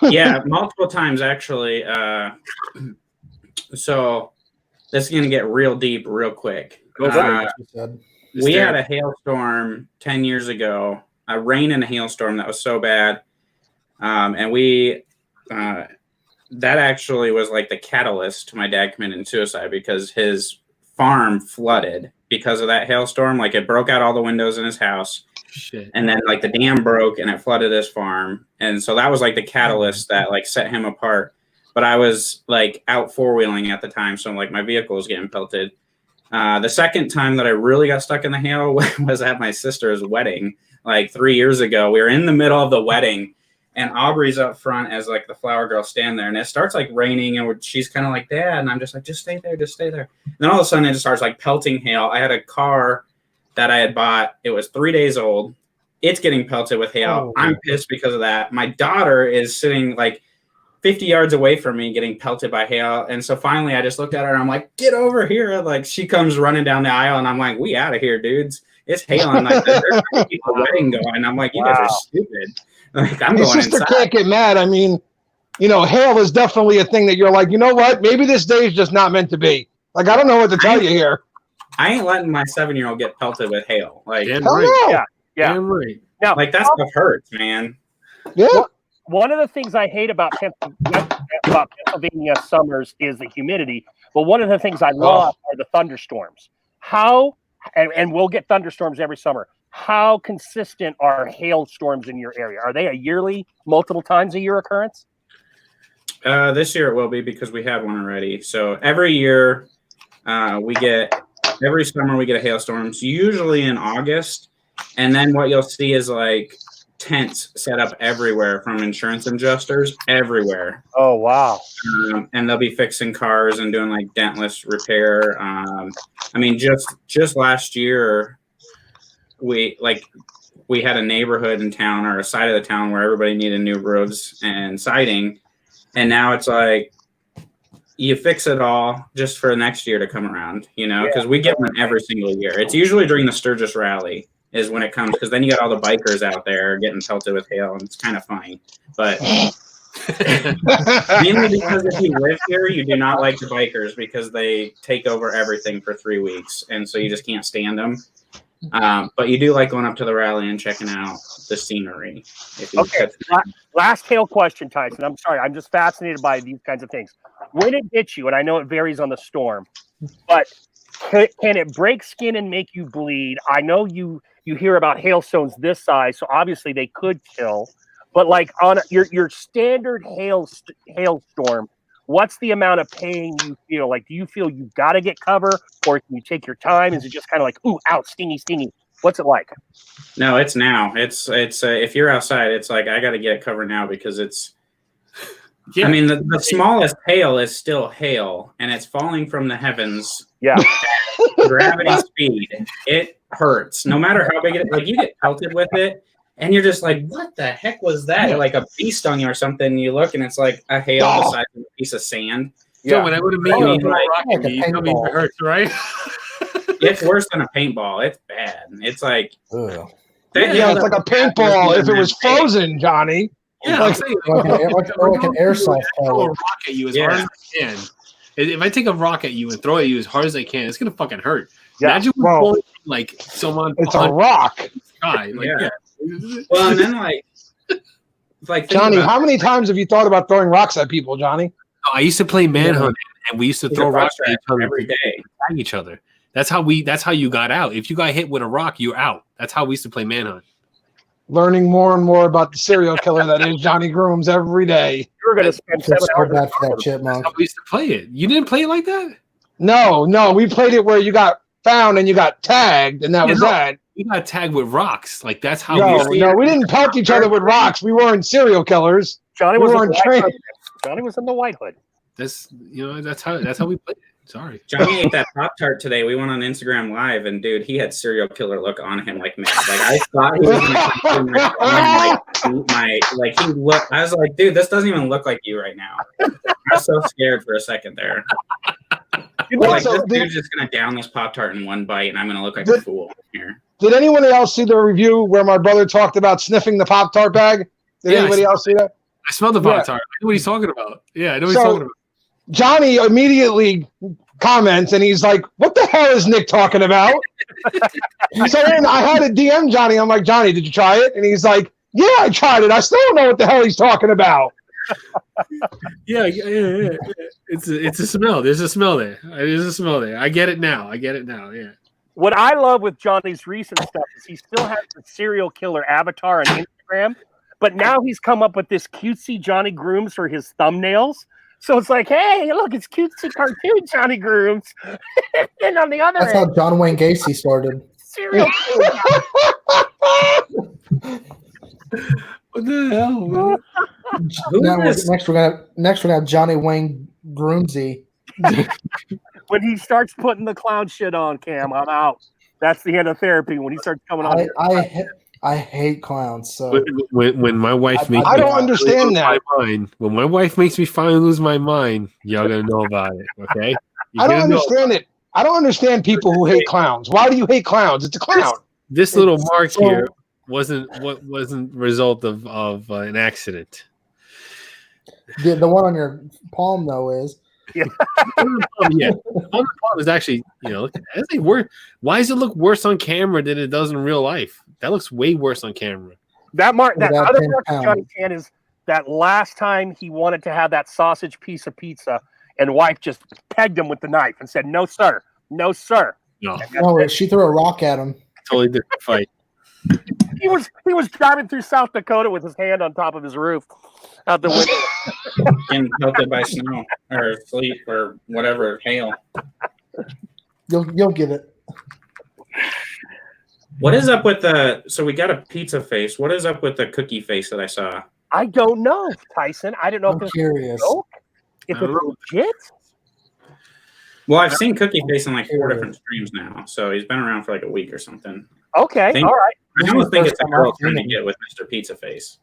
Yeah, multiple times actually. So this is going to get real deep real quick. We had a hailstorm 10 years ago, a rain and a hailstorm that was so bad. And we, that actually was like the catalyst to my dad committing suicide because his farm flooded because of that hailstorm. Like it broke out all the windows in his house. Shit. And then like the dam broke and it flooded his farm. And so that was like the catalyst that like set him apart. But I was like out four-wheeling at the time. So like my vehicle was getting pelted. The second time that I really got stuck in the hail was at my sister's wedding, like 3 years ago. We were in the middle of the wedding and Aubrey's up front as like the flower girl stand there. And it starts like raining and she's kind of like, Dad. And I'm just like, just stay there, just stay there. And then all of a sudden it just starts like pelting hail. I had a car that I had bought. It was 3 days old. It's getting pelted with hail. I'm pissed because of that. My daughter is sitting like 50 yards away from me getting pelted by hail. And so finally I just looked at her and I'm like, get over here. Like she comes running down the aisle and I'm like, we out of here, dudes. It's hailing. Like they're trying to keep the wedding going. I'm like, you guys are stupid. Like I'm going inside. Can't get mad. I mean, you know, hail is definitely a thing that you're like, you know what? Maybe this day is just not meant to be. Like, I don't know what to tell you here. I ain't letting my 7-year-old get pelted with hail. Like, yeah. Damn right. Now, like that stuff hurts, man. Yeah. One of the things I hate about Pennsylvania summers is the humidity, but one of the things I love are the thunderstorms. How, and we'll get thunderstorms every summer. How consistent are hailstorms in your area? Are they a yearly, multiple times a year occurrence? This year it will be because we had one already. So every year every summer we get a hailstorms, usually in August. And then what you'll see is like tents set up everywhere from insurance adjusters everywhere. Oh, wow. And they'll be fixing cars and doing like dentless repair. I mean, just last year, we had a neighborhood in town or a side of the town where everybody needed new roofs and siding. And now it's like, you fix it all just for next year to come around, you know, because we get one every single year. It's usually during the Sturgis Rally is when it comes, because then you got all the bikers out there getting pelted with hail, and it's kind of funny. But mainly because if you live here, you do not like the bikers because they take over everything for 3 weeks, and so you just can't stand them. But you do like going up to the rally and checking out the scenery. Okay, last hail question, Tyson. I'm sorry, I'm just fascinated by these kinds of things. When it hits you, and I know it varies on the storm, but can it break skin and make you bleed? I know you hear about hailstones this size, so obviously they could kill. But like on your standard hailstorm, what's the amount of pain you feel? Like, do you feel you got to get cover, or can you take your time? Is it just kind of like, ooh, ouch, stingy? What's it like? No, it's now. It's if you're outside, it's like I got to get cover now because it's. Yeah. I mean, the smallest hail is still hail, and it's falling from the heavens. Yeah, gravity speed. It hurts, no matter how big it is. Like you get pelted with it. And you're just like, what the heck was that? Like a bee stung you or something. You look and it's like a hail the size of a piece of sand. Yeah, when I would have made you tell me it hurts, right? It's worse than a paintball. It's bad. It's like it's like a paintball if it was frozen, Johnny. Yeah, like an airsoft. Throw a rock at you as hard as I can. If I take a rock at you and throw it at you as hard as I can, it's gonna fucking hurt. Yeah. Imagine throwing like someone. It's a rock. Sky. Like, yeah. Well, and then like Johnny, how many times have you thought about throwing rocks at people, Johnny? Oh, I used to play manhunt, and we used to throw rocks at each other every day. Tag each other. That's how you got out. If you got hit with a rock, you're out. That's how we used to play manhunt. learning more and more about the serial killer that is Johnny Grooms every day. You're going to spend I feel 7 so hours. bad for that That's chipmunk. how we used to play it. You didn't play it like that? No, we played it where you got found and you got tagged, and that was that. We got tagged with rocks. Like that's how We didn't pelt each other with rocks. We weren't serial killers. Johnny We was, weren't in the White trained. Hood. Johnny was in the White Hood. That's how we played it. Sorry. Johnny ate that Pop-Tart today. We went on Instagram Live, and dude, he had serial killer look on him like mad. Like I thought he was going to he looked. I was like, dude, this doesn't even look like you right now. I was so scared for a second there. Like, this dude's just gonna down this Pop-Tart in one bite, and I'm gonna look like a fool here. Did anyone else see the review where my brother talked about sniffing the Pop-Tart bag? Did anybody else see that? I smelled the Pop-Tart. I know what he's talking about. Yeah, I know what he's talking about. Johnny immediately comments, and he's like, "What the hell is Nick talking about?" So then I had to DM Johnny. I'm like, "Johnny, did you try it?" And he's like, "Yeah, I tried it. I still don't know what the hell he's talking about." Yeah. It's a smell. There's a smell there. There's a smell there. I get it now. Yeah. What I love with Johnny's recent stuff is he still has the serial killer avatar on Instagram, but now he's come up with this cutesy Johnny Grooms for his thumbnails. So it's like, hey, look, it's cutesy cartoon Johnny Grooms. And on the other That's hand, how John Wayne Gacy started. serial killer. What the hell, man? Next we're gonna have Johnny Wayne Groomsy. When he starts putting the clown shit on, Cam, I'm out. That's the end of therapy when he starts coming on. I hate clowns. So When my wife makes I me don't understand lose that. my mind, when my wife makes me finally lose my mind, y'all gonna know about it, okay? I don't understand it. I don't understand people who hate clowns. Why do you hate clowns? It's a clown. This little mark here wasn't the result of an accident. the one on your palm though is. Yeah, on the palm is actually, look at that. Why does it look worse on camera than it does in real life? That looks way worse on camera. That mark, that Without other 10 mark of Johnny Tan is that last time he wanted to have that sausage piece of pizza, and wife just pegged him with the knife and said, "No, sir, no, sir." No, No, she threw a rock at him. totally different fight. He was driving through South Dakota with his hand on top of his roof, out the window. Getting pelted by snow or sleet or whatever, hail. You'll get it. What is up with so we got a pizza face. What is up with the cookie face that I saw? I don't know, Tyson. I don't know I'm if it's curious. a joke, if I don't it's know. legit. Well, I've seen Cookie Face on like 4 different streams now, so he's been around for like a week or something. Okay, Think- all right. I almost think it's a First time girl I've seen trying to him. get with Mr. Pizza Face.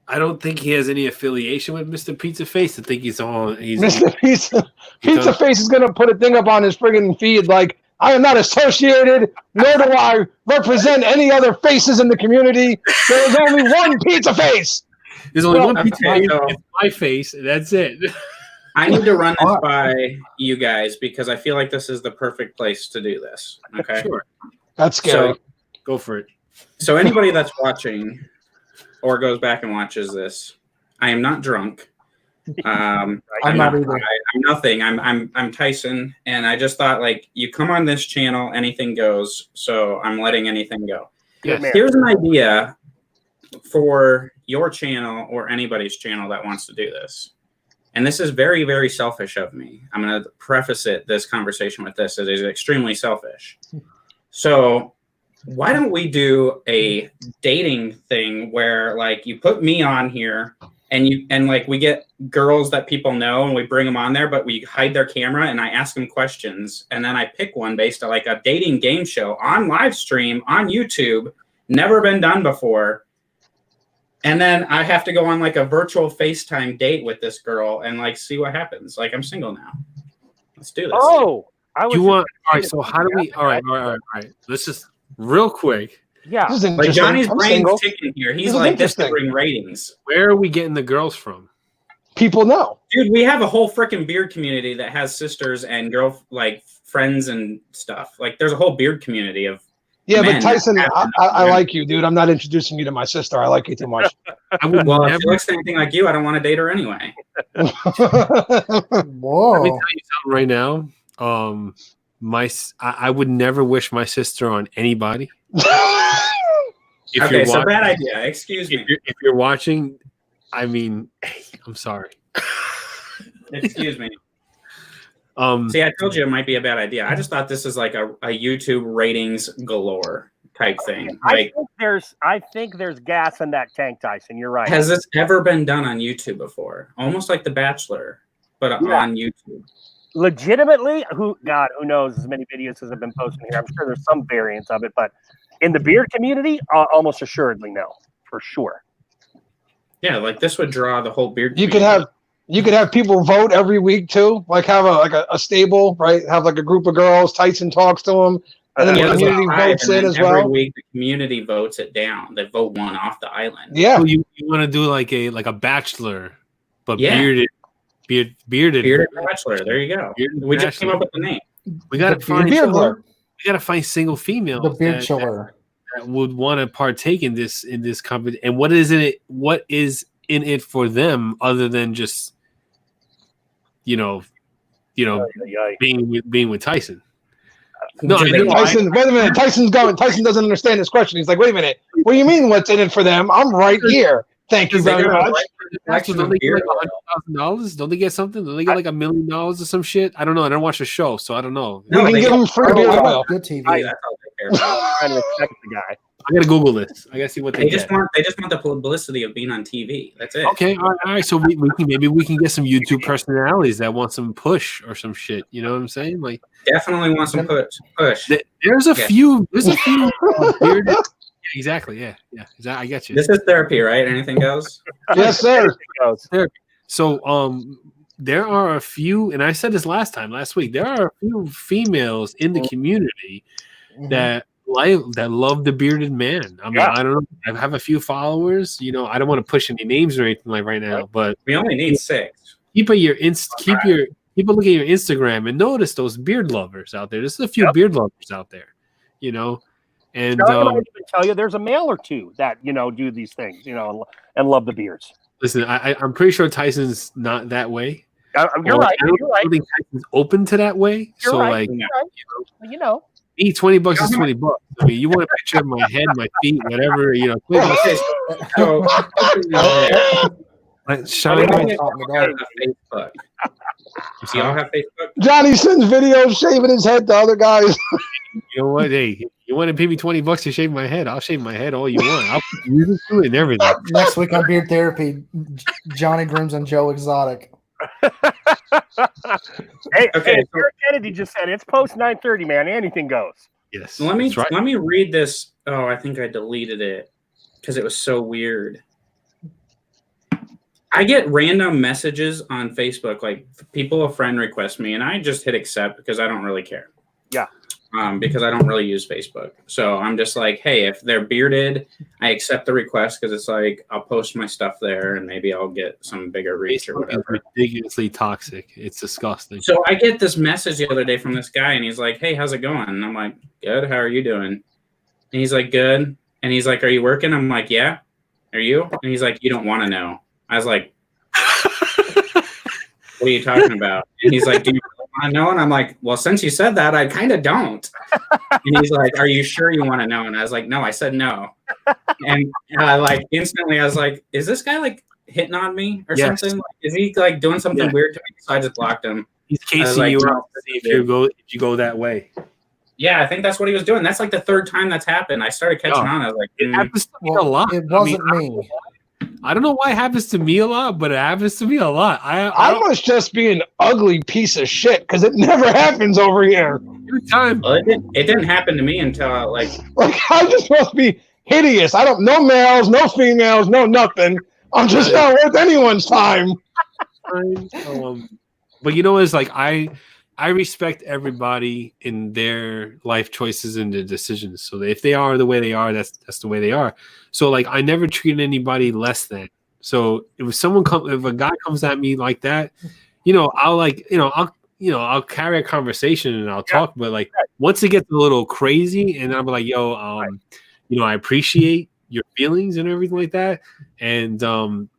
I don't think he has any affiliation with Mr. Pizza Face. I think he's Mr. Pizza Face is going to put a thing up on his friggin' feed like, "I am not associated, nor do I represent any other faces in the community. There is only one Pizza Face." There's only one okay, pizza face. so- It's my face. And that's it. I need to run this by you guys because I feel like this is the perfect place to do this. Okay. Sure. That's scary. So, Go for it. so anybody that's watching or goes back and watches this, I am not drunk. I'm not either. I'm nothing. I'm Tyson, and I just thought like you come on this channel, anything goes. So I'm letting anything go. Yes. man. Here's an idea for your channel or anybody's channel that wants to do this. And this is very, very selfish of me. I'm going to preface this conversation with this. It is extremely selfish. So why don't we do a dating thing where like you put me on here and like we get girls that people know and we bring them on there, but we hide their camera and I ask them questions. And then I pick one based on like a dating game show on live stream on YouTube, never been done before. And then I have to go on like a virtual FaceTime date with this girl and like see what happens. Like I'm single now. Let's do this. Oh, I was. All right, so how do we all right. Let's just real quick. Yeah. This is Like interesting. Johnny's I'm brain's single. ticking here. This He's is like, this could interesting. bring ratings. Where are we getting the girls from? People know. Dude, we have a whole freaking beard community that has sisters and like friends and stuff. Like there's a whole beard community of Yeah, Man, but Tyson, that- I like you, dude. I'm not introducing you to my sister. I like you too much. I would well, if never. she looks anything like you, I don't want to date her anyway. Let me Whoa. tell you something right now. I would never wish my sister on anybody. Okay, so bad idea. Excuse me. If you're watching, I mean, I'm sorry. Excuse me. See, I told you it might be a bad idea. I just thought this is like a YouTube ratings galore type thing. Like, I think there's gas in that tank, Tyson. You're right. Has this ever been done on YouTube before? Almost like The Bachelor, but on YouTube. Legitimately, who knows? As many videos as have been posted here, I'm sure there's some variants of it, but in the beard community, almost assuredly no, for sure. Yeah, like this would draw the whole beard. You could have people vote every week too, like have a stable, right? Have like a group of girls. Tyson talks to them, and then the community votes in as well. Every week, the community votes it down. They vote one off the island. Yeah, so you want to do like a Bachelor, but bearded Bachelor. There you go. We just came up with the name. We got to find single females. The beard chiller that would want to partake in this company. And what is in it for them other than just being with Tyson? No, Tyson. Wait a minute. Tyson doesn't understand this question. He's like, wait a minute. What do you mean? What's in it for them? I'm right here. Thank you very much. Don't they get like $100,000? Don't they get something? Don't they get like $1 million or some shit? I don't know. I don't watch the show, so I don't know. No, we can give them free beard oil. Good TV. Trying to respect the guy. I gotta Google this. I gotta see what they just want the publicity of being on TV. That's it. Okay, all right. So we can get some YouTube personalities that want some push or some shit. You know what I'm saying? Like, definitely want some push. There's a few. Bearded. Yeah, exactly. Yeah. I get you. This is therapy, right? Anything goes? Yes, sir. Therapy. So there are a few, and I said this last week. There are a few females in the community that love the bearded man. I mean, I don't know. I have a few followers. I don't want to push any names or anything like right now, but we only need 6. Keep a look at your Instagram and notice those beard lovers out there. There's a few beard lovers out there, And I can even tell you, there's a male or two that do these things, and love the beards. Listen, I'm pretty sure Tyson's not that way. You're right. I don't think Tyson's open to that way. You're right. Me, $20 is $20. I mean, you want a picture of my head, my feet, whatever, Shine Facebook. Do y'all have Facebook? Johnny sends videos shaving his head to other guys. You know what? Hey, you want to pay me $20 to shave my head? I'll shave my head all you want. I'll use it and everything. Next week on Beard Therapy, Johnny Grooms and Joe Exotic. Hey, Eric Kennedy just said it's post 9:30, man. Anything goes. Yes. Let me read this. Oh, I think I deleted it because it was so weird. I get random messages on Facebook, like a friend requests me, and I just hit accept because I don't really care. Yeah. Because I don't really use Facebook. So I'm just like, hey, if they're bearded, I accept the request because it's like I'll post my stuff there and maybe I'll get some bigger reach or whatever. It's ridiculously toxic. It's disgusting. So I get this message the other day from this guy and he's like, hey, how's it going? And I'm like, good. How are you doing? And he's like, good. And he's like, are you working? I'm like, yeah. Are you? And he's like, you don't want to know. I was like, what are you talking about? And he's like, do you want to know? And I'm like, well, since you said that, I kind of don't. And he's like, are you sure you want to know? And I was like, no, I said no. And like instantly I was like, is this guy like hitting on me or something? Like, is he like doing something weird to me? So I just blocked him. He's casing you out to see if you go that way. Yeah, I think that's what he was doing. That's like the 3rd time that's happened. I started catching on. I was like, it happens to me a lot. It wasn't me. I don't know why it happens to me a lot, but it happens to me a lot. I must just be an ugly piece of shit because it never happens over here. Every time. Well, it didn't happen to me until like I just must be hideous. I don't no males, no females, no nothing. I'm just not worth anyone's time. But it's like I respect everybody in their life choices and their decisions. So if they are the way they are, that's the way they are. So like I never treat anybody less than. So if a guy comes at me like that, I'll carry a conversation and I'll talk. But like once it gets a little crazy, and I'll be like, yo, I appreciate your feelings and everything like that. And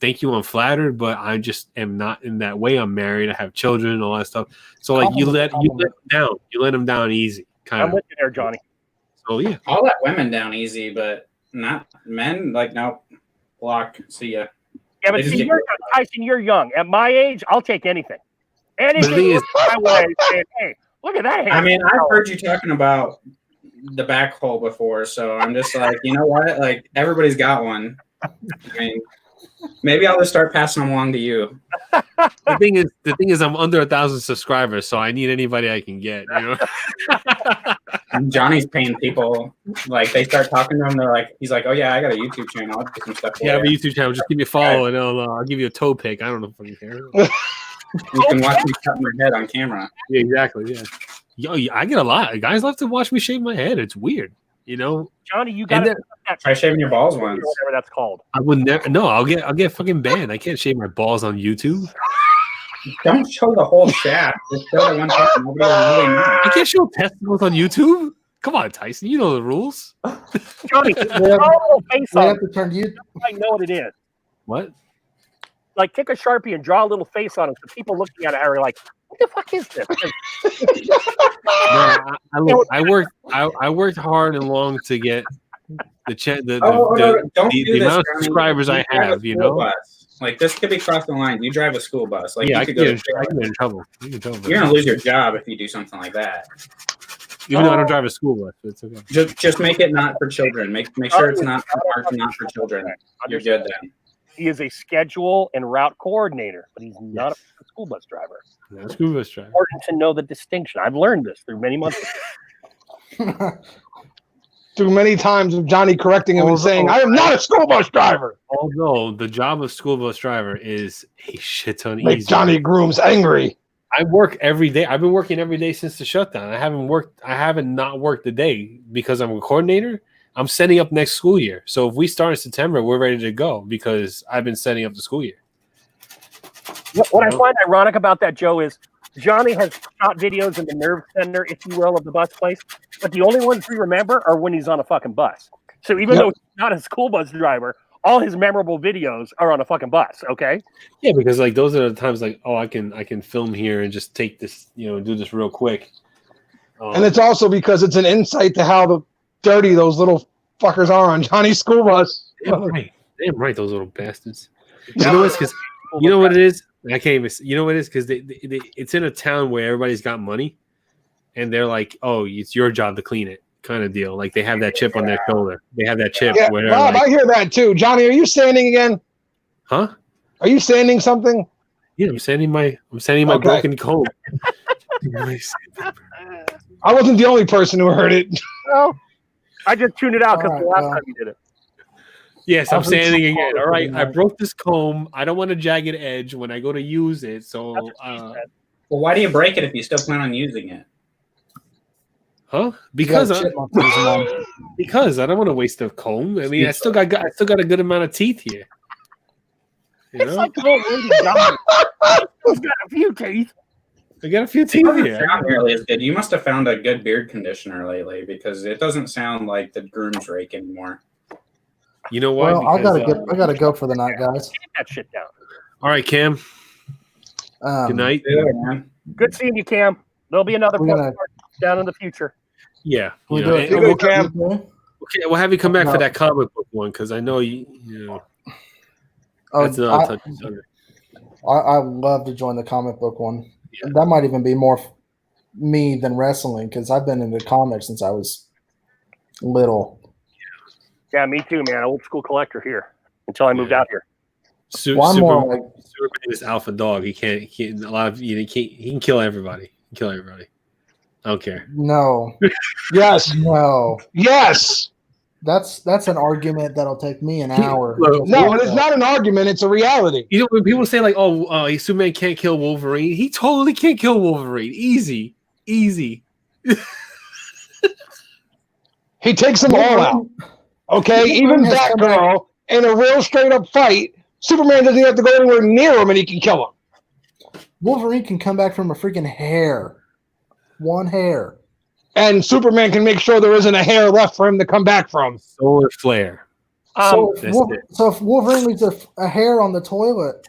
thank you, I'm flattered, but I just am not in that way. I'm married, I have children and all that stuff. So like you let them down. You let them down easy. I'm with you there, Johnny. So yeah. I'll let women down easy, but not men. Like no, block. See ya. Yeah, but see, Tyson, you're young. At my age, I'll take anything. Anything is my way. Hey, look at that. I mean, I've heard you talking about the back hole before, so I'm just like, you know what? Like everybody's got one. I mean, maybe I'll just start passing them along to you. The thing is, I'm under 1,000 subscribers, so I need anybody I can get. You know, Johnny's paying people like they start talking to him. They're like, he's like, oh yeah, I got a YouTube channel. I'll do some stuff. I have a YouTube channel. Just give me a follow, and I'll give you a toe pick. I don't know if I care. You can watch me cut my head on camera. Yeah, exactly. Yeah. Yo, I get a lot. Guys love to watch me shave my head. It's weird, you know. Johnny, you got to try shaving your balls once. Whatever that's called. I would never. No, I'll get fucking banned. I can't shave my balls on YouTube. Don't show the whole shaft. Just show the one part. Nobody will really know. I can't show testicles on YouTube. Come on, Tyson. You know the rules. Johnny, draw a little face We on have it. to turn you. I know what it is. What? Like, take a Sharpie and draw a little face on it so people looking at it are like, what the fuck is this? No, I worked hard and long to get the amount of subscribers I have. You know, bus. Like this could be crossing the line. You drive a school bus. Like yeah, you I can get in trouble. You're gonna lose your job if you do something like that. Even though I don't drive a school bus, it's okay. Just make it not for children. Make sure it's not for children. You're good then. He is a schedule and route coordinator, but he's not a school bus driver. Not a school bus driver. Important to know the distinction. I've learned this through many months. Through many times of Johnny correcting him and saying, I am not a school bus driver. Although the job of school bus driver is a shit ton easier. Make Johnny Grooms angry. I work every day. I've been working every day since the shutdown. I haven't not worked a day because I'm a coordinator. I'm setting up next school year. So if we start in September, we're ready to go because I've been setting up the school year. What I find ironic about that, Joe, is Johnny has shot videos in the nerve center, if you will, of the bus place, but the only ones we remember are when he's on a fucking bus. So even though he's not a school bus driver, all his memorable videos are on a fucking bus, okay? Yeah, because like those are the times like, oh, I can film here and just take this, do this real quick. And it's also because it's an insight to how dirty those little fuckers are on Johnny's school bus. Damn right, those little bastards. You know what's because you know what it is? I can't even. You know what it is? Because it's in a town where everybody's got money, and they're like, "Oh, it's your job to clean it," kind of deal. Like they have that chip on their shoulder. They have that chip. Yeah, where Bob, I hear that too. Johnny, are you sanding again? Huh? Are you sanding something? Yeah, I'm sanding my broken comb. I wasn't the only person who heard it. No, I just tuned it out because the last time you did it. Yes, I'm sanding again. All right, I broke this comb. I don't want a jagged edge when I go to use it. So, well, why do you break it if you still plan on using it? Huh? Because I don't want to waste a comb. I mean, I still got a good amount of teeth here. It's like the old lady John. He's got a few teeth. I got a few teeth here. Not nearly as good. You must have found a good beard conditioner lately because it doesn't sound like the groom's rake anymore. You know what? Well, I gotta go for the night, guys. Get that shit down. All right, Cam. Good night. Good seeing you, Cam. There'll be another down in the future. Yeah. Good, Cam. Okay, we'll have you come back for that comic book one because I know you know. That's another touch subject. I love to join the comic book one. Yeah. That might even be more me than wrestling because I've been into comics since I was little. Yeah, me too, man. Old school collector here until I moved out here. Superman is alpha dog. He can kill everybody. I don't care. No. Yes. No. Yes. That's an argument that'll take me an hour. No, it's not an argument. It's a reality. You know, when people say like, "Oh, Superman can't kill Wolverine," he totally can't kill Wolverine. Easy. He takes them all out. Okay, even Batgirl in a real straight up fight, Superman doesn't have to go anywhere near him, and he can kill him. Wolverine can come back from a freaking hair, one hair. And Superman can make sure there isn't a hair left for him to come back from. Solar flare. So if Wolverine leaves a hair on the toilet.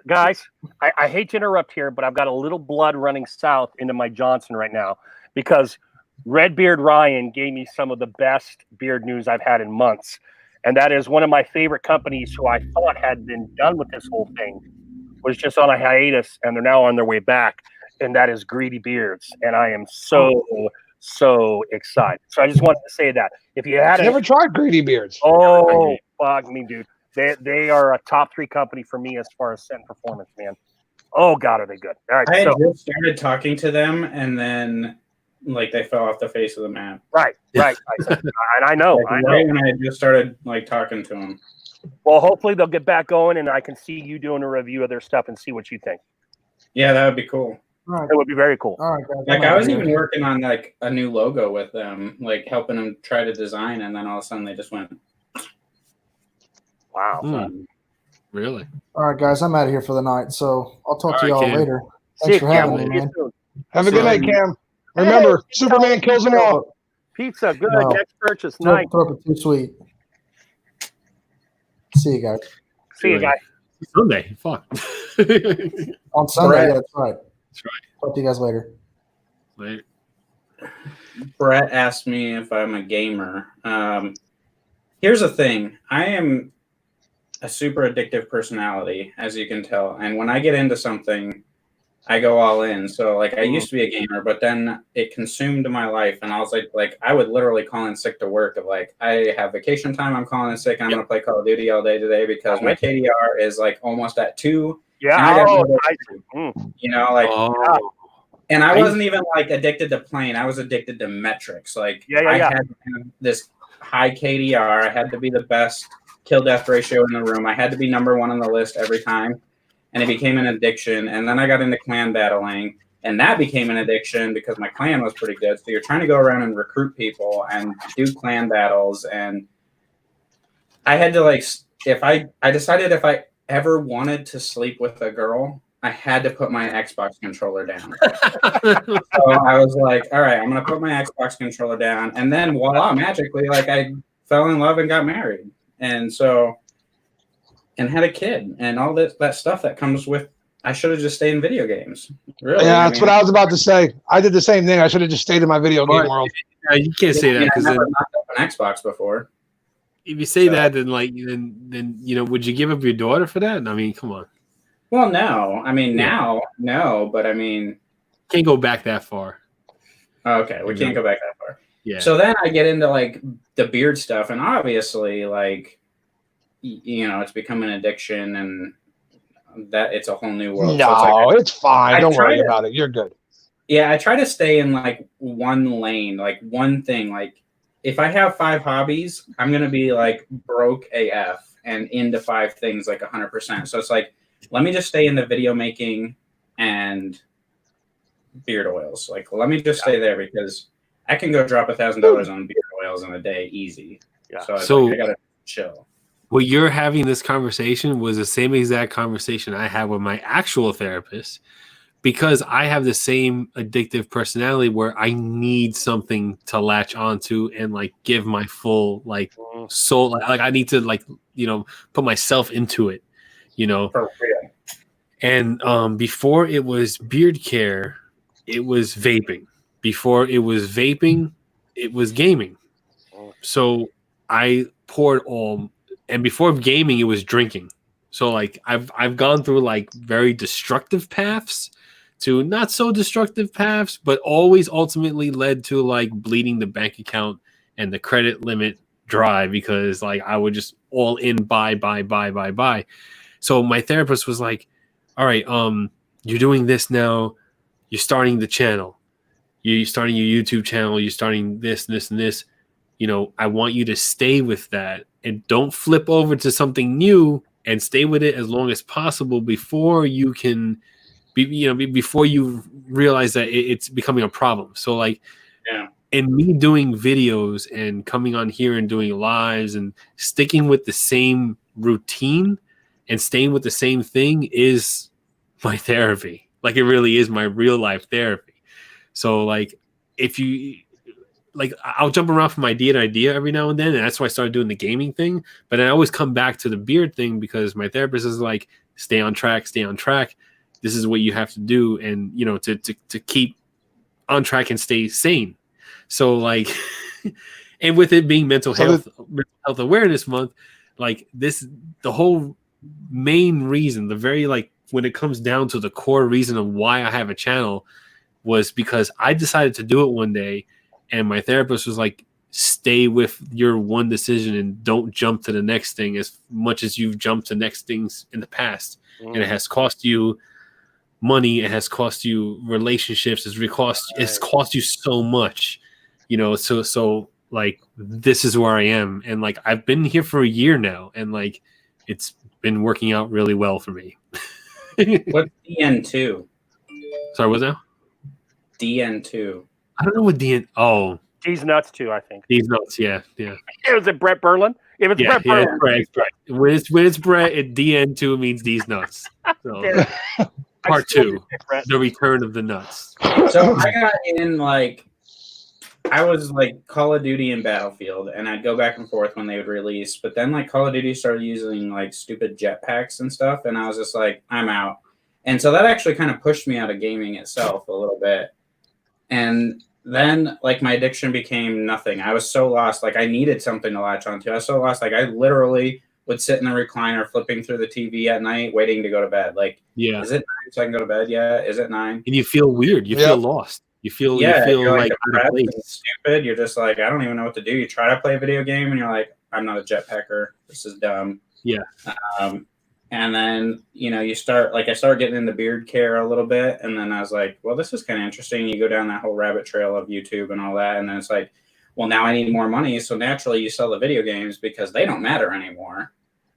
Guys, I hate to interrupt here, but I've got a little blood running south into my Johnson right now because Redbeard Ryan gave me some of the best beard news I've had in months. And that is one of my favorite companies who I thought had been done with this whole thing was just on a hiatus, and they're now on their way back. And that is Greedy Beards. And I am so excited. So I just wanted to say that. If you had never tried Greedy Beards. Oh, fuck me, dude. They are a top 3 company for me as far as scent performance, man. Oh, God, are they good. All right. I had just started talking to them, and then like they fell off the face of the map. Right. And I know. Like, right when I just started like talking to them. Well, hopefully they'll get back going, and I can see you doing a review of their stuff and see what you think. Yeah, that would be cool. Right. It would be very cool. All right, guys. Like I was even working on like a new logo with them, like helping them try to design, and then all of a sudden they just went. Wow. Really? All right, guys. I'm out of here for the night, so I'll talk to y'all Cam. later. See Thanks you, for Cam. having me, We'll see you man. soon. Have a good night, Cam. Remember, Superman kills them all. Pizza, good. No. Next purchase, nice. Throw it too sweet. See you guys. See you, guys. Sunday. Fuck. On Sunday, Brett. yeah, that's right. That's right. Talk to you guys later. Later. Brett asked me if I'm a gamer. Here's the thing. I am a super addictive personality, as you can tell. And when I get into something, I go all in. So like I used to be a gamer, but then it consumed my life. And I was like I would literally call in sick to work of like, I have vacation time. I'm calling in sick. I'm going to play Call of Duty all day today because my KDR is like almost at 2. Yeah. You know, like, and I Nice. wasn't even like addicted to playing. I was addicted to metrics. Like I Yeah. had to have this high KDR. I had to be the best kill death ratio in the room. I had to be number 1 on the list every time. And it became an addiction. And then I got into clan battling, and that became an addiction because my clan was pretty good. So you're trying to go around and recruit people and do clan battles. And I had to like, if I decided if I ever wanted to sleep with a girl, I had to put my Xbox controller down. So I was like, all right, I'm going to put my Xbox controller down. And then voila, magically, like I fell in love and got married. And so, and had a kid and all that stuff that comes with, I should have just stayed in video games. Really? Yeah, that's what I was about to say. I did the same thing. I should have just stayed in my video game world. You can't say that because I've then never knocked up an Xbox before. if you say that, then like then you know, would you give up your daughter for that? I mean, come on. Well, no. I mean, now, no. But I mean, Can't go back that far. okay, we can't go back that far. Yeah. So then I get into like the beard stuff, and obviously, like, you know, it's become an addiction, and that it's a whole new world. No, So it's fine. I Don't worry tried it. about it. You're good. yeah, I try to stay in like one lane, like one thing. Like, if I have 5 hobbies, I'm gonna be like broke AF and into 5 things like 100%. So it's like, let me just stay in the video making and beard oils. Like, let me just stay there because I can go drop $1,000 on beard oils in a day easy. Yeah. So, it's So- like, I gotta chill. What you're having this conversation was the same exact conversation I had with my actual therapist, because I have the same addictive personality where I need something to latch onto and like give my full like soul. Like I need to like, you know, put myself into it, you know. For real. And before it was beard care, it was vaping. Before it was vaping, it was gaming. So I poured all, and before gaming, it was drinking. So like I've gone through like very destructive paths to not so destructive paths, but always ultimately led to like bleeding the bank account and the credit limit dry because like I would just all in buy. So my therapist was like, all right, you're doing this now. You're starting the channel. You're starting your YouTube channel. You're starting this, and this, and this. You know, I want you to stay with that and don't flip over to something new, and stay with it as long as possible before you can be, you know, before you realize that it's becoming a problem. So like, Yeah. and me doing videos and coming on here and doing lives and sticking with the same routine and staying with the same thing is my therapy. Like it really is my real life therapy. So like, if you like, I'll jump around from idea to idea every now and then, and that's why I started doing the gaming thing. But then I always come back to the beard thing because my therapist is like, stay on track. This is what you have to do, and you know, to keep on track and stay sane. So like, and with it being mental health awareness month, like the whole main reason, the very like when it comes down to the core reason of why I have a channel was because I decided to do it one day, and my therapist was like, stay with your one decision and don't jump to the next thing as much as you've jumped to next things in the past. And it has cost you money, it has cost you relationships, it's cost you so much, you know. So like this is where I am, and like I've been here for a year now, and like it's been working out really well for me. What's DN2? Sorry, what's that? DN2. I don't know what DN. Oh, D's nuts too, I think. D's nuts, yeah. Was it Brett Berlin? If it's Brett Berlin, it's Brett. When it's Brett, DN2 means D's nuts. So, part 2, the return of the nuts. So I got in like, I was like Call of Duty and Battlefield, and I'd go back and forth when they would release. But then like Call of Duty started using like stupid jetpacks and stuff, and I was just like, I'm out. And so that actually kind of pushed me out of gaming itself a little bit. And then like my addiction became nothing. I was so lost. Like I needed something to latch onto. I was so lost. Like I literally would sit in the recliner flipping through the TV at night, waiting to go to bed. Like, is it 9 so I can go to bed? Yeah. Is it 9? And you feel weird. You feel lost. You feel like out of place. Stupid. You're just like, I don't even know what to do. You try to play a video game and you're like, I'm not a jetpacker. This is dumb. Yeah. And then, you know, I started getting into beard care a little bit. And then I was like, well, this is kind of interesting. You go down that whole rabbit trail of YouTube and all that. And then it's like, well, now I need more money. So naturally you sell the video games because they don't matter anymore.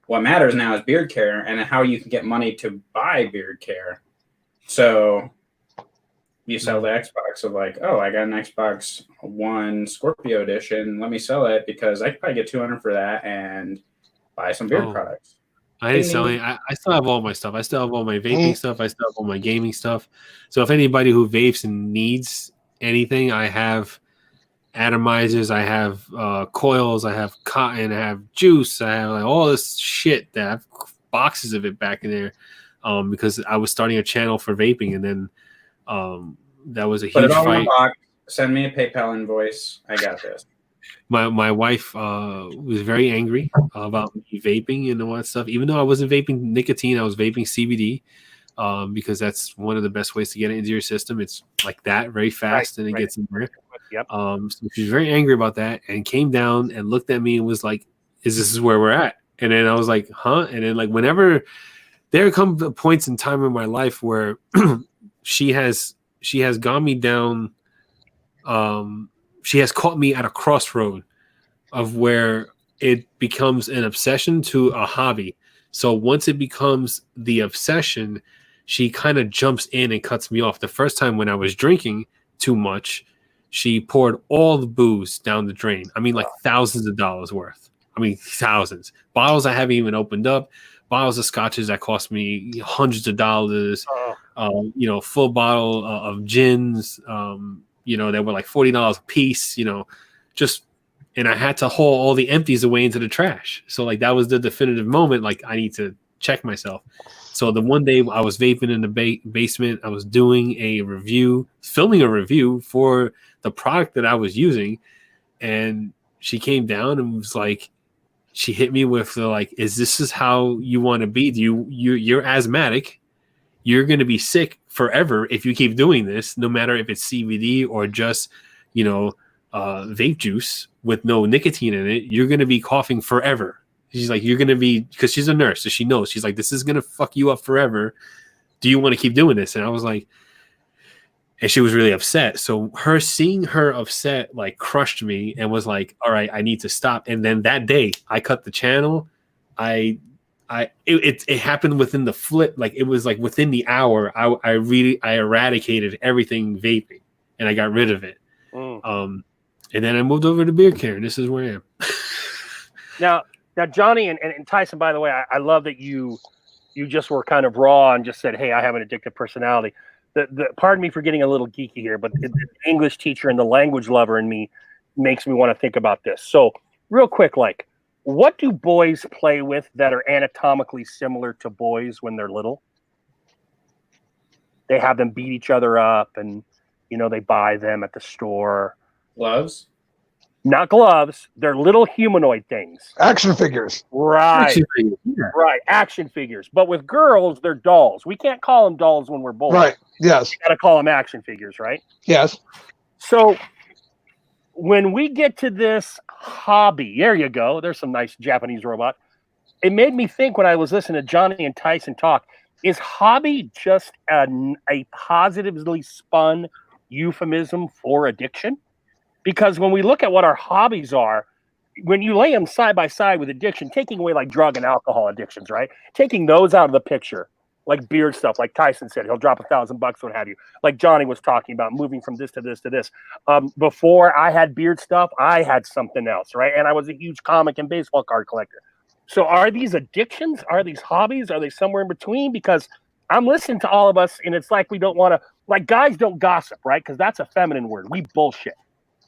What matters now is beard care and how you can get money to buy beard care. So you sell the Xbox of like, oh, I got an Xbox One Scorpio edition. Let me sell it because I could probably get $200 for that and buy some beard products. I didn't sell any. I still have all my stuff. I still have all my vaping stuff. I still have all my gaming stuff. So if anybody who vapes and needs anything, I have atomizers, I have coils, I have cotton, I have juice, I have like all this shit that I have boxes of it back in there because I was starting a channel for vaping, and then that was a huge fight. Send me a PayPal invoice. I got this. My wife was very angry about me vaping and all that stuff. Even though I wasn't vaping nicotine, I was vaping CBD because that's one of the best ways to get it into your system. It's like that very fast and it gets in there. Yep. So she was very angry about that and came down and looked at me and was like, this is where we're at? And then I was like, huh? And then like whenever there come points in time in my life where she has gone me down, she has caught me at a crossroad of where it becomes an obsession to a hobby. So once it becomes the obsession, she kind of jumps in and cuts me off. The first time when I was drinking too much, she poured all the booze down the drain. I mean, like thousands of dollars worth. I mean, thousands. Bottles I haven't even opened up. Bottles of scotches that cost me hundreds of dollars. Full bottle of gins. They were like $40 a piece, and I had to haul all the empties away into the trash. So like that was the definitive moment. Like I need to check myself. So the one day I was vaping in the basement, I was doing filming a review for the product that I was using. And she came down and was like, she hit me with the like, is how you want to be? You're asthmatic. You're going to be sick forever if you keep doing this, no matter if it's CBD or just, vape juice with no nicotine in it. You're going to be coughing forever. She's like, you're going to be, because she's a nurse, so she knows. She's like, this is going to fuck you up forever. Do you want to keep doing this? And I was like, and she was really upset. So seeing her upset, like crushed me and was like, all right, I need to stop. And then that day I cut the channel. It happened within the flip. Like it was like within the hour, I eradicated everything vaping and I got rid of it. And then I moved over to beard care, and this is where I am. Now, Johnny and Tyson, by the way, I love that you just were kind of raw and just said, hey, I have an addictive personality. Pardon me for getting a little geeky here, but the English teacher and the language lover in me makes me want to think about this. So real quick, like, what do boys play with that are anatomically similar to boys when they're little? They have them beat each other up and, they buy them at the store. Gloves? Not gloves. They're little humanoid things. Action figures. Right. Action figures, yeah. Right. Action figures. But with girls, they're dolls. We can't call them dolls when we're boys. Right. Yes. We got to call them action figures, right? Yes. So when we get to this hobby, there you go. There's some nice Japanese robot. It made me think when I was listening to Johnny and Tyson talk, is hobby just a positively spun euphemism for addiction? Because when we look at what our hobbies are, when you lay them side by side with addiction, taking away like drug and alcohol addictions, right? Taking those out of the picture, like beard stuff, like Tyson said, he'll drop $1,000, what have you. Like Johnny was talking about moving from this to this to this. Before I had beard stuff, I had something else, right? And I was a huge comic and baseball card collector. So are these addictions? Are these hobbies? Are they somewhere in between? Because I'm listening to all of us, and it's like we don't want to, like guys don't gossip, right? Because that's a feminine word. We bullshit.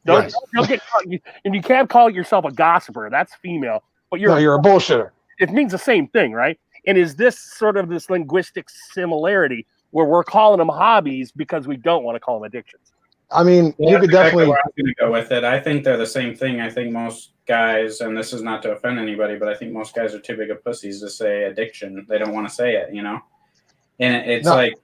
Don't get caught, and you can't call yourself a gossiper. That's female. But you're a bullshitter. It means the same thing, right? And is this sort of this linguistic similarity where we're calling them hobbies because we don't want to call them addictions? I mean, Well, you could definitely. where I'm going to go with it. I think they're the same thing. I think most guys, and this is not to offend anybody, but I think most guys are too big of pussies to say addiction. They don't want to say it, you know? And it's like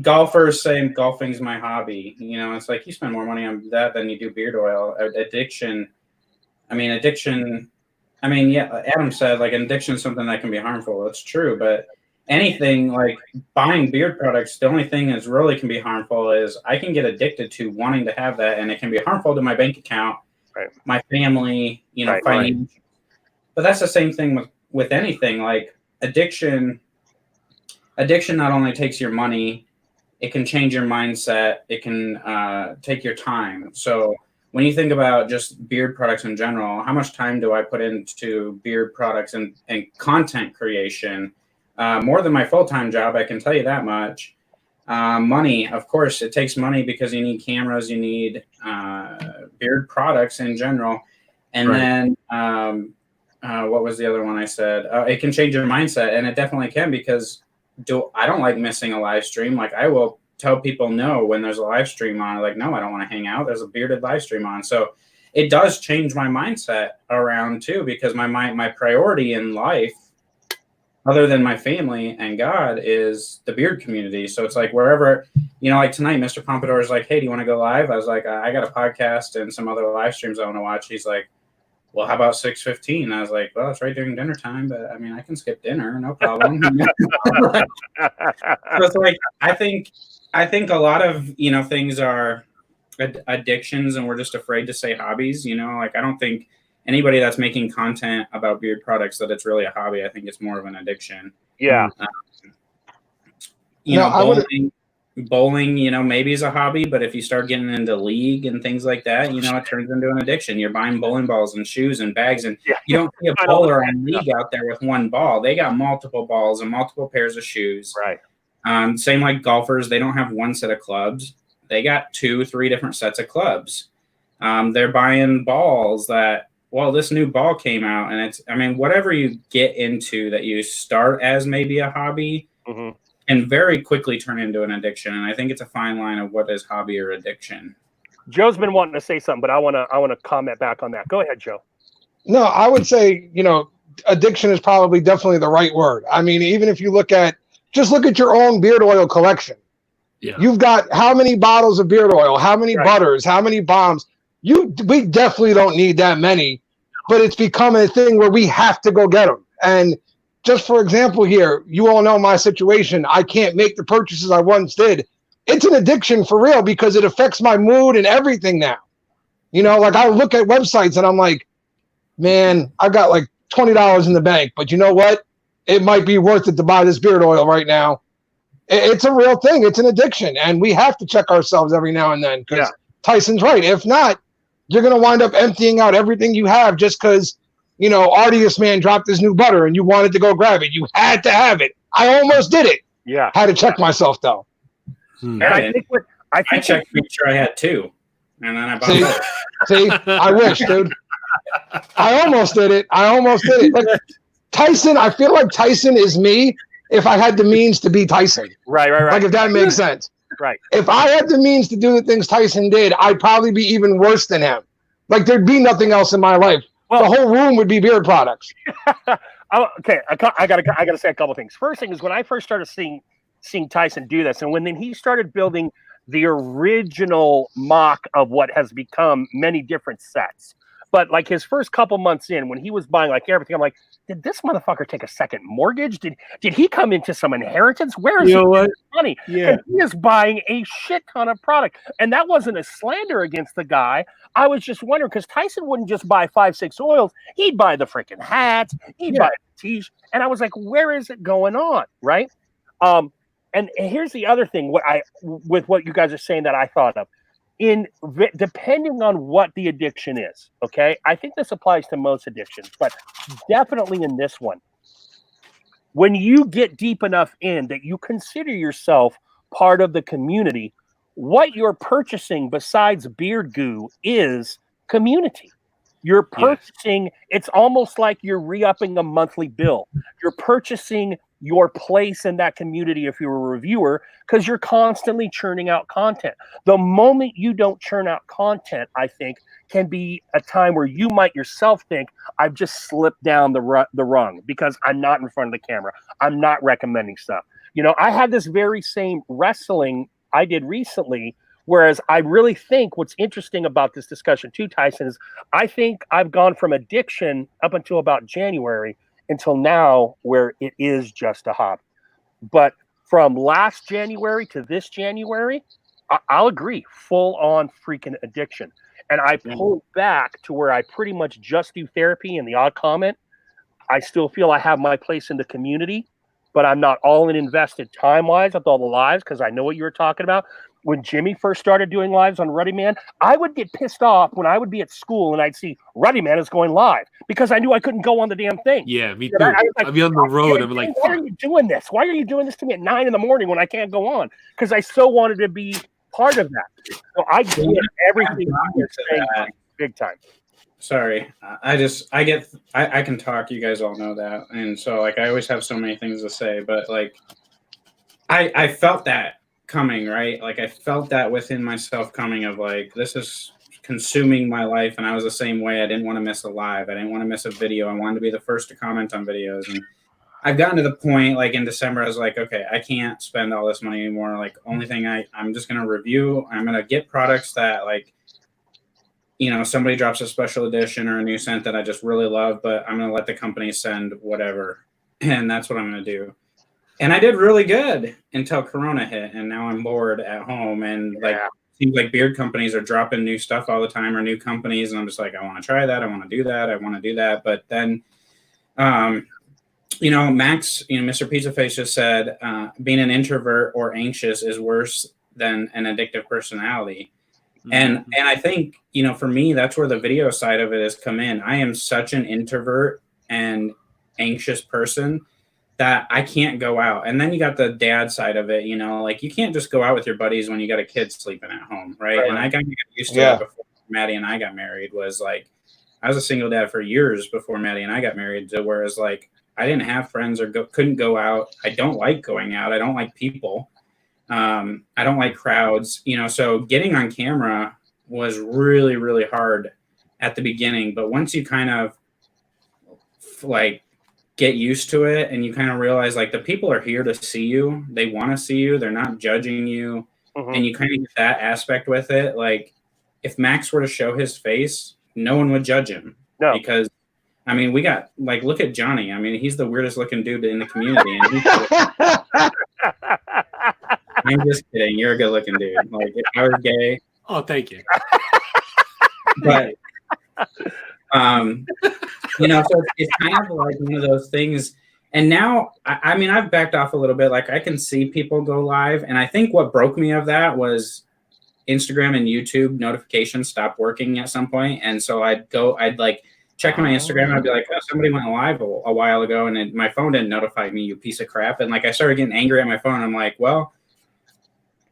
golfers saying golfing's my hobby. You know, it's like you spend more money on that than you do beard oil. Addiction. Yeah, Adam said like an addiction is something that can be harmful. It's true, but anything like buying beard products, the only thing that really can be harmful is I can get addicted to wanting to have that, and it can be harmful to my bank account, my family, financial. But that's the same thing with anything. Like addiction not only takes your money, it can change your mindset. It can take your time. So when you think about just beard products in general, how much time do I put into beard products and content creation? More than my full-time job, I can tell you that much. Money, of course, it takes money because you need cameras, you need beard products in general. And then what was the other one I said? It can change your mindset, and it definitely can, because I don't like missing a live stream. Like I will tell people no when there's a live stream on. Like, no, I don't want to hang out. There's a bearded live stream on. So it does change my mindset around too, because my priority in life, other than my family and God, is the beard community. So it's like wherever, like tonight, Mr. Pompadour is like, hey, do you want to go live? I was like, I got a podcast and some other live streams I want to watch. He's like, well, how about 6:15? I was like, well, it's right during dinner time, but I mean, I can skip dinner, no problem. So it's like, I think a lot of, things are addictions, and we're just afraid to say hobbies, like I don't think anybody that's making content about beard products that it's really a hobby. I think it's more of an addiction. Yeah. Bowling, maybe is a hobby, but if you start getting into league and things like that, it turns into an addiction. You're buying bowling balls and shoes and bags, and you don't see a bowler on league out there with one ball. They got multiple balls and multiple pairs of shoes. Right. Same like golfers, they don't have one set of clubs. They got 2-3 different sets of clubs. They're buying balls that, this new ball came out, and whatever you get into that you start as maybe a hobby can very quickly turn into an addiction. And I think it's a fine line of what is hobby or addiction. Joe's been wanting to say something, but I want to comment back on that. Go ahead, Joe. No, I would say, addiction is probably definitely the right word. I mean, even if you look at your own beard oil collection. Yeah. You've got how many bottles of beard oil, how many butters, how many bombs. We definitely don't need that many, but it's become a thing where we have to go get them. And just for example here, you all know my situation. I can't make the purchases I once did. It's an addiction for real, because it affects my mood and everything now. Like I look at websites and I'm like, man, I've got like $20 in the bank, but you know what? It might be worth it to buy this beard oil right now. It's a real thing. It's an addiction, and we have to check ourselves every now and then, because Tyson's right. If not, you're going to wind up emptying out everything you have just because, Artius Man dropped his new butter and you wanted to go grab it. You had to have it. I almost did it. Yeah. Had to check myself, though. And I checked to make sure I had 2. And then I bought it. See, I wish, dude. I almost did it. Like, Tyson, I feel like Tyson is me if I had the means to be Tyson. Right. Like, if that makes sense. Right. If I had the means to do the things Tyson did, I'd probably be even worse than him. Like there'd be nothing else in my life. Well, the whole room would be beard products. Okay, I gotta say a couple things. First thing is when I first started seeing Tyson do this, and when then he started building the original mock of what has become many different sets. But like his first couple months in, when he was buying like everything, I'm like, did this motherfucker take a second mortgage? Did he come into some inheritance? Where is he getting money? Yeah, he is buying a shit ton of product, and that wasn't a slander against the guy. I was just wondering because Tyson wouldn't just buy 5-6 oils; he'd buy the freaking hats, he'd buy the t-shirts, and I was like, where is it going on, right? And here's the other thing: with what you guys are saying that I thought of. Depending on what the addiction is, okay? I think this applies to most addictions, but definitely in this one. When you get deep enough in that you consider yourself part of the community, what you're purchasing besides beard goo is community. You're purchasing, it's almost like you're re-upping a monthly bill. You're purchasing your place in that community if you're a reviewer, because you're constantly churning out content. The moment you don't churn out content, I think, can be a time where you might yourself think, I've just slipped down the rung because I'm not in front of the camera. I'm not recommending stuff. You know, I had this very same wrestling I did recently, whereas I really think what's interesting about this discussion too, Tyson, is I think I've gone from addiction up until about January until now where it is just a hobby. But from last January to this January, I'll agree, full on freaking addiction. And I pulled back to where I pretty much just do therapy and the odd comment. I still feel I have my place in the community, but I'm not all in invested time-wise with all the lives because I know what you were talking about. When Jimmy first started doing lives on Ruddy Man, I would get pissed off when I would be at school and I'd see Ruddy Man is going live because I knew I couldn't go on the damn thing. Yeah, me too. I'd be on the road. I'm like, why are you doing this? Why are you doing this to me at 9 in the morning when I can't go on? Because I so wanted to be part of that. So I get everything you're saying big time. Sorry, I can talk. You guys all know that, and so like I always have so many things to say, but like I felt that coming, right? Like I felt that within myself coming of like this is consuming my life, and I was the same way. I didn't want to miss a live. I didn't want to miss a video. I wanted to be the first to comment on videos, and I've gotten to the point like in December I was like, okay, I can't spend all this money anymore. Like only thing I'm just gonna review. I'm gonna get products that like, you know, somebody drops a special edition or a new scent that I just really love, but I'm gonna let the company send whatever, and that's what I'm gonna do. And I did really good until Corona hit, and now I'm bored at home. And like, it seems like beard companies are dropping new stuff all the time, or new companies, and I'm just like, I want to try that, I want to do that, I want to do that. But then, you know, Max, you know, Mr. Pizza Face just said, being an introvert or anxious is worse than an addictive personality. And I think, you know, for me, that's where the video side of it has come in. I am such an introvert and anxious person that I can't go out. And then you got the dad side of it, you know, like you can't just go out with your buddies when you got a kid sleeping at home, right? And I got used to it before Maddie and I got married. Was like, I was a single dad for years before Maddie and I got married, to whereas like I didn't have friends or couldn't go out. I don't like going out. I don't like people. I don't like crowds, you know, so getting on camera was really, really hard at the beginning. But once you kind of like get used to it and you kind of realize like the people are here to see you, they want to see you, they're not judging you. And you kind of get that aspect with it. Like if Max were to show his face, no one would judge him. No. Because I mean, we got like, look at Johnny. I mean, he's the weirdest looking dude in the community. And I'm just kidding. You're a good looking dude. Like if I was gay. Oh, thank you. But you know, so it's kind of like one of those things. And now, I mean, I've backed off a little bit. Like I can see people go live. And I think what broke me of that was Instagram and YouTube notifications stopped working at some point. And so I'd like check my Instagram and I'd be like, oh, somebody went live a while ago and my phone didn't notify me, you piece of crap. And like, I started getting angry at my phone. I'm like, well,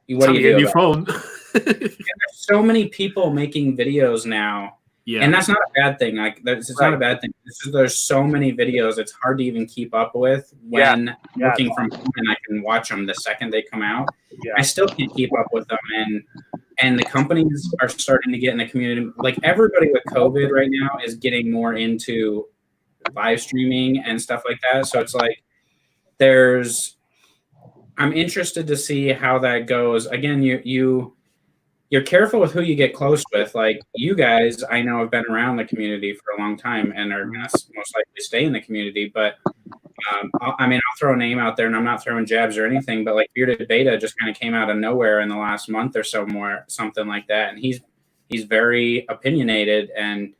what do you do? Your phone. There's so many people making videos now Yeah. And that's not a bad thing. Like it's not a bad thing. It's just there's so many videos it's hard to even keep up with when working from home, and I can watch them the second they come out. Yeah. I still can't keep up with them, and the companies are starting to get in the community. Like everybody with COVID right now is getting more into live streaming and stuff like that. So it's like I'm interested to see how that goes. Again, you're careful with who you get close with. Like you guys, I know have been around the community for a long time and are going to most likely stay in the community. But I mean, I'll throw a name out there, and I'm not throwing jabs or anything, but like Bearded Beta just kind of came out of nowhere in the last month or so, something like that. And he's very opinionated, and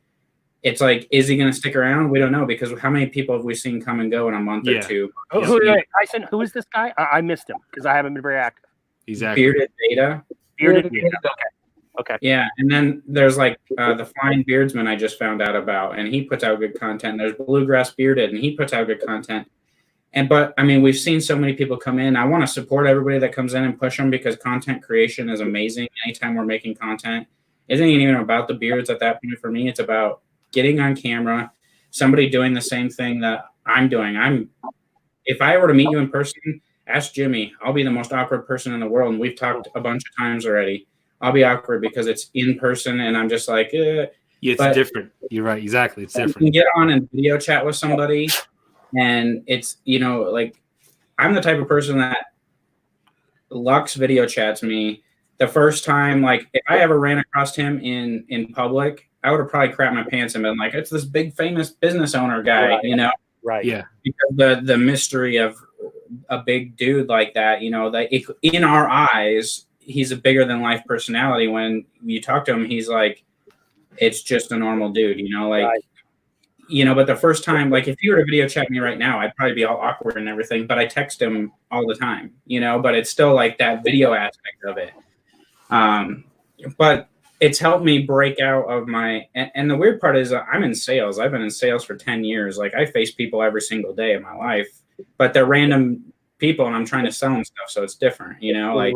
it's like, is he going to stick around? We don't know, because how many people have we seen come and go in a month or two? Tyson, who is this guy? I missed him because I haven't been very active. Exactly. Bearded Beta. Okay. Yeah, and then there's like the Flying Beardsman I just found out about, and he puts out good content. There's Bluegrass Bearded, and he puts out good content. But I mean, we've seen so many people come in. I want to support everybody that comes in and push them, because content creation is amazing. Anytime we're making content, it isn't even about the beards at that point for me. It's about getting on camera, somebody doing the same thing that I'm doing. If I were to meet you in person, ask Jimmy. I'll be the most awkward person in the world, and we've talked a bunch of times already. I'll be awkward because it's in person, and I'm just like, it's different. You're right. Exactly. It's different. You can get on and video chat with somebody, and it's, like, I'm the type of person that Lux video chats me. The first time, like, if I ever ran across him in public, I would have probably crapped my pants and been like, it's this big famous business owner guy, Right. Yeah. Because the mystery of a big dude like that, that in our eyes, he's a bigger than life personality. When you talk to him, he's like, it's just a normal dude, but the first time, like, if you were to video chat me right now, I'd probably be all awkward and everything, but I text him all the time, but it's still like that video aspect of it. But it's helped me break out of and the weird part is I'm in sales. I've been in sales for 10 years. Like, I face people every single day of my life, but they're random people, and I'm trying to sell them stuff. So it's different, like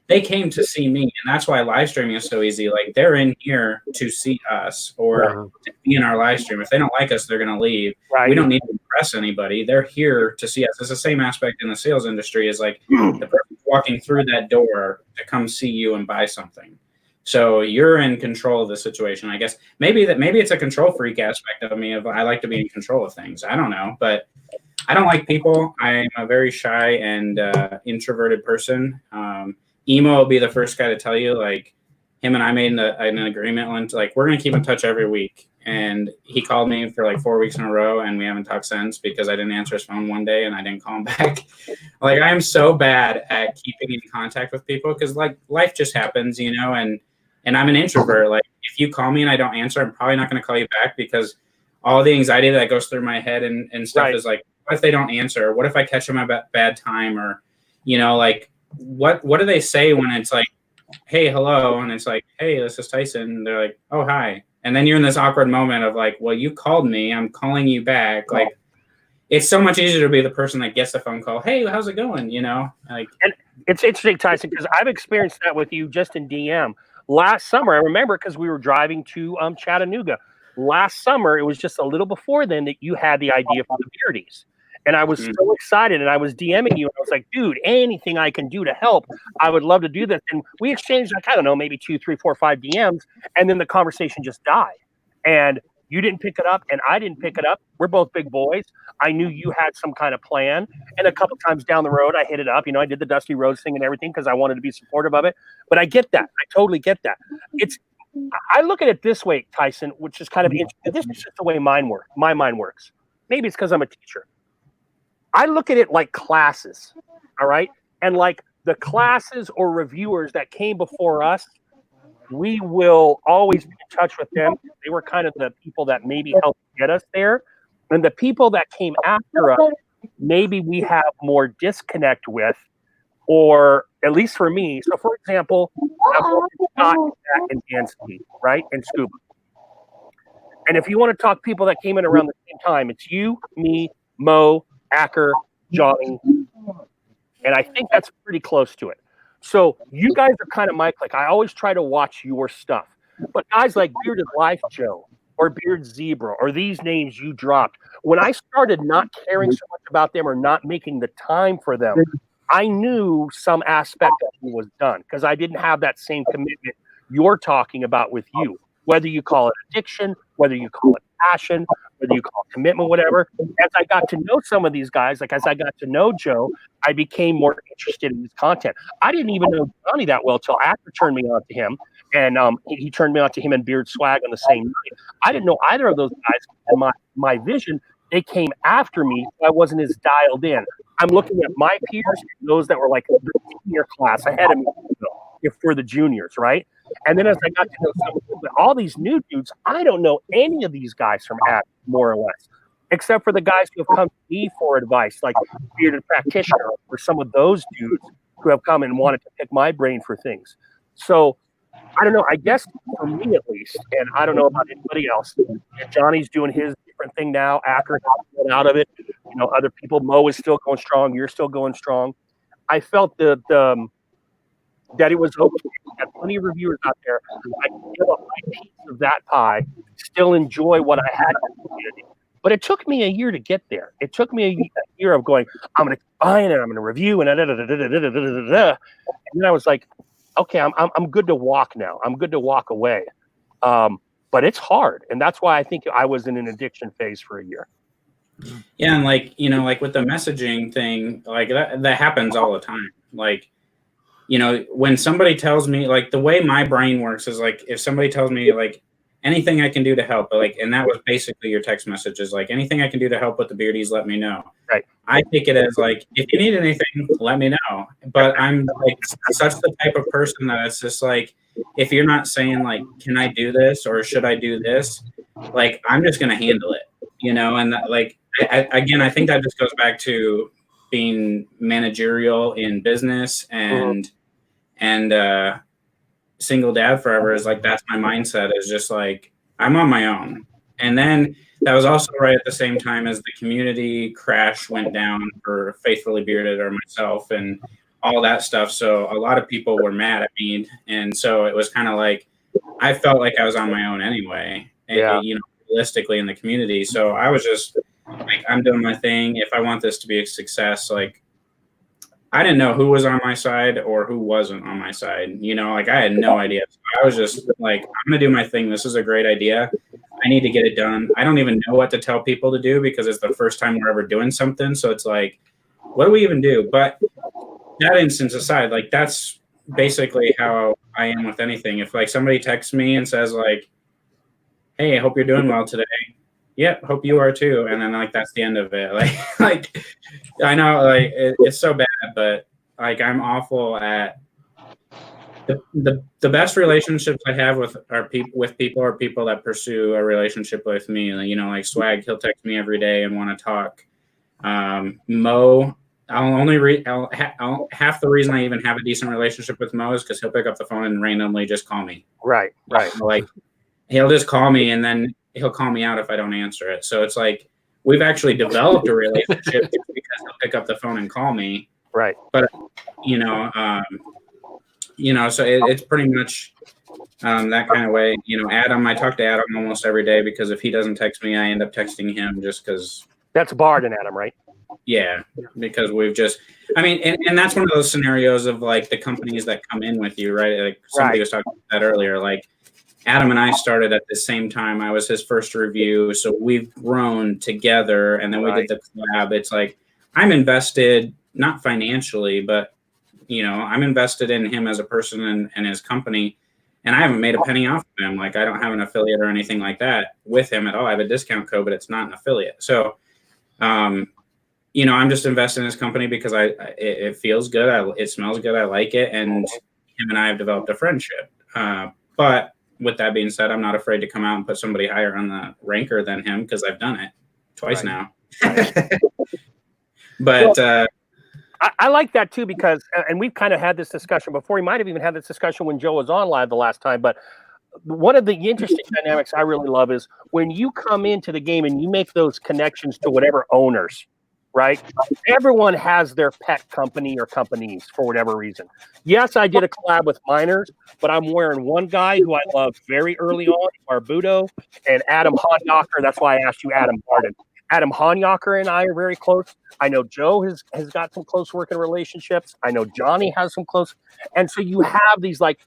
they came to see me, and that's why live streaming is so easy. Like, they're in here to see us or to be in our live stream. If they don't like us, they're going to leave. Right. We don't need to impress anybody. They're here to see us. It's the same aspect in the sales industry, is like the person walking through that door to come see you and buy something. So you're in control of the situation, I guess. Maybe it's a control freak aspect of me. I like to be in control of things. I don't know, but I don't like people. I'm a very shy and introverted person. Emo will be the first guy to tell you, like, him and I made an agreement once, like, we're going to keep in touch every week. And he called me for like 4 weeks in a row, and we haven't talked since, because I didn't answer his phone one day and I didn't call him back. Like, I am so bad at keeping in contact with people, because like life just happens, and I'm an introvert. Like, if you call me and I don't answer, I'm probably not going to call you back, because all the anxiety that goes through my head and stuff is like, what if they don't answer? What if I catch them at a bad time? Or, like, what do they say when it's like, hey, hello, and it's like, hey, this is Tyson, and they're like, oh, hi, and then you're in this awkward moment of like, well, you called me, I'm calling you back. Like, it's so much easier to be the person that gets the phone call, hey, how's it going, like. And it's interesting, Tyson, because I've experienced that with you just in DM last summer. I remember, because we were driving to Chattanooga last summer. It was just a little before then that you had the idea for the Beardies. And I was so excited, and I was DMing you, and I was like, dude, anything I can do to help, I would love to do this. And we exchanged, like, I don't know, maybe 2, 3, 4, 5 DMs, and then the conversation just died. And you didn't pick it up, and I didn't pick it up. We're both big boys. I knew you had some kind of plan. And a couple times down the road, I hit it up. I did the Dusty Rhodes thing and everything, because I wanted to be supportive of it. But I get that. I totally get that. I look at it this way, Tyson, which is kind of interesting. This is just the way my mind works. Maybe it's because I'm a teacher. I look at it like classes, all right? And like the classes or reviewers that came before us, we will always be in touch with them. They were kind of the people that maybe helped get us there. And the people that came after us, maybe we have more disconnect with, or at least for me. So, for example, Scott and Dansby, right? And Scuba. And if you want to talk people that came in around the same time, it's you, me, Mo, Acker, Johnny, and I think that's pretty close to it. So you guys are kind of my clique. I always try to watch your stuff. But guys like Bearded Life Joe or Beard Zebra or these names you dropped, when I started not caring so much about them or not making the time for them, I knew some aspect of me was done because I didn't have that same commitment you're talking about with you. Whether you call it addiction, whether you call it passion, whether you call it commitment, whatever. As I got to know some of these guys, like as I got to know Joe, I became more interested in his content. I didn't even know Johnny that well till Actor turned me on to him, and he turned me on to him and Beard Swag on the same night. I didn't know either of those guys. And my vision, they came after me, so I wasn't as dialed in. I'm looking at my peers, those that were like the senior class ahead of me, for the juniors, right? And then as I got to know some of all these new dudes, I don't know any of these guys from Act, more or less, except for the guys who have come to me for advice, like Bearded Practitioner, or some of those dudes who have come and wanted to pick my brain for things. So I don't know. I guess for me at least, and I don't know about anybody else. Johnny's doing his different thing now. Acker got out of it. You know, other people. Mo is still going strong. You're still going strong. I felt that it was okay. We had plenty of reviewers out there. I could give up my piece of that pie, still enjoy what I had in the community. But it took me a year to get there. It took me a year of going, I'm going to buy it and I'm going to review and and then I was like, okay, I'm good to walk now. I'm good to walk away. But it's hard. And that's why I think I was in an addiction phase for a year. Yeah. And like, you know, like with the messaging thing, like that happens all the time. Like, you know, when somebody tells me, like, the way my brain works is like, if somebody tells me like anything I can do to help, like, and that was basically your text messages, like anything I can do to help with the beardies, let me know. Right. I take it as like, if you need anything, let me know. But I'm like such the type of person that it's just like, if you're not saying like, can I do this or should I do this? Like, I'm just going to handle it, you know? And that, like, again, I think that just goes back to being managerial in business and single dad forever is like, that's my mindset, is just like, I'm on my own. And then that was also right at the same time as the community crash went down for Faithfully Bearded or myself and all that stuff. So a lot of people were mad at me. And so it was kind of like, I felt like I was on my own anyway, and, you know, realistically in the community. So I was just like, I'm doing my thing. If I want this to be a success, like, I didn't know who was on my side or who wasn't on my side. You know, like I had no idea. So I was just like, I'm going to do my thing. This is a great idea. I need to get it done. I don't even know what to tell people to do because it's the first time we're ever doing something. So it's like, what do we even do? But that instance aside, like that's basically how I am with anything. If like somebody texts me and says like, hey, I hope you're doing well today. Yep, hope you are too. And then like that's the end of it. Like I know like it's so bad, but like I'm awful at the best relationships I have with people are people that pursue a relationship with me. You know, like Swag, he'll text me every day and want to talk. Mo, half the reason I even have a decent relationship with Mo is because he'll pick up the phone and randomly just call me. Right. Like he'll just call me and then he'll call me out if I don't answer it. So it's like we've actually developed a relationship because he'll pick up the phone and call me. Right. But so it's pretty much that kind of way. You know, Adam, I talk to Adam almost every day because if he doesn't text me, I end up texting him just because. That's Bard and Adam, right? Yeah, because we've just, I mean, and that's one of those scenarios of like the companies that come in with you, right? Like somebody was talking about that earlier. Like Adam and I started at the same time. I was his first review, so we've grown together, and then we did the collab. It's like I'm invested, not financially, but you know, I'm invested in him as a person and his company, and I haven't made a penny off of him. Like I don't have an affiliate or anything like that with him at all. I have a discount code, but it's not an affiliate. So, you know, I'm just invested in his company because it feels good. It smells good. I like it, and him and I have developed a friendship. But with that being said, I'm not afraid to come out and put somebody higher on the ranker than him because I've done it twice now. But I like that too because, and we've kind of had this discussion before. We might have even had this discussion when Joe was on live the last time. But one of the interesting dynamics I really love is when you come into the game and you make those connections to whatever owners right? Everyone has their pet company or companies for whatever reason. Yes, I did a collab with Miners, but I'm wearing one guy who I loved very early on, Barbudo, and Adam Honyacher. That's why I asked you, Adam Barden. Adam Honyacher and I are very close. I know Joe has got some close working relationships. I know Johnny has some close. And so you have these, like,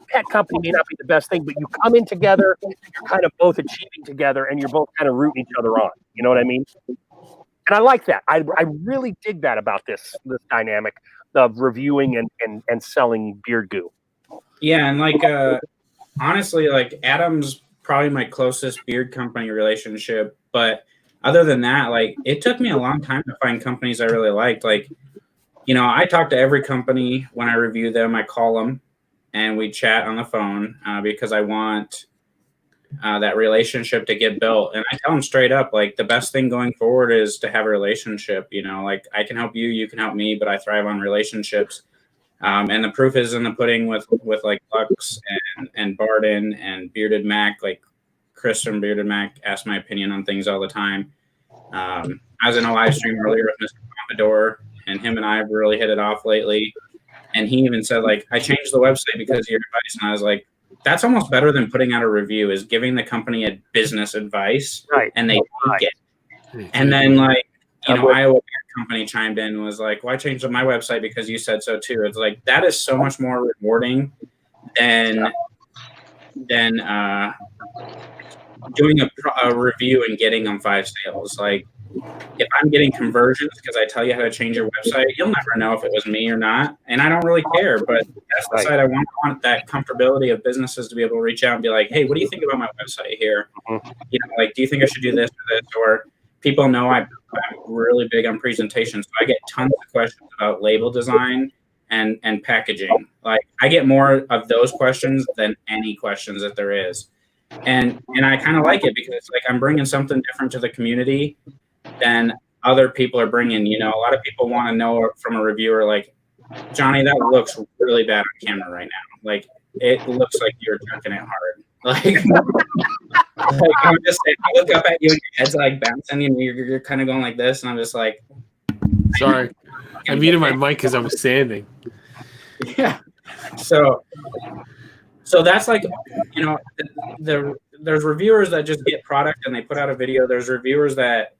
pet company may not be the best thing, but you come in together, you're kind of both achieving together, and you're both kind of rooting each other on. You know what I mean? And I like that. I really dig that about this dynamic of reviewing and selling beard goo. Yeah, and like honestly, like Adam's probably my closest beard company relationship, but other than that, like it took me a long time to find companies I really liked. Like, you know, I talk to every company when I review them. I call them and we chat on the phone because I want that relationship to get built. And I tell them straight up, like the best thing going forward is to have a relationship. You know, like I can help you, you can help me, but I thrive on relationships. And the proof is in the pudding with like Lux and Barden and Bearded Mac. Like Chris from Bearded Mac asks my opinion on things all the time. I was in a live stream earlier with Mr. Pompadour, and him and I have really hit it off lately. And he even said, like, I changed the website because of your advice. And I was like, that's almost better than putting out a review, is giving the company a business advice. Right. And they take it. And then, like, you know, Iowa Beard Company chimed in and was like, well, I changed my website because you said so too. It's like, that is so much more rewarding than doing a review and getting them 5 sales. Like, if I'm getting conversions because I tell you how to change your website, you'll never know if it was me or not. And I don't really care, but that's the side I want that comfortability of businesses to be able to reach out and be like, hey, what do you think about my website here? You know, like, do you think I should do this or this? Or people know I'm really big on presentations. So I get tons of questions about label design and packaging. Like, I get more of those questions than any questions that there is. And I kind of like it because it's like I'm bringing something different to the community than other people are bringing. You know, a lot of people want to know from a reviewer, like, Johnny, that looks really bad on camera right now. Like, it looks like you're jerking it hard. Like, I'm just saying, I look up at you and your head's like bouncing and you're kind of going like this. And I'm just like, sorry, I muted my mic because I was standing. Yeah. So that's like, you know, there's reviewers that just get product and they put out a video. There's reviewers that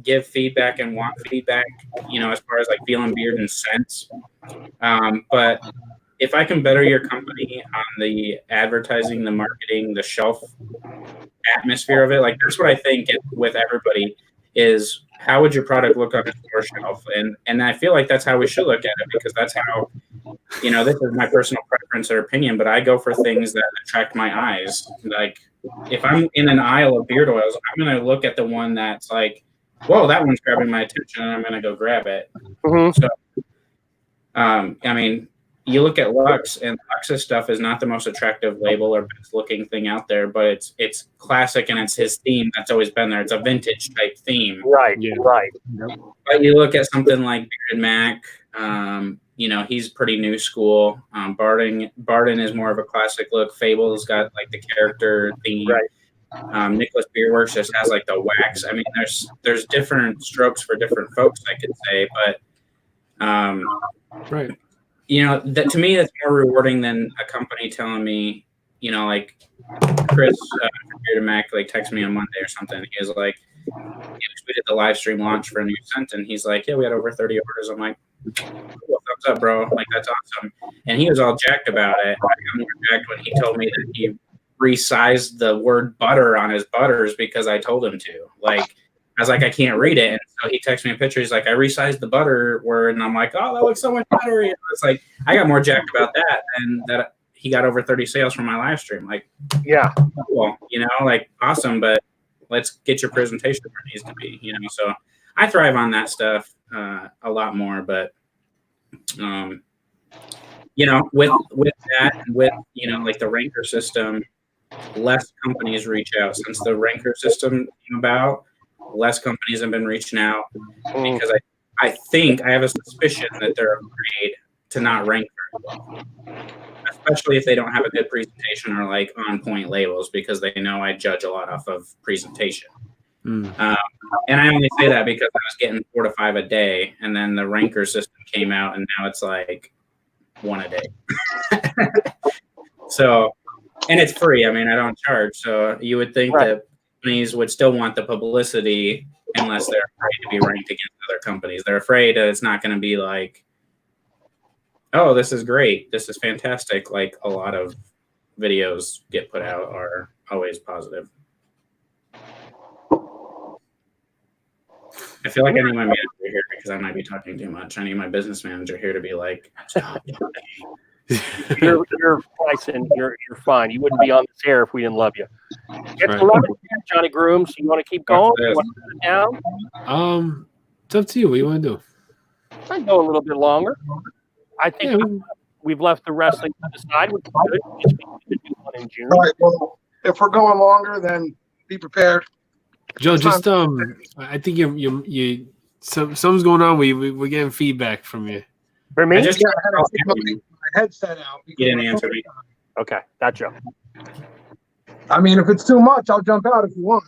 give feedback and want feedback, you know, as far as like feeling beard and scents. But if I can better your company on the advertising, the marketing, the shelf atmosphere of it, like that's what I think with everybody is, how would your product look on the store shelf? And I feel like that's how we should look at it, because that's how, you know, this is my personal preference or opinion, but I go for things that attract my eyes. Like, if I'm in an aisle of beard oils, I'm going to look at the one that's like, whoa, that one's grabbing my attention, and I'm going to go grab it. So, I mean, you look at Lux, and Lux's stuff is not the most attractive label or best looking thing out there, but it's classic, and it's his theme that's always been there. It's a vintage type theme. Right, right. But you look at something like Bearded Mac, you know, he's pretty new school. Barden is more of a classic look. Fable's got like the character theme. Right. Nicholas Beerworks just has like the wax. I mean, there's different strokes for different folks, I could say, but right. You know, that to me, that's more rewarding than a company telling me, you know, like Chris from Bearded Mac, like text me on Monday or something. He was like, we did the live stream launch for a new scent, and he's like, yeah, we had over 30 orders. I'm like, cool, thumbs up, bro. Like, that's awesome. And he was all jacked about it. I got more jacked when he told me that he resized the word butter on his butters because I told him to. Like, I was like, I can't read it. And so he texted me a picture. He's like, I resized the butter word. And I'm like, oh, that looks so much better. You know, it's like, I got more jacked about that and that he got over 30 sales from my live stream. Like, yeah, cool. You know, like, awesome. But let's get your presentation where it needs to be, you know? So I thrive on that stuff a lot more. But, you know, with that, and with, you know, like the ranker system, less companies reach out. Since the ranker system came about, less companies have been reaching out because I think I have a suspicion that they're afraid to not rank very well, especially if they don't have a good presentation or like on point labels, because they know I judge a lot off of presentation. And I only say that because I was getting 4 to 5 a day, and then the ranker system came out, and now it's like 1 a day. So, and it's free. I mean, I don't charge. So you would think that companies would still want the publicity unless they're afraid to be ranked against other companies. They're afraid that it's not going to be like, oh, this is great. This is fantastic. Like a lot of videos get put out are always positive. I feel like I need my manager here because I might be talking too much. I need my business manager here to be like, stop talking. You're Tyson. You're fine. You wouldn't be on this air if we didn't love you. It's 11, Johnny Grooms. You want to keep going? You want to sit down? It's up to you. What you want to do? I can go a little bit longer. I think we've left the wrestling to the side, which is good. Just to do one in June. All right. Well, if we're going longer, then be prepared. Joe, just I think you something's going on. We're getting feedback from you. For me, I just my headset out. You didn't answer me. okay, gotcha. I mean, if it's too much, I'll jump out if you want.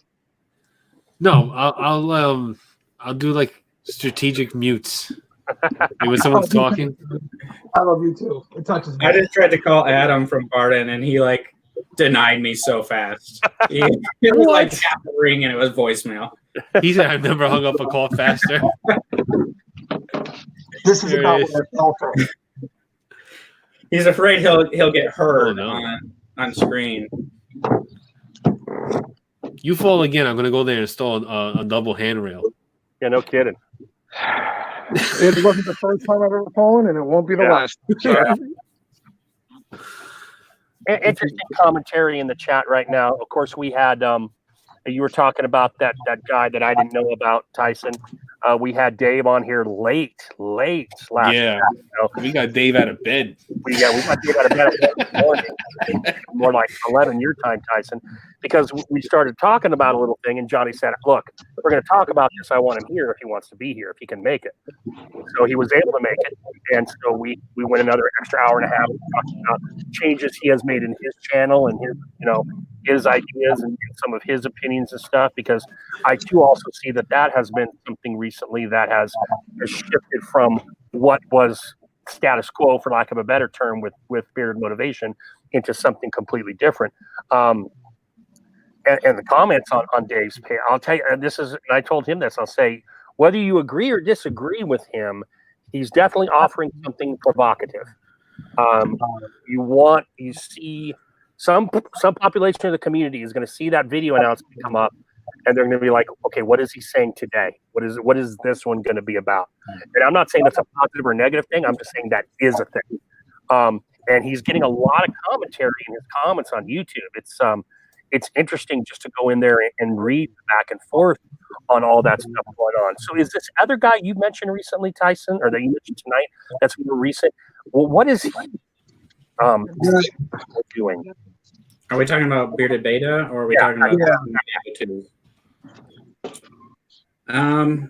No, I'll do like strategic mutes. When someone's talking. I love you too. It touches me. I just tried to call Adam from Barden, and he like denied me so fast. It was like half the ring, and it was voicemail. He said, "I've never hung up a call faster." This is about what I fell for. He's afraid he'll get hurt on screen. You fall again, I'm gonna go there and install a double handrail. Yeah, no kidding. It wasn't the first time I've ever fallen, and it won't be the last. Interesting commentary in the chat right now. Of course, we had you were talking about that guy that I didn't know about, Tyson. We had Dave on here late last Yeah, we got Dave out of bed. We got Dave out of bed at 1 morning, more like 11 your time, Tyson, because we started talking about a little thing, and Johnny said, "Look, we're going to talk about this. I want him here if he wants to be here, if he can make it." So he was able to make it, and so we went another extra hour and a half talking about changes he has made in his channel and his ideas and some of his opinions and stuff, because I too also see that has been something recently that has shifted from what was status quo, for lack of a better term, with Bearded Motivation into something completely different. And the comments on Dave's page, I'll tell you, and I told him this, I'll say, whether you agree or disagree with him, he's definitely offering something provocative. You see some population of the community is going to see that video announcement come up, and they're going to be like, okay, what is he saying today? What is this one going to be about? And I'm not saying that's a positive or negative thing. I'm just saying that is a thing. And he's getting a lot of commentary in his comments on YouTube. It's interesting just to go in there and read back and forth on all that stuff going on. So is this other guy you mentioned recently, Tyson, or that you mentioned tonight, that's more recent? Well, what is he doing? Are we talking about Bearded Beta, or are we talking about Beta 2? I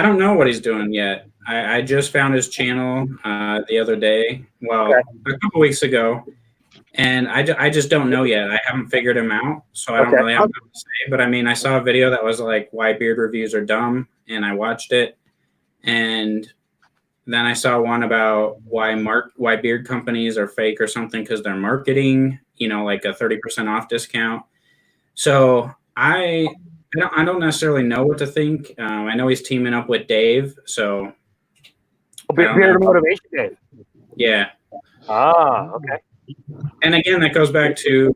don't know what he's doing yet. I just found his channel the other day. Well, a couple weeks ago. And I just don't know yet. I haven't figured him out, so I don't really have much to say. But I mean, I saw a video that was like why beard reviews are dumb, and I watched it. And then I saw one about why beard companies are fake or something because they're marketing, like a 30% off discount. So I don't necessarily know what to think. I know he's teaming up with Dave, so Bearded Motivation Dave. Yeah. Okay. And again, that goes back to,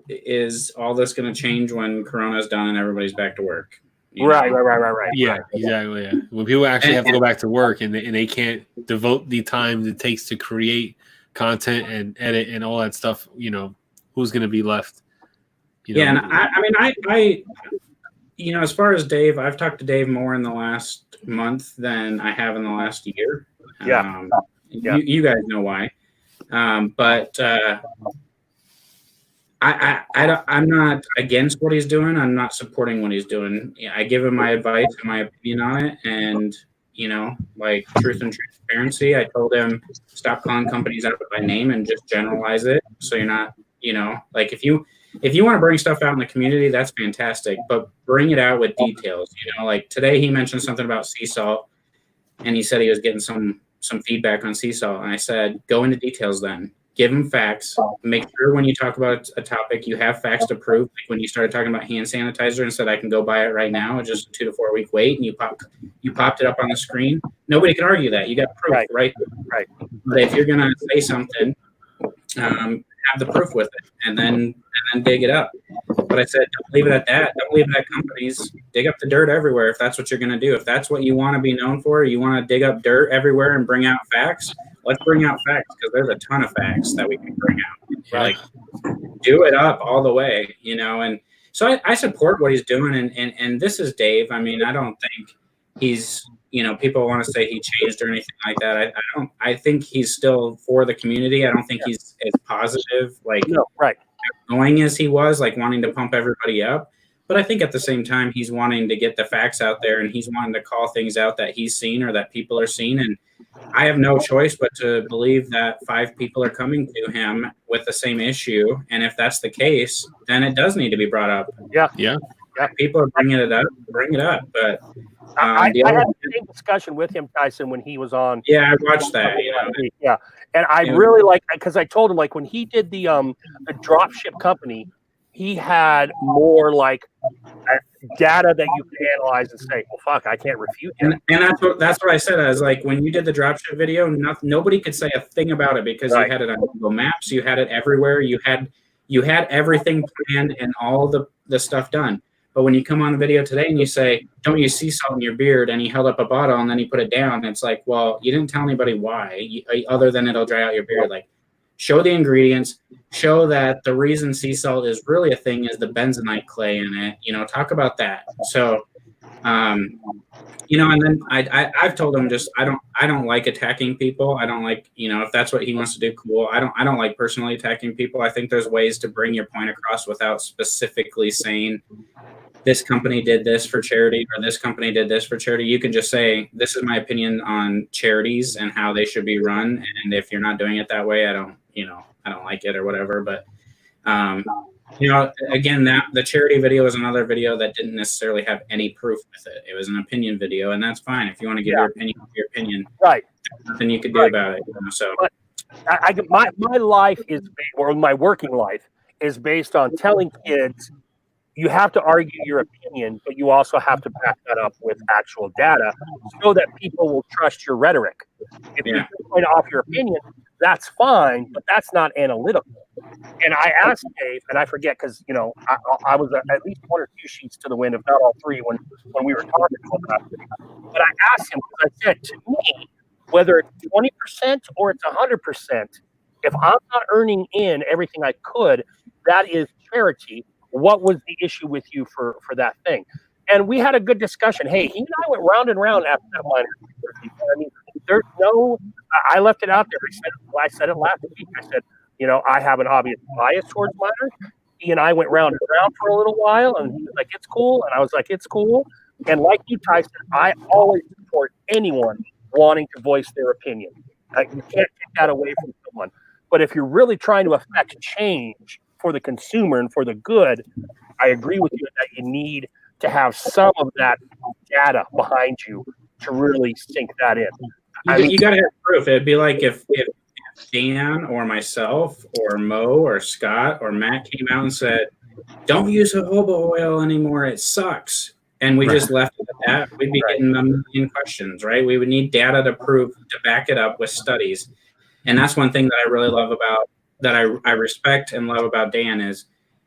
is all this going to change when Corona's done and everybody's back to work? Right. Yeah, exactly. Yeah. When people actually have to go back to work and they can't devote the time it takes to create content and edit and all that stuff, who's going to be left? Yeah, and I as far as Dave, I've talked to Dave more in the last month than I have in the last year. Yeah. You guys know why. But I'm not against what he's doing. I'm not supporting what he's doing. I give him my advice and my opinion on it, and like truth and transparency. I told him stop calling companies out by name and just generalize it. So you're not, like if if you want to bring stuff out in the community, that's fantastic, but bring it out with details. You know, like today he mentioned something about sea salt, and he said he was getting some feedback on sea salt, and I said, go into details then. Give him facts. Make sure when you talk about a topic, you have facts to prove. Like when you started talking about hand sanitizer and said I can go buy it right now, it's just a 2 to 4 week wait, and you popped it up on the screen. Nobody can argue that. You got proof, right? But if you're gonna say something, have the proof with it, and then dig it up. But I said, don't leave it at that. Don't leave it at companies. Dig up the dirt everywhere if that's what you're gonna do. If that's what you want to be known for, you want to dig up dirt everywhere and bring out facts. Let's bring out facts, because there's a ton of facts that we can bring out. Yeah. Like, do it up all the way, you know. And so I support what he's doing. And this is Dave. I mean, I don't think he's, you know, people want to say he changed or anything like that. I think he's still for the community. I don't think he's as positive, like going as he was, like wanting to pump everybody up. But I think at the same time, he's wanting to get the facts out there, and he's wanting to call things out that he's seen or that people are seeing. And I have no choice but to believe that 5 people are coming to him with the same issue. And if that's the case, then it does need to be brought up. Yeah. If people are bringing it up, bring it up. But I had the same discussion with him, Tyson, when he was on. Yeah, I watched that. Yeah. And I really like, because I told him, like, when he did the drop ship company, he had more like data that you can analyze and say, well, fuck, I can't refute that. And that's what I said. I was like, when you did the dropship video, nobody could say a thing about it, because you had it on Google Maps, you had it everywhere, you had everything planned and all the stuff done. But when you come on the video today and you say, don't use sea salt in your beard, and he held up a bottle and then he put it down, it's like, well, you didn't tell anybody why, other than it'll dry out your beard. Like, show the ingredients, show that the reason sea salt is really a thing is the bentonite clay in it, you know, talk about that. So, you know, and then I've told him, just, I don't like attacking people. I don't like, you know, if that's what he wants to do, cool. I don't like personally attacking people. I think there's ways to bring your point across without specifically saying this company did this for charity or this company did this for charity. You can just say, this is my opinion on charities and how they should be run. And if you're not doing it that way, I don't like it or whatever. But, you know, again, the charity video is another video that didn't necessarily have any proof with it. It was an opinion video, and that's fine. If you want to give your opinion, right, there's nothing you can do about it. You know, so, but my life is, or my working life is based on telling kids you have to argue your opinion, but you also have to back that up with actual data so that people will trust your rhetoric. If you're going to offer your opinion, that's fine, but that's not analytical. And I asked Dave, and I forget, because, you know, I was at least 1 or 2 sheets to the wind, if not all 3, when we were talking about that. But I asked him, because I said, to me, whether it's 20% or it's 100%, if I'm not earning in everything I could, that is charity. What was the issue with you for that thing? And we had a good discussion. Hey, he and I went round and round after that minor. I mean, there's no, I left it out there. I said it last week. I said, you know, I have an obvious bias towards minors. He and I went round and round for a little while, and he was like, it's cool. And I was like, it's cool. And like you, Tyson, I always support anyone wanting to voice their opinion. You can't take that away from someone. But if you're really trying to affect change for the consumer and for the good, I agree with you that you need to have some of that data behind you to really sink that in. You got to have proof. It'd be like if Dan or myself or Mo or Scott or Matt came out and said, don't use jojoba oil anymore, it sucks. And we just left it at that, we'd be getting a million questions, right? We would need data to back it up with studies. And that's one thing that I really love about, that I respect and love about Dan, is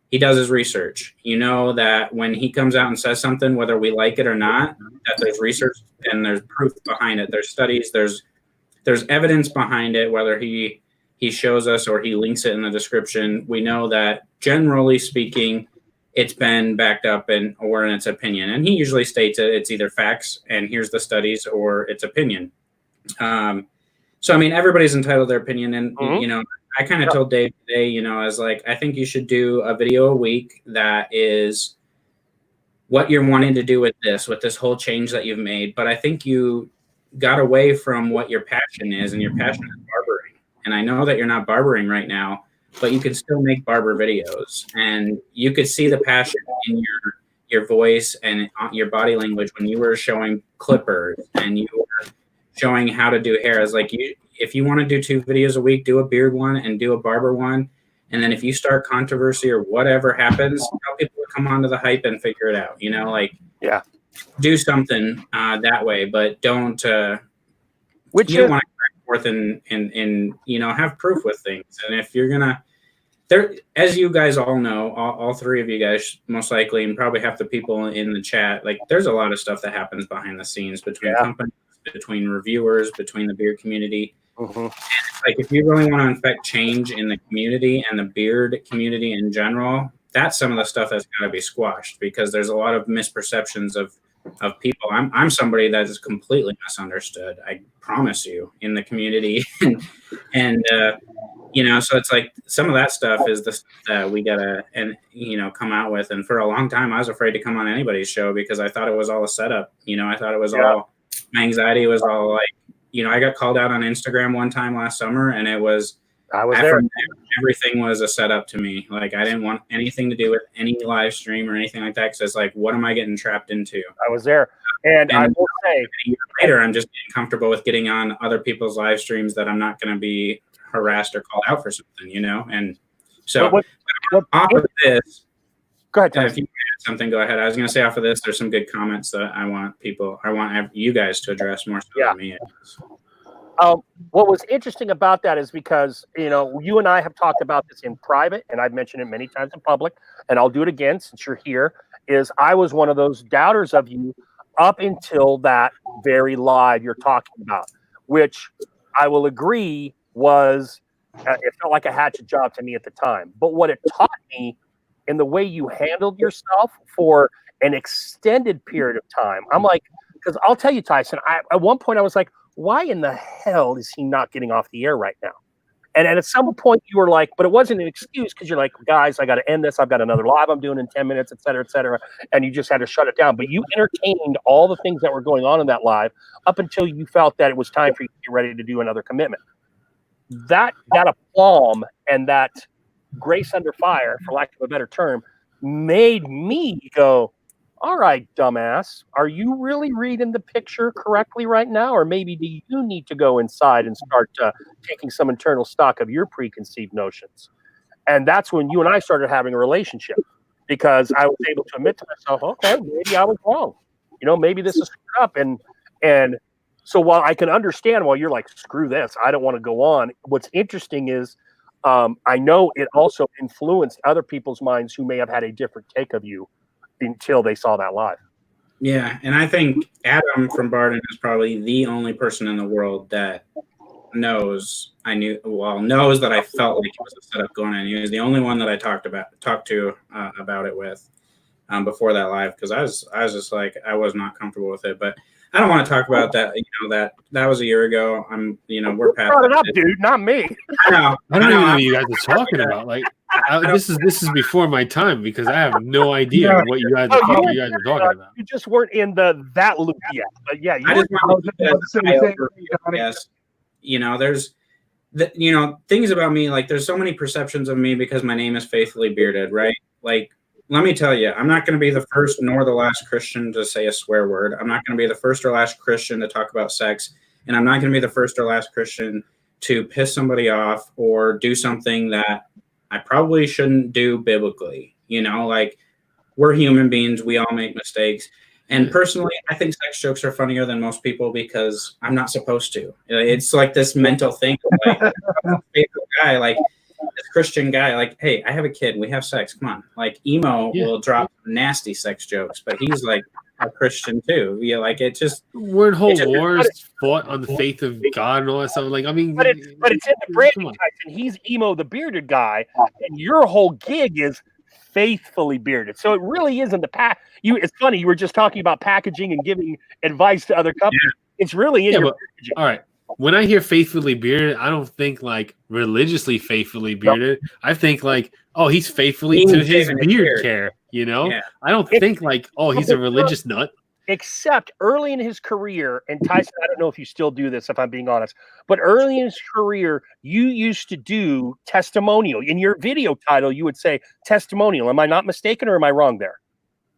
he does his research. You know that when he comes out and says something, whether we like it or not, that there's research and there's proof behind it. There's studies, there's evidence behind it, whether he shows us or he links it in the description. We know that generally speaking, it's been backed up or in its opinion. And he usually states it's either facts and here's the studies, or it's opinion. So, I mean, everybody's entitled to their opinion. And, you know, I kind of told Dave today, you know, I was like, I think you should do a video a week that is what you're wanting to do with this whole change that you've made. But I think you got away from what your passion is, and your passion is barbering. And I know that you're not barbering right now, but you can still make barber videos, and you could see the passion in your voice and your body language when you were showing clippers and you were showing how to do hair. It's like, if you want to do 2 videos a week, do a beard one and do a barber one. And then if you start controversy or whatever happens, tell people to come onto the hype and figure it out. Do something that way, but don't. You don't want to crack forth and have proof with things. And if you're gonna, as you guys all know, all 3 of you guys most likely, and probably half the people in the chat, like there's a lot of stuff that happens behind the scenes between companies, between reviewers, between the beard community. And it's like, if you really want to affect change in the community and the beard community in general, that's some of the stuff that's got to be squashed, because there's a lot of misperceptions of people. I'm somebody that is completely misunderstood, I promise you, in the community. and so it's like some of that stuff is the stuff that we gotta come out with. And for a long time I was afraid to come on anybody's show because I thought it was all a setup. I thought it was all, my anxiety was all like, I got called out on Instagram one time last summer, and I was there. Everything was a setup to me. Like, I didn't want anything to do with any live stream or anything like that, because it's like, what am I getting trapped into? I was there. And I will say, a year later, I'm just getting comfortable with getting on other people's live streams that I'm not going to be harassed or called out for something, And so off of this, go ahead, if you add something, go ahead. I was going to say, off of this, there's some good comments that I want you guys to address more so than me. What was interesting about that is because, you and I have talked about this in private, and I've mentioned it many times in public, and I'll do it again since you're here, is I was one of those doubters of you up until that very live you're talking about, which I will agree was, it felt like a hatchet job to me at the time. But what it taught me in the way you handled yourself for an extended period of time, I'm like, because I'll tell you, Tyson, at one point I was like, why in the hell is he not getting off the air right now? And at some point you were like, but it wasn't an excuse, because you're like, guys, I got to end this. I've got another live I'm doing in 10 minutes, et cetera, et cetera. And you just had to shut it down. But you entertained all the things that were going on in that live up until you felt that it was time for you to get ready to do another commitment. That aplomb and that grace under fire, for lack of a better term, made me go, all right, dumbass, are you really reading the picture correctly right now? Or maybe do you need to go inside and start taking some internal stock of your preconceived notions? And that's when you and I started having a relationship, because I was able to admit to myself, okay, maybe I was wrong. Maybe this is screwed up. And so while I can understand why you're like, screw this, I don't want to go on. What's interesting is I know it also influenced other people's minds who may have had a different take of you until they saw that live. Yeah, and I think Adam from Barden is probably the only person in the world that knows that I felt like it was a setup going on. He was the only one that I talked to about it with before that live, because I was just like, I was not comfortable with it. But I don't want to talk about that. That was a year ago. We're past. Brought it up, dude, not me. I know. I don't even know what you guys are talking about. Like, this is before my time, because I have no idea what you guys are talking about. You just weren't in that loop yet. But yeah, I just want to yes. There's things about me, like there's so many perceptions of me because my name is Faithfully Bearded, right? Like, let me tell you, I'm not going to be the first nor the last Christian to say a swear word. I'm not going to be the first or last Christian to talk about sex. And I'm not going to be the first or last Christian to piss somebody off or do something that I probably shouldn't do biblically. Like, we're human beings. We all make mistakes. And personally, I think sex jokes are funnier than most people because I'm not supposed to. It's like this mental thing. Like, I'm a faithful guy, like this Christian guy, like, hey, I have a kid. We have sex. Come on. Like, Emo will drop nasty sex jokes, but he's like a Christian too. Yeah, like it just. We're whole wars fought on the faith of God and all that stuff. Like, I mean, but it's in the branding, Tyson. He's Emo, the bearded guy, and your whole gig is Faithfully Bearded. So it really isn't the pack. It's funny. You were just talking about packaging and giving advice to other companies. Yeah. It's really in your packaging. All right. When I hear Faithfully Bearded, I don't think like religiously faithfully bearded. Nope. I think like, oh, he's faithfully to his beard care. Yeah. I don't think like, oh, he's a religious nut. Except early in his career, and Tyson, I don't know if you still do this, if I'm being honest, but early in his career, you used to do testimonial. In your video title, you would say testimonial. Am I not mistaken, or am I wrong there?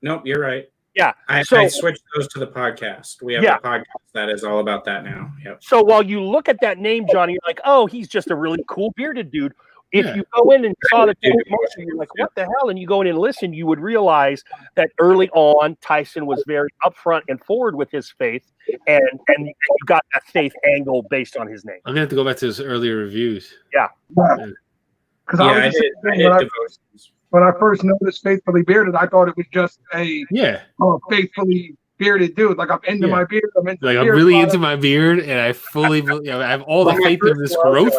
Nope, you're right. Yeah. I switched those to the podcast. We have a podcast that is all about that now. Yep. So while you look at that name, Johnny, you're like, oh, he's just a really cool bearded dude. If you go in and saw the promotion, you're like, what the hell? And you go in and listen, you would realize that early on, Tyson was very upfront and forward with his faith, and you got that faith angle based on his name. I'm gonna have to go back to his earlier reviews. Yeah. Because I did when I first noticed Faithfully Bearded, I thought it was just a faithfully bearded dude. Like, I'm into my beard. I'm really into my beard, and I fully I have all the faith in this growth.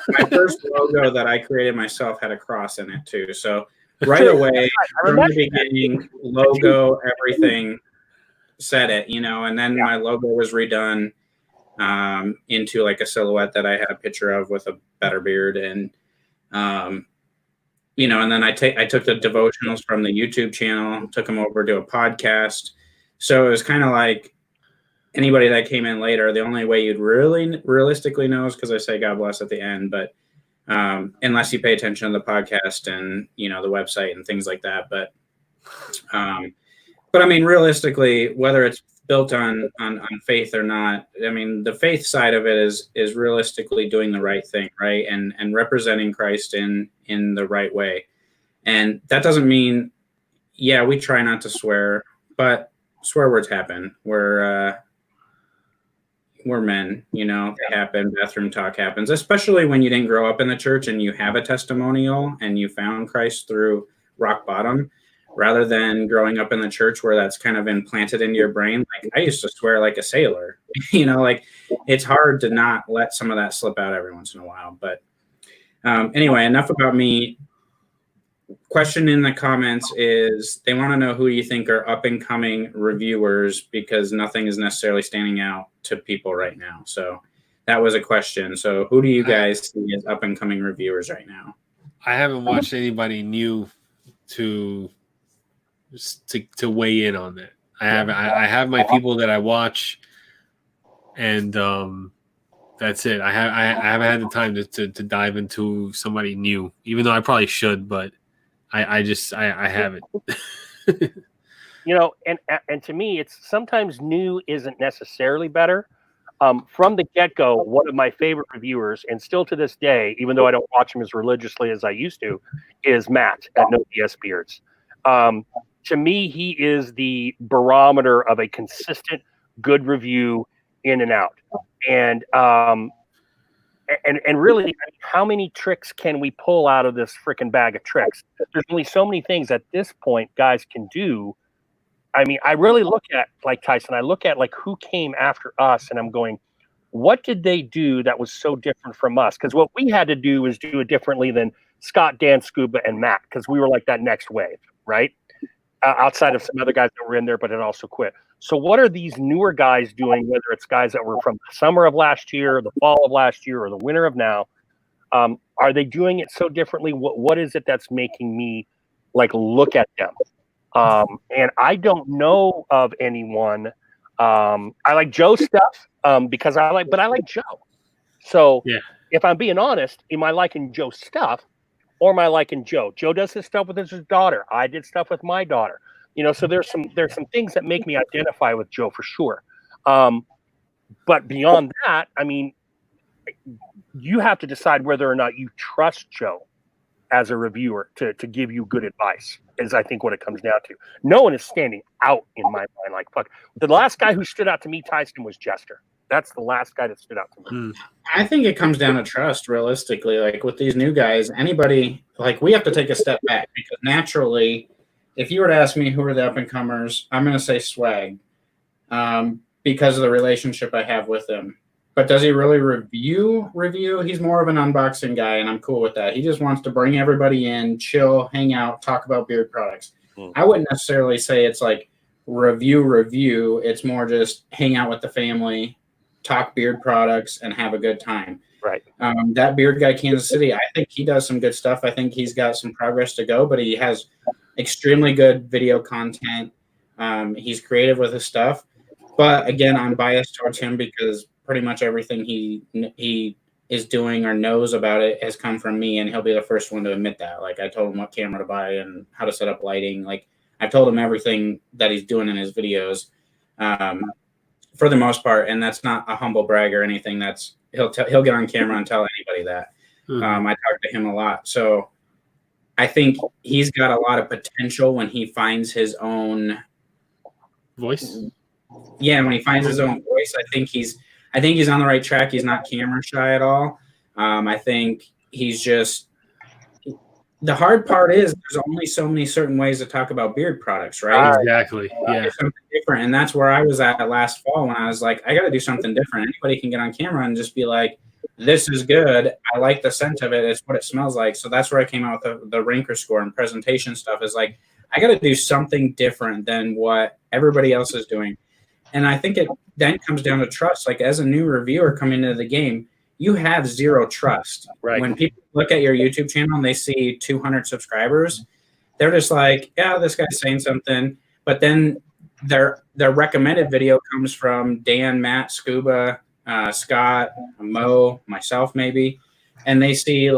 My first logo that I created myself had a cross in it too. So right away, from the beginning, logo, everything said it, and then my logo was redone into like a silhouette that I had a picture of with a better beard, and and then I took the devotionals from the YouTube channel, took them over to a podcast. So it was kind of like anybody that came in later, the only way you'd really realistically know is because I say God bless at the end, but unless you pay attention to the podcast and, the website and things like that. But I mean, realistically, whether it's built on faith or not, I mean, the faith side of it is realistically doing the right thing, right? And representing Christ in the right way. And that doesn't mean, we try not to swear, but swear words happen. We're men, they happen. Bathroom talk happens, especially when you didn't grow up in the church and you have a testimonial and you found Christ through rock bottom, rather than growing up in the church where that's kind of implanted into your brain. Like, I used to swear like a sailor, like it's hard to not let some of that slip out every once in a while. But anyway, enough about me. Question in the comments is they want to know who you think are up and coming reviewers, because nothing is necessarily standing out to people right now. So that was a question. So who do you guys see as up and coming reviewers right now? I haven't watched anybody new to weigh in on that. I have my people that I watch, and that's it. I haven't had the time to dive into somebody new, even though I probably should, but I haven't. And to me, it's sometimes new isn't necessarily better. From the get-go, one of my favorite reviewers, and still to this day, even though I don't watch him as religiously as I used to, is Matt at No BS Beards. To me, he is the barometer of a consistent good review in and out. And really, how many tricks can we pull out of this freaking bag of tricks? There's only so many things at this point guys can do. I mean, I really look at, like Tyson, I look at like who came after us, and I'm going, what did they do that was so different from us? Because what we had to do is do it differently than Scott, Dan, Scuba, and Matt, because we were like that next wave, right? Outside of some other guys that were in there, but had also quit. So what are these newer guys doing, whether it's guys that were from the summer of last year, the fall of last year, or the winter of now? Are they doing it so differently? What is it that's making me like look at them? And I don't know of anyone. I like Joe's stuff because I like Joe. So if I'm being honest, am I liking Joe's stuff, or am I liking Joe? Joe does his stuff with his daughter. I did stuff with my daughter. So there's some things that make me identify with Joe for sure. But beyond that, I mean, you have to decide whether or not you trust Joe as a reviewer to give you good advice, is I think what it comes down to. No one is standing out in my mind like fuck. The last guy who stood out to me, Tyson, was Jester. That's the last guy that stood out to me. I think it comes down to trust, realistically. Like with these new guys, anybody, like we have to take a step back, because naturally, if you were to ask me who are the up-and-comers, I'm going to say Swag because of the relationship I have with him. But does he really review? He's more of an unboxing guy, and I'm cool with that. He just wants to bring everybody in, chill, hang out, talk about beard products. I wouldn't necessarily say it's like review. It's more just hang out with the family, talk beard products, and have a good time. Right. That beard guy, Kansas City, I think he does some good stuff. I think he's got some progress to go, but he has extremely good video content. He's creative with his stuff, but again, I'm biased towards him because pretty much everything he is doing or knows about it has come from me, and he'll be the first one to admit that. Like, I told him what camera to buy and how to set up lighting. Like, I've told him everything that he's doing in his videos, for the most part, and that's not a humble brag or anything. That's he'll get on camera and tell anybody that. I talk to him a lot, so I think he's got a lot of potential when he finds his own voice. Yeah, when he finds his own voice, I think he's on the right track. He's not camera shy at all. I think he's just. The hard part is there's only so many certain ways to talk about beard products, right? Exactly. Yeah. Something different, and that's where I was at last fall when I was like, I got to do something different. Anybody can get on camera and just be like, "This is good. I like the scent of it. It's what it smells like." So that's where I came out with the Ranker score and presentation stuff. Is like, I got to do something different than what everybody else is doing, and I think it then comes down to trust. Like, as a new reviewer coming into the game, you have zero trust. Right. When people look at your YouTube channel and they see 200 subscribers, they're just like, yeah, this guy's saying something. But then their recommended video comes from Dan, Matt, Scuba, Scott, Mo, myself maybe. And they see,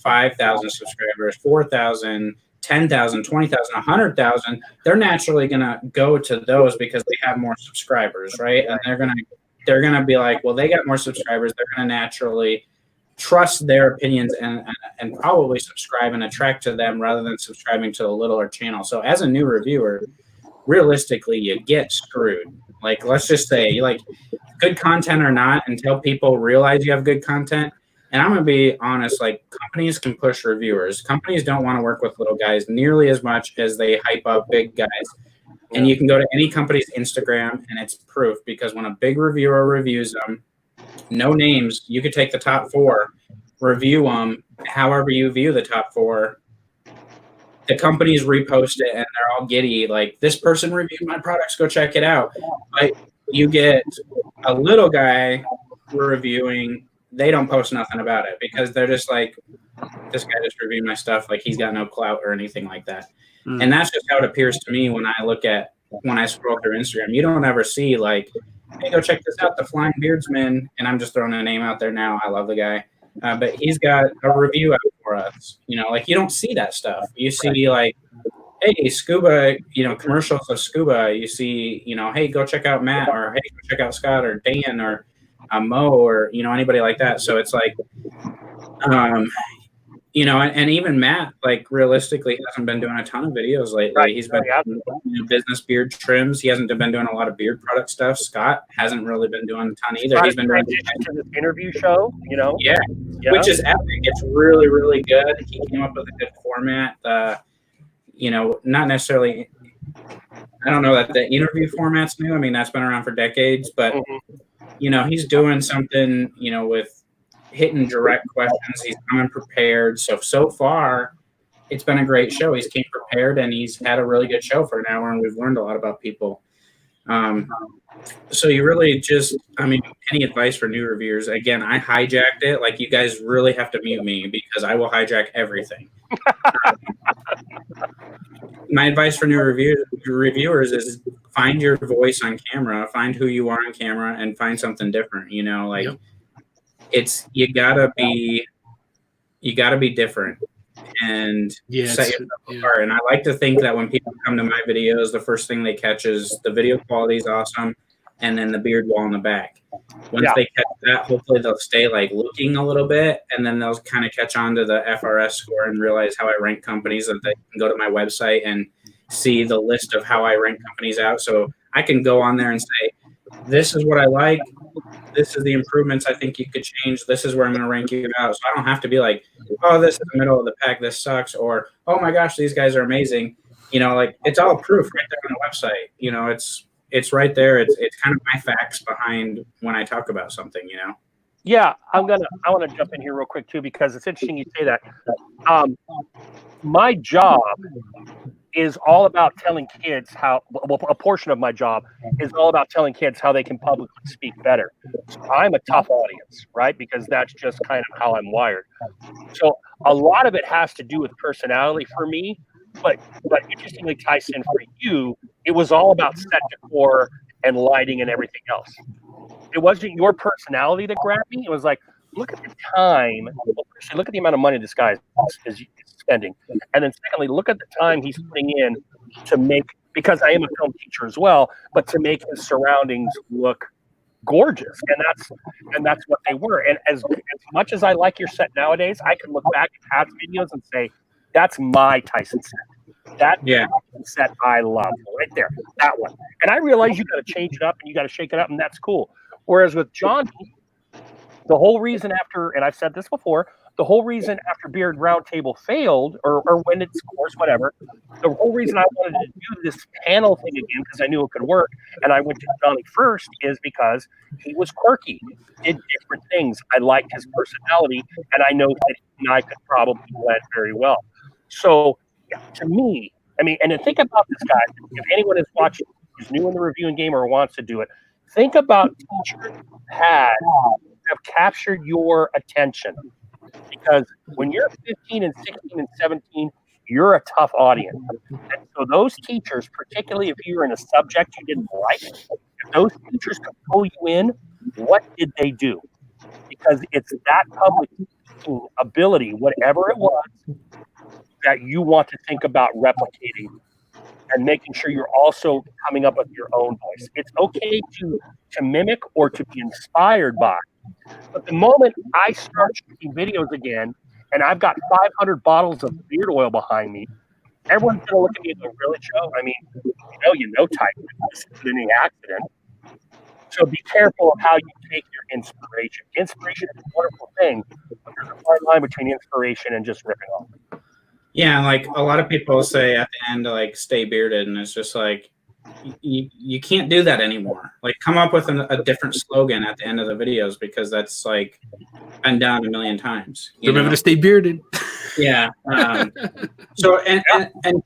5,000 subscribers, 4,000, 10,000, 20,000, 100,000. They're naturally going to go to those because they have more subscribers, right? And they're going to be like, well, they got more subscribers. They're going to naturally trust their opinions and probably subscribe and attract to them rather than subscribing to the littler channel. So as a new reviewer, realistically, you get screwed. Like, let's just say, like, good content or not, until people realize you have good content. And I'm going to be honest, like, companies can push reviewers. Companies don't want to work with little guys nearly as much as they hype up big guys. And you can go to any company's Instagram, and it's proof, because when a big reviewer reviews them, no names, you could take the top 4, review them however you view the top 4. The companies repost it, and they're all giddy, like, this person reviewed my products, go check it out. But you get a little guy reviewing, they don't post nothing about it because they're just like, this guy just reviewed my stuff, like, he's got no clout or anything like that. And that's just how it appears to me when I scroll through Instagram. You don't ever see like, hey, go check this out, the Flying Beardsman. And I'm just throwing a name out there now. I love the guy. But he's got a review out for us. You know, like, you don't see that stuff. You see like, hey, Scuba, commercials of Scuba. You see, hey, go check out Matt, or hey, go check out Scott or Dan or Mo, or, anybody like that. So it's like, and even Matt, like, realistically hasn't been doing a ton of videos lately. Right. He's been doing business beard trims. He hasn't been doing a lot of beard product stuff. Scott hasn't really been doing a ton either. He's been doing to this interview show, Yeah, which is epic. It's really, really good. He came up with a good format. Not necessarily. I don't know that the interview format's new. I mean, that's been around for decades, but he's doing something. With hitting direct questions. He's coming prepared. So far, it's been a great show. He's came prepared, and he's had a really good show for an hour, and we've learned a lot about people. So you really just, any advice for new reviewers? Again, I hijacked it. Like, you guys really have to mute me because I will hijack everything. My advice for new reviewers is find your voice on camera, find who you are on camera, and find something different. You gotta be different and set yourself apart. And I like to think that when people come to my videos, the first thing they catch is the video quality is awesome, and then the beard wall in the back. Once they catch that, hopefully they'll stay like looking a little bit, and then they'll kind of catch on to the FRS score and realize how I rank companies, and they can go to my website and see the list of how I rank companies out. So I can go on there and say, this is what I like. This is the improvements I think you could change. This is where I'm going to rank you out. So I don't have to be like, oh, this is the middle of the pack, this sucks, or oh my gosh, these guys are amazing. Like, it's all proof right there on the website. It's right there. It's kind of my facts behind when I talk about something. Yeah, I want to jump in here real quick too, because it's interesting you say that. My job is all about telling kids a portion of my job is all about telling kids how they can publicly speak better. So I'm a tough audience, right? Because that's just kind of how I'm wired. So a lot of it has to do with personality for me, but interestingly, Tyson, for you, It was all about set decor and lighting and everything else. It wasn't your personality that grabbed me. It was like, look at the time. Look at the amount of money this guy is spending. And then secondly, look at the time he's putting in to make, because I am a film teacher as well, but to make his surroundings look gorgeous. And that's what they were. And as much as I like your set nowadays, I can look back at past videos and say, that's my Tyson set. That Tyson set I love right there, that one. And I realize you got to change it up and you got to shake it up, and that's cool. Whereas with Johnny, the whole reason after, and I've said this before, the whole reason after Beard Roundtable failed, or when it's course, whatever, the whole reason I wanted to do this panel thing again, because I knew it could work, and I went to Johnny first, is because he was quirky, did different things. I liked his personality, and I know that he and I could probably blend very well. So, to me, I mean, and then think about this, guys. If anyone is watching, who's new in the reviewing game or wants to do it, think about teachers who have captured your attention. Because when you're 15 and 16 and 17, you're a tough audience. And so those teachers, particularly if you're in a subject you didn't like, if those teachers could pull you in, what did they do? Because it's that public ability, whatever it was, that you want to think about replicating and making sure you're also coming up with your own voice. It's okay to mimic or to be inspired by. But the moment I start shooting videos again, and I've got 500 bottles of beard oil behind me, everyone's going to look at me and go, really, Joe? I mean, you know Tyson. This isn't any accident. So be careful of how you take your inspiration. Inspiration is a wonderful thing, but there's a fine line between inspiration and just ripping off. Yeah, like a lot of people say at the end, like, stay bearded, and it's just like, you can't do that anymore. Like, come up with a different slogan at the end of the videos, because that's like been done a million times. Remember to stay bearded. Yeah. So and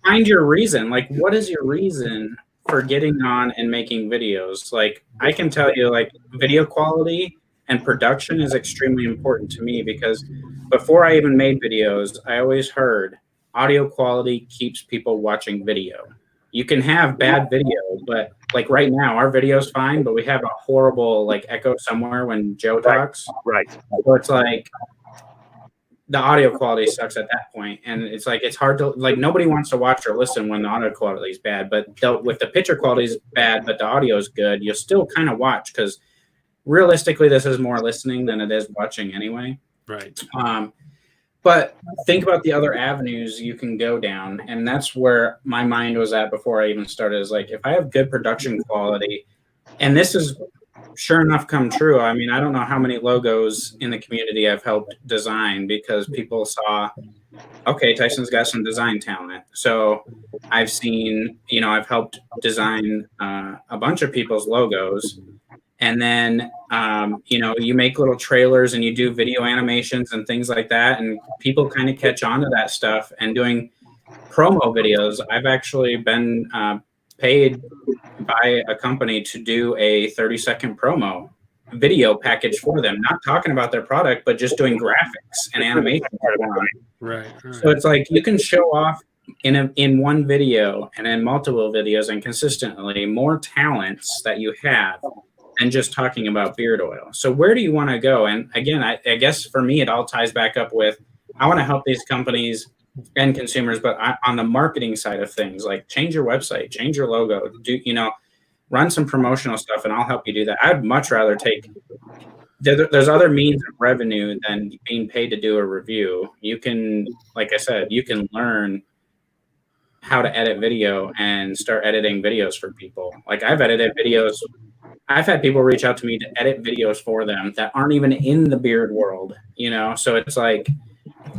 find your reason. Like, what is your reason for getting on and making videos? Like, I can tell you, like, video quality and production is extremely important to me, because before I even made videos, I always heard audio quality keeps people watching video. You can have bad video, but like right now, our video's fine, but we have a horrible like echo somewhere when Joe talks. Right. So it's like the audio quality sucks at that point, and it's like it's hard to like nobody wants to watch or listen when the audio quality is bad. But with the picture quality is bad, but the audio is good, you'll still kind of watch, because realistically, this is more listening than it is watching anyway. Right. But think about the other avenues you can go down. And that's where my mind was at before I even started, is like, if I have good production quality, and this is sure enough come true. I mean, I don't know how many logos in the community I've helped design, because people saw, okay, Tyson's got some design talent. So I've seen, I've helped design a bunch of people's logos. And then, you make little trailers and you do video animations and things like that. And people kind of catch on to that stuff. And doing promo videos, I've actually been paid by a company to do a 30-second promo video package for them. Not talking about their product, but just doing graphics and animation. Right. So it's like you can show off in one video and in multiple videos and consistently more talents that you have than just talking about beard oil. So where do you want to go? And again, I guess for me, it all ties back up with, I want to help these companies and consumers, but on the marketing side of things, like change your website, change your logo, run some promotional stuff, and I'll help you do that. I'd much rather there's other means of revenue than being paid to do a review. You can, like I said, you can learn how to edit video and start editing videos for people. Like I've edited videos. I've had people reach out to me to edit videos for them that aren't even in the beard world, So it's like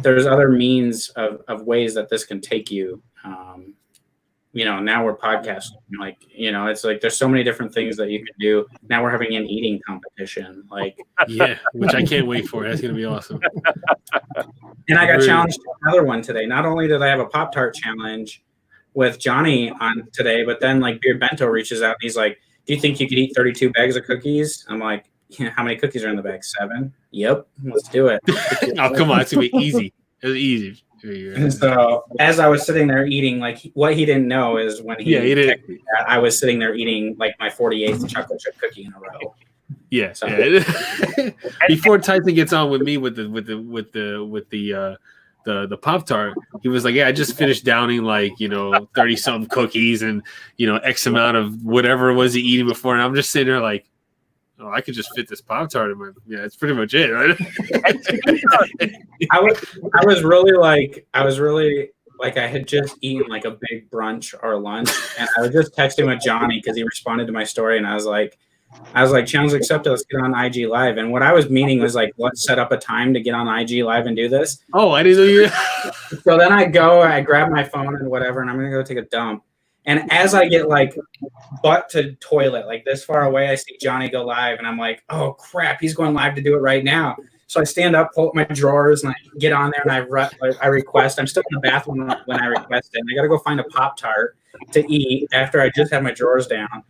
there's other means of ways that this can take you. Now we're podcasting. Like, it's like there's so many different things that you can do. Now we're having an eating competition. Like, yeah, which I can't wait for. That's gonna be awesome. And I got challenged to another one today. Not only did I have a Pop-Tart challenge with Johnny on today, but then like Beard Bento reaches out and he's like, do you think you could eat 32 bags of cookies? I'm like, how many cookies are in the bag? 7? Yep. Let's do it. Oh, come on. It's going to be easy. It's easy. And so as I was sitting there eating, like what he didn't know is when he texted me that, I was sitting there eating like my 48th chocolate chip cookie in a row. Yeah. So. Before Tyson gets on with me with the Pop-Tart, he was like, yeah, I just finished downing like, 30 something cookies and, X amount of whatever it was he eating before. And I'm just sitting there like, oh, I could just fit this Pop-Tart in my, that's pretty much it, right? I was really like, I had just eaten like a big brunch or lunch, and I was just texting with Johnny because he responded to my story, and I was like, challenge accepted, let's get on IG Live. And what I was meaning was like, let's set up a time to get on IG Live and do this. Oh, I didn't know you. So then I grab my phone and whatever, and I'm going to go take a dump. And as I get like butt to toilet, like this far away, I see Johnny go live, and I'm like, oh crap, he's going live to do it right now. So I stand up, pull up my drawers, and I get on there, and I request. I'm still in the bathroom when I request it. And I got to go find a Pop-Tart to eat after I just had my drawers down,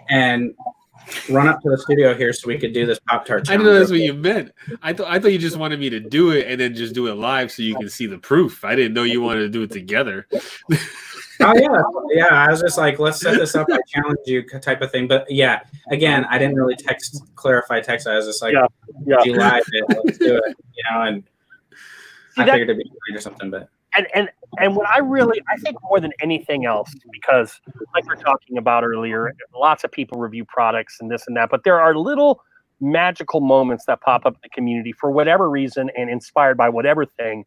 and run up to the studio here so we could do this Pop-Tart challenge. I didn't know that's what you meant. I thought you just wanted me to do it and then just do it live so you can see the proof. I didn't know you wanted to do it together. Oh yeah. I was just like, let's set this up. I challenge you, type of thing. But yeah, again, I didn't really clarify text. I was just like, you live it, let's do it, and I figured it'd be fine or something. But and what I think more than anything else, because like we were talking about earlier, lots of people review products and this and that, but there are little magical moments that pop up in the community for whatever reason and inspired by whatever thing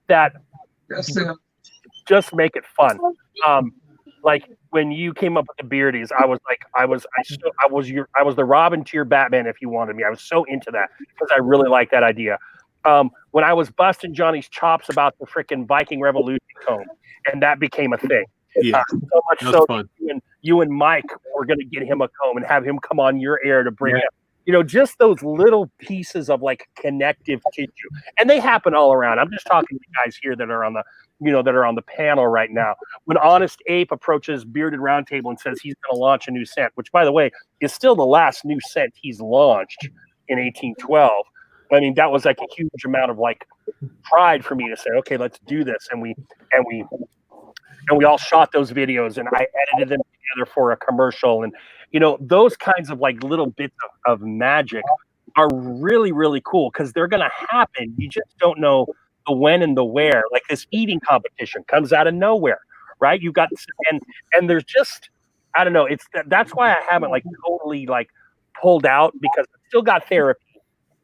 that just make it fun. Like when you came up with the Beardies, I was the Robin to your Batman if you wanted me. I was so into that because I really like that idea. When I was busting Johnny's chops about the freaking Viking Revolution comb, and that became a thing. Yeah, so much so you and Mike were going to get him a comb and have him come on your air to bring him. Just those little pieces of like connective tissue, and they happen all around. I'm just talking to guys here that are on the panel right now. When Honest Ape approaches Bearded Roundtable and says he's going to launch a new scent, which by the way is still the last new scent he's launched in 1812. I mean, that was like a huge amount of like pride for me to say, okay, let's do this. And we all shot those videos, and I edited them together for a commercial. And, those kinds of like little bits of magic are really, really cool because they're going to happen. You just don't know the when and the where. Like this eating competition comes out of nowhere, right? You got, and there's just, I don't know. That's why I haven't like totally like pulled out, because I still got therapy.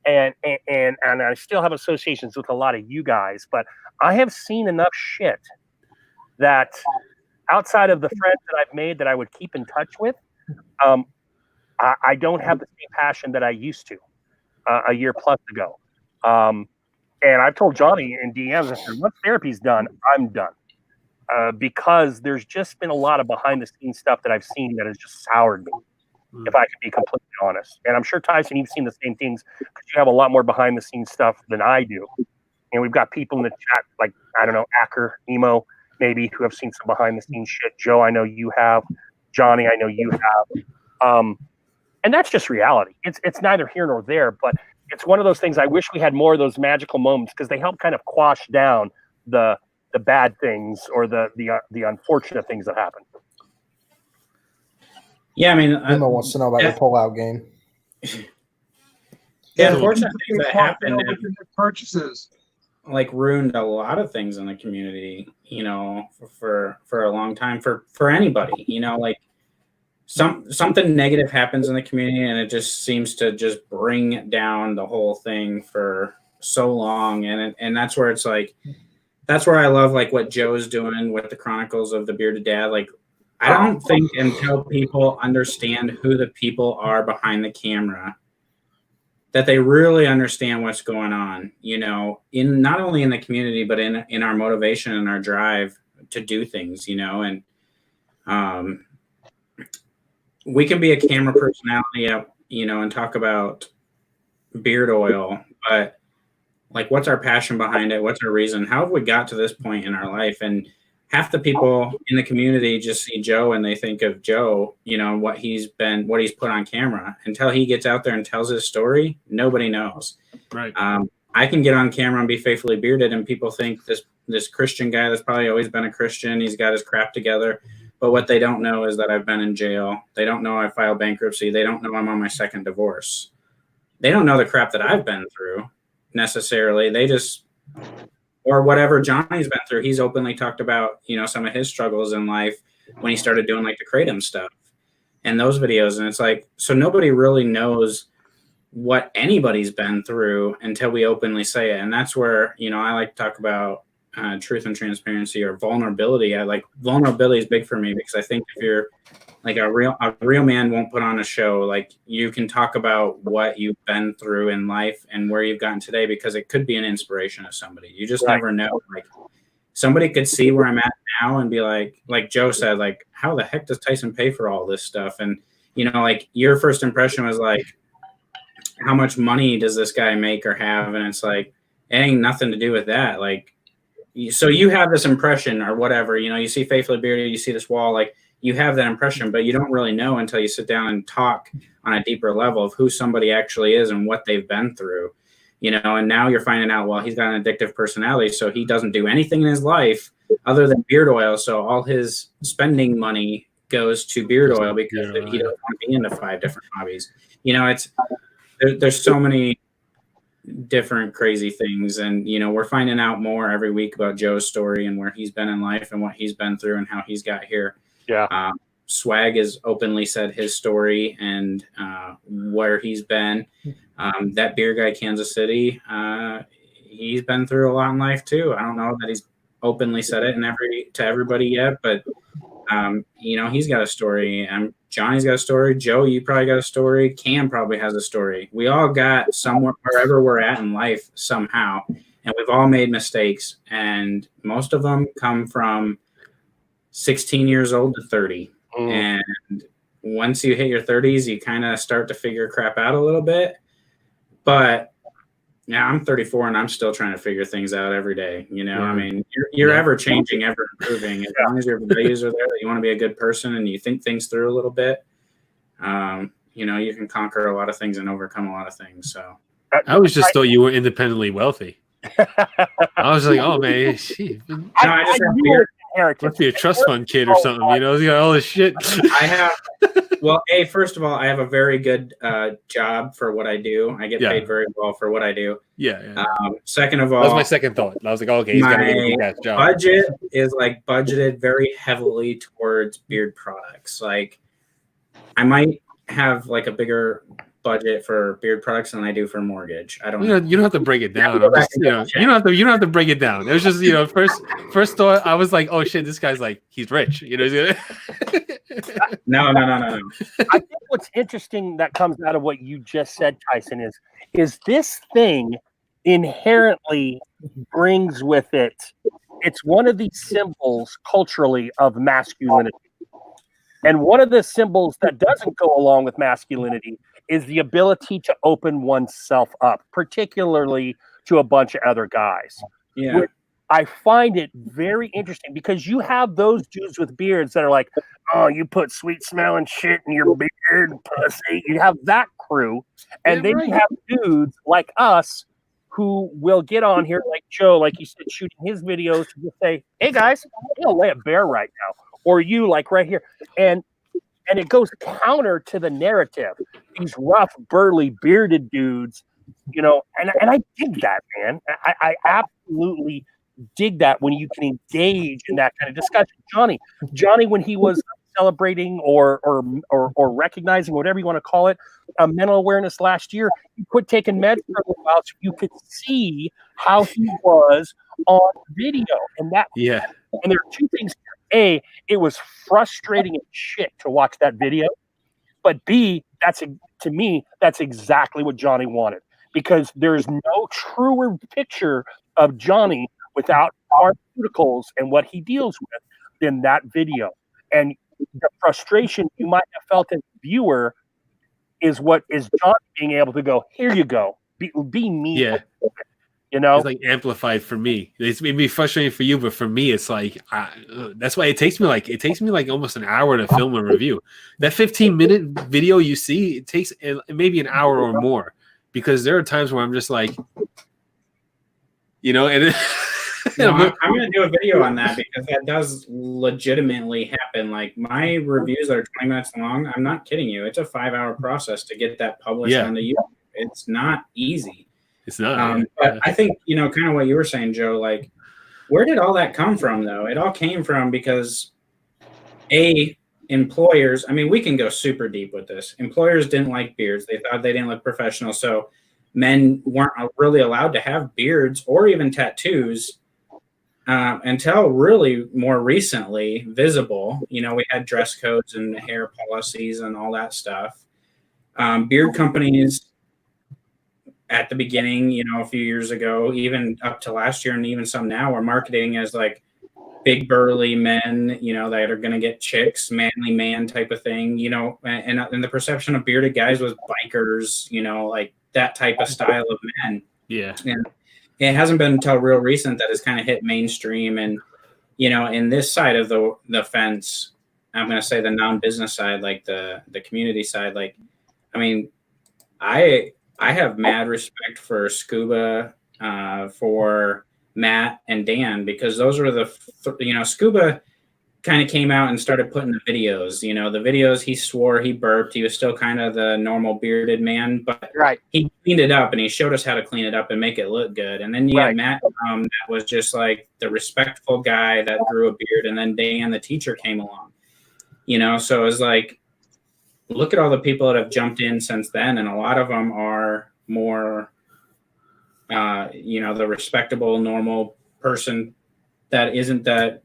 And I still have associations with a lot of you guys, but I have seen enough shit that outside of the friends that I've made that I would keep in touch with, I don't have the same passion that I used to a year plus ago. And I've told Johnny in DMs, I said, once therapy's done, I'm done. Because there's just been a lot of behind the scenes stuff that I've seen that has just soured me. If I could be completely honest. And I'm sure, Tyson, you've seen the same things because you have a lot more behind the scenes stuff than I do. And we've got people in the chat, like, I don't know, Acker, Emo, maybe, who have seen some behind the scenes shit. Joe, I know you have. Johnny, I know you have. And that's just reality. It's neither here nor there, but it's one of those things I wish we had more of those magical moments because they help kind of quash down the bad things or the unfortunate things that happen. Yeah, I mean, Emma wants to know about your pull-out game. Yeah, unfortunate things that happened purchases like ruined a lot of things in the community. For a long time for anybody. Like something negative happens in the community, and it just seems to just bring down the whole thing for so long. And that's where it's like, that's where I love like what Joe's doing with the Chronicles of the Bearded Dad. Like, I don't think until people understand who the people are behind the camera that they really understand what's going on, in not only in the community, but in our motivation and our drive to do things, and we can be a camera personality, and talk about beard oil, but like, what's our passion behind it? What's our reason? How have we got to this point in our life? And half the people in the community just see Joe and they think of Joe, what he's put on camera. Until he gets out there and tells his story, nobody knows. Right. I can get on camera and be faithfully bearded, and people think this Christian guy that's probably always been a Christian, he's got his crap together. But what they don't know is that I've been in jail. They don't know I filed bankruptcy. They don't know I'm on my second divorce. They don't know the crap that I've been through necessarily. They just, or whatever Johnny's been through. He's openly talked about, some of his struggles in life when he started doing like the Kratom stuff and those videos. And it's like, so nobody really knows what anybody's been through until we openly say it. And that's where, I like to talk about truth and transparency or vulnerability. Vulnerability is big for me because I think if you're like a real man won't put on a show, like you can talk about what you've been through in life and where you've gotten today, because it could be an inspiration of somebody. You just never know. Like somebody could see where I'm at now and be like Joe said, like, how the heck does Tyson pay for all this stuff? And, like your first impression was like, how much money does this guy make or have? And it's like, it ain't nothing to do with that. Like, so you have this impression or whatever, you see Faithfully Bearded, you see this wall, like you have that impression, but you don't really know until you sit down and talk on a deeper level of who somebody actually is and what they've been through, and now you're finding out, well, he's got an addictive personality. So he doesn't do anything in his life other than beard oil. So all his spending money goes to beard oil because he doesn't want to be into 5 different hobbies. There's so many different crazy things, and we're finding out more every week about Joe's story and where he's been in life and what he's been through and how he's got here. Swag has openly said his story and where he's been. That beer guy, Kansas City, he's been through a lot in life too. I don't know that he's openly said it to everybody yet, but he's got a story. Johnny's got a story. Joe, you probably got a story. Cam probably has a story. We all got somewhere, wherever we're at in life somehow, and we've all made mistakes, and most of them come from 16 years old to 30. And once you hit your 30s, you kind of start to figure crap out a little bit. But yeah, I'm 34 and I'm still trying to figure things out every day. I mean, you're ever changing, ever improving. As long as your values are there, that you want to be a good person and you think things through a little bit, you can conquer a lot of things and overcome a lot of things. So I always just thought you were independently wealthy. I was like, oh man, I just have beer. Must be a trust fund kid or something, He's got all this shit. I have, first of all, I have a very good job for what I do. I get paid very well for what I do. Yeah. Second of all, that was my second thought. I was like, okay, he's got a good job. Budget is like budgeted very heavily towards beard products. Like, I might have like a bigger budget for beard products than I do for mortgage. I don't know. You don't have to break it down. You don't have to break it down. It was just, first thought I was like, oh shit, this guy's like, he's rich. No. I think what's interesting that comes out of what you just said, Tyson, is this thing inherently brings with it, it's one of these symbols culturally of masculinity. And one of the symbols that doesn't go along with masculinity is the ability to open oneself up, particularly to a bunch of other guys. Yeah. I find it very interesting because you have those dudes with beards that are like, oh, you put sweet smelling shit in your beard, pussy. You have that crew. And then you have dudes like us who will get on here, like Joe, like you said, shooting his videos to just say, hey guys, I'm gonna lay a bear right now. Or you, like right here. And it goes counter to the narrative. These rough, burly, bearded dudes, and I dig that, man. I absolutely dig that when you can engage in that kind of discussion. Johnny, when he was celebrating or recognizing, whatever you want to call it, mental awareness last year, he quit taking meds for a little while so you could see how he was on video. And there are two things here. A, it was frustrating as shit to watch that video. But B, to me, that's exactly what Johnny wanted. Because there's no truer picture of Johnny without pharmaceuticals and what he deals with than that video. And the frustration you might have felt as a viewer is what is Johnny being able to go, here you go, be me. Yeah. It's like amplified for me. It's maybe frustrating for you, but for me, it's like that's why it takes me like almost an hour to film a review. That 15-minute video you see, it takes maybe an hour or more, because there are times where I'm just like, You know, and no, I'm going to do a video on that because that does legitimately happen. Like my reviews that are 20 minutes long, I'm not kidding you. It's a 5-hour process to get that published onto YouTube. It's not easy. It's not. But I think, you know, kind of what you were saying, Joe, like, where did all that come from, though? It all came from because, employers, I mean, we can go super deep with this. Employers didn't like beards. They thought they didn't look professional. So men weren't really allowed to have beards or even tattoos until really more recently visible. You know, we had dress codes and hair policies and all that stuff. Beard companies at the beginning, you know, a few years ago, even up to last year and even some now, are marketing as like big burly men, you know, that are going to get chicks, manly man type of thing, you know, and the perception of bearded guys was bikers, you know, like that type of style of men. Yeah. And it hasn't been until real recent that it's kind of hit mainstream. And, you know, in this side of the fence, I'm going to say the non-business side, like the community side, like, I mean, I have mad respect for Scuba, for Matt and Dan, because those were you know, Scuba kind of came out and started putting the videos, you know, the videos, he swore, he burped, he was still kind of the normal bearded man, but he cleaned it up and he showed us how to clean it up and make it look good. And then you had Matt, that was just like the respectful guy that grew a beard. And then Dan, the teacher, came along, you know, so it was like, look at all the people that have jumped in since then. And a lot of them are more, you know, the respectable, normal person that isn't that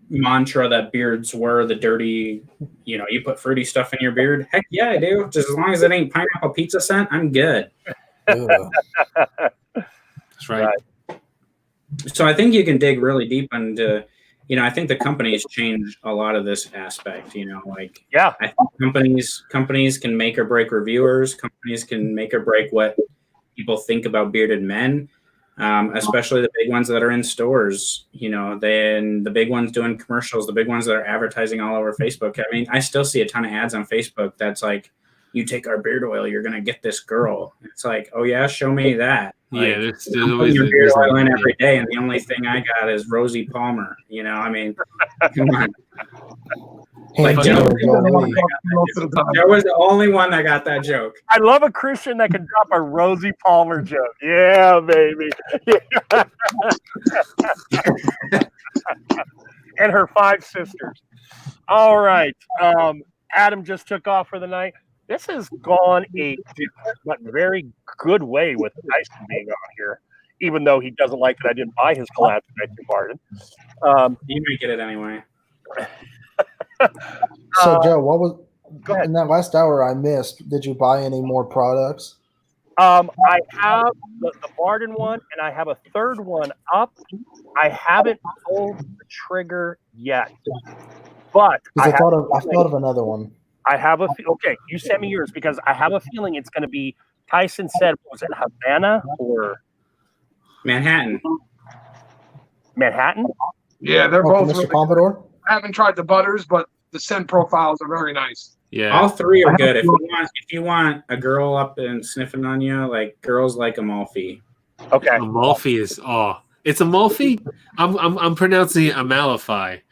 mantra that beards were the dirty, you know, you put fruity stuff in your beard. Heck yeah, I do. Just as long as it ain't pineapple pizza scent, I'm good. That's right. So I think you can dig really deep into, you know, I think the companies change a lot of this aspect, you know, like, yeah, I think companies can make or break reviewers. Companies can make or break what people think about bearded men, especially the big ones that are in stores, you know, then the big ones doing commercials, the big ones that are advertising all over Facebook. I mean, I still see a ton of ads on Facebook that's like, you take our beard oil, you're going to get this girl. It's like, oh yeah, show me that. Like, yeah, there's I'm always putting your beard oil in every day, and the only thing I got is Rosie Palmer. You know, I mean, come on. Like Joe was the only one that got that joke. I love a Christian that can drop a Rosie Palmer joke. Yeah, baby. And her 5 sisters. All right. Adam just took off for the night. This has gone a different but very good way with Tyson being on here, even though he doesn't like that I didn't buy his collab tonight to Barden. You may get it anyway. So, Joe, what was in that last hour I missed? Did you buy any more products? I have the Barden one, and I have a third one up. I haven't pulled the trigger yet, but I thought of another one. I have okay. You send me yours because I have a feeling it's going to be. Tyson said, was it Havana or Manhattan? Manhattan? Yeah, they're both. Mr. Really Pompadour? I haven't tried the butters, but the scent profiles are very nice. Yeah, all 3 are good. If you want a girl up and sniffing on you, like girls like Amalfi. Okay, Amalfi is it's Amalfi. I'm pronouncing it Amalfi.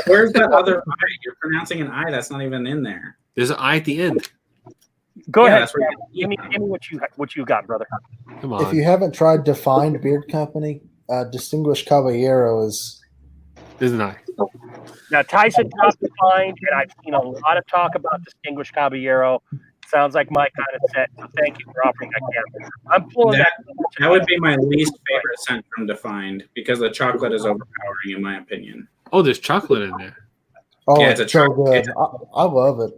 Where's that other I? You're pronouncing an I that's not even in there. There's an I at the end. Go ahead. Give me what you got, brother. Come on. If you haven't tried Defined Beard Company, Distinguished Caballero is. There's an I. Now Tyson dropped Defined, and I've seen a lot of talk about Distinguished Caballero. Sounds like my kind of set. So thank you for offering that camera. I'm pulling that. That would be my least favorite scent from Defined because the chocolate is overpowering, in my opinion. Oh, there's chocolate in there. Oh, yeah, it's so good. I love it.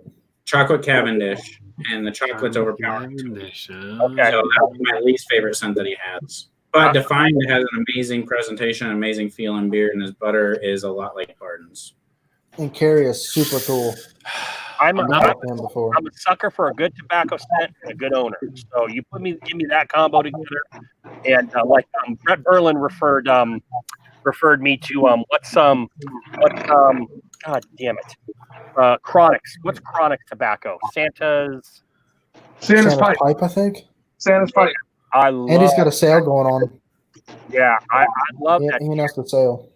Chocolate Cavendish, and the chocolate's overpowering. Cavendish, Okay. So that would be my least favorite scent that he has. But Defined has an amazing presentation, amazing feel and beard, and his butter is a lot like Barden's. And Carrie is super cool. I'm a sucker for a good tobacco scent and a good owner. So you give me that combo together, and Brett Berlin referred me to God damn it, Chronics. What's Chronics tobacco? Santa's Pipe, I think. Santa's Pipe. I love. And he's got a sale going on. Yeah, I love that. He announced the sale.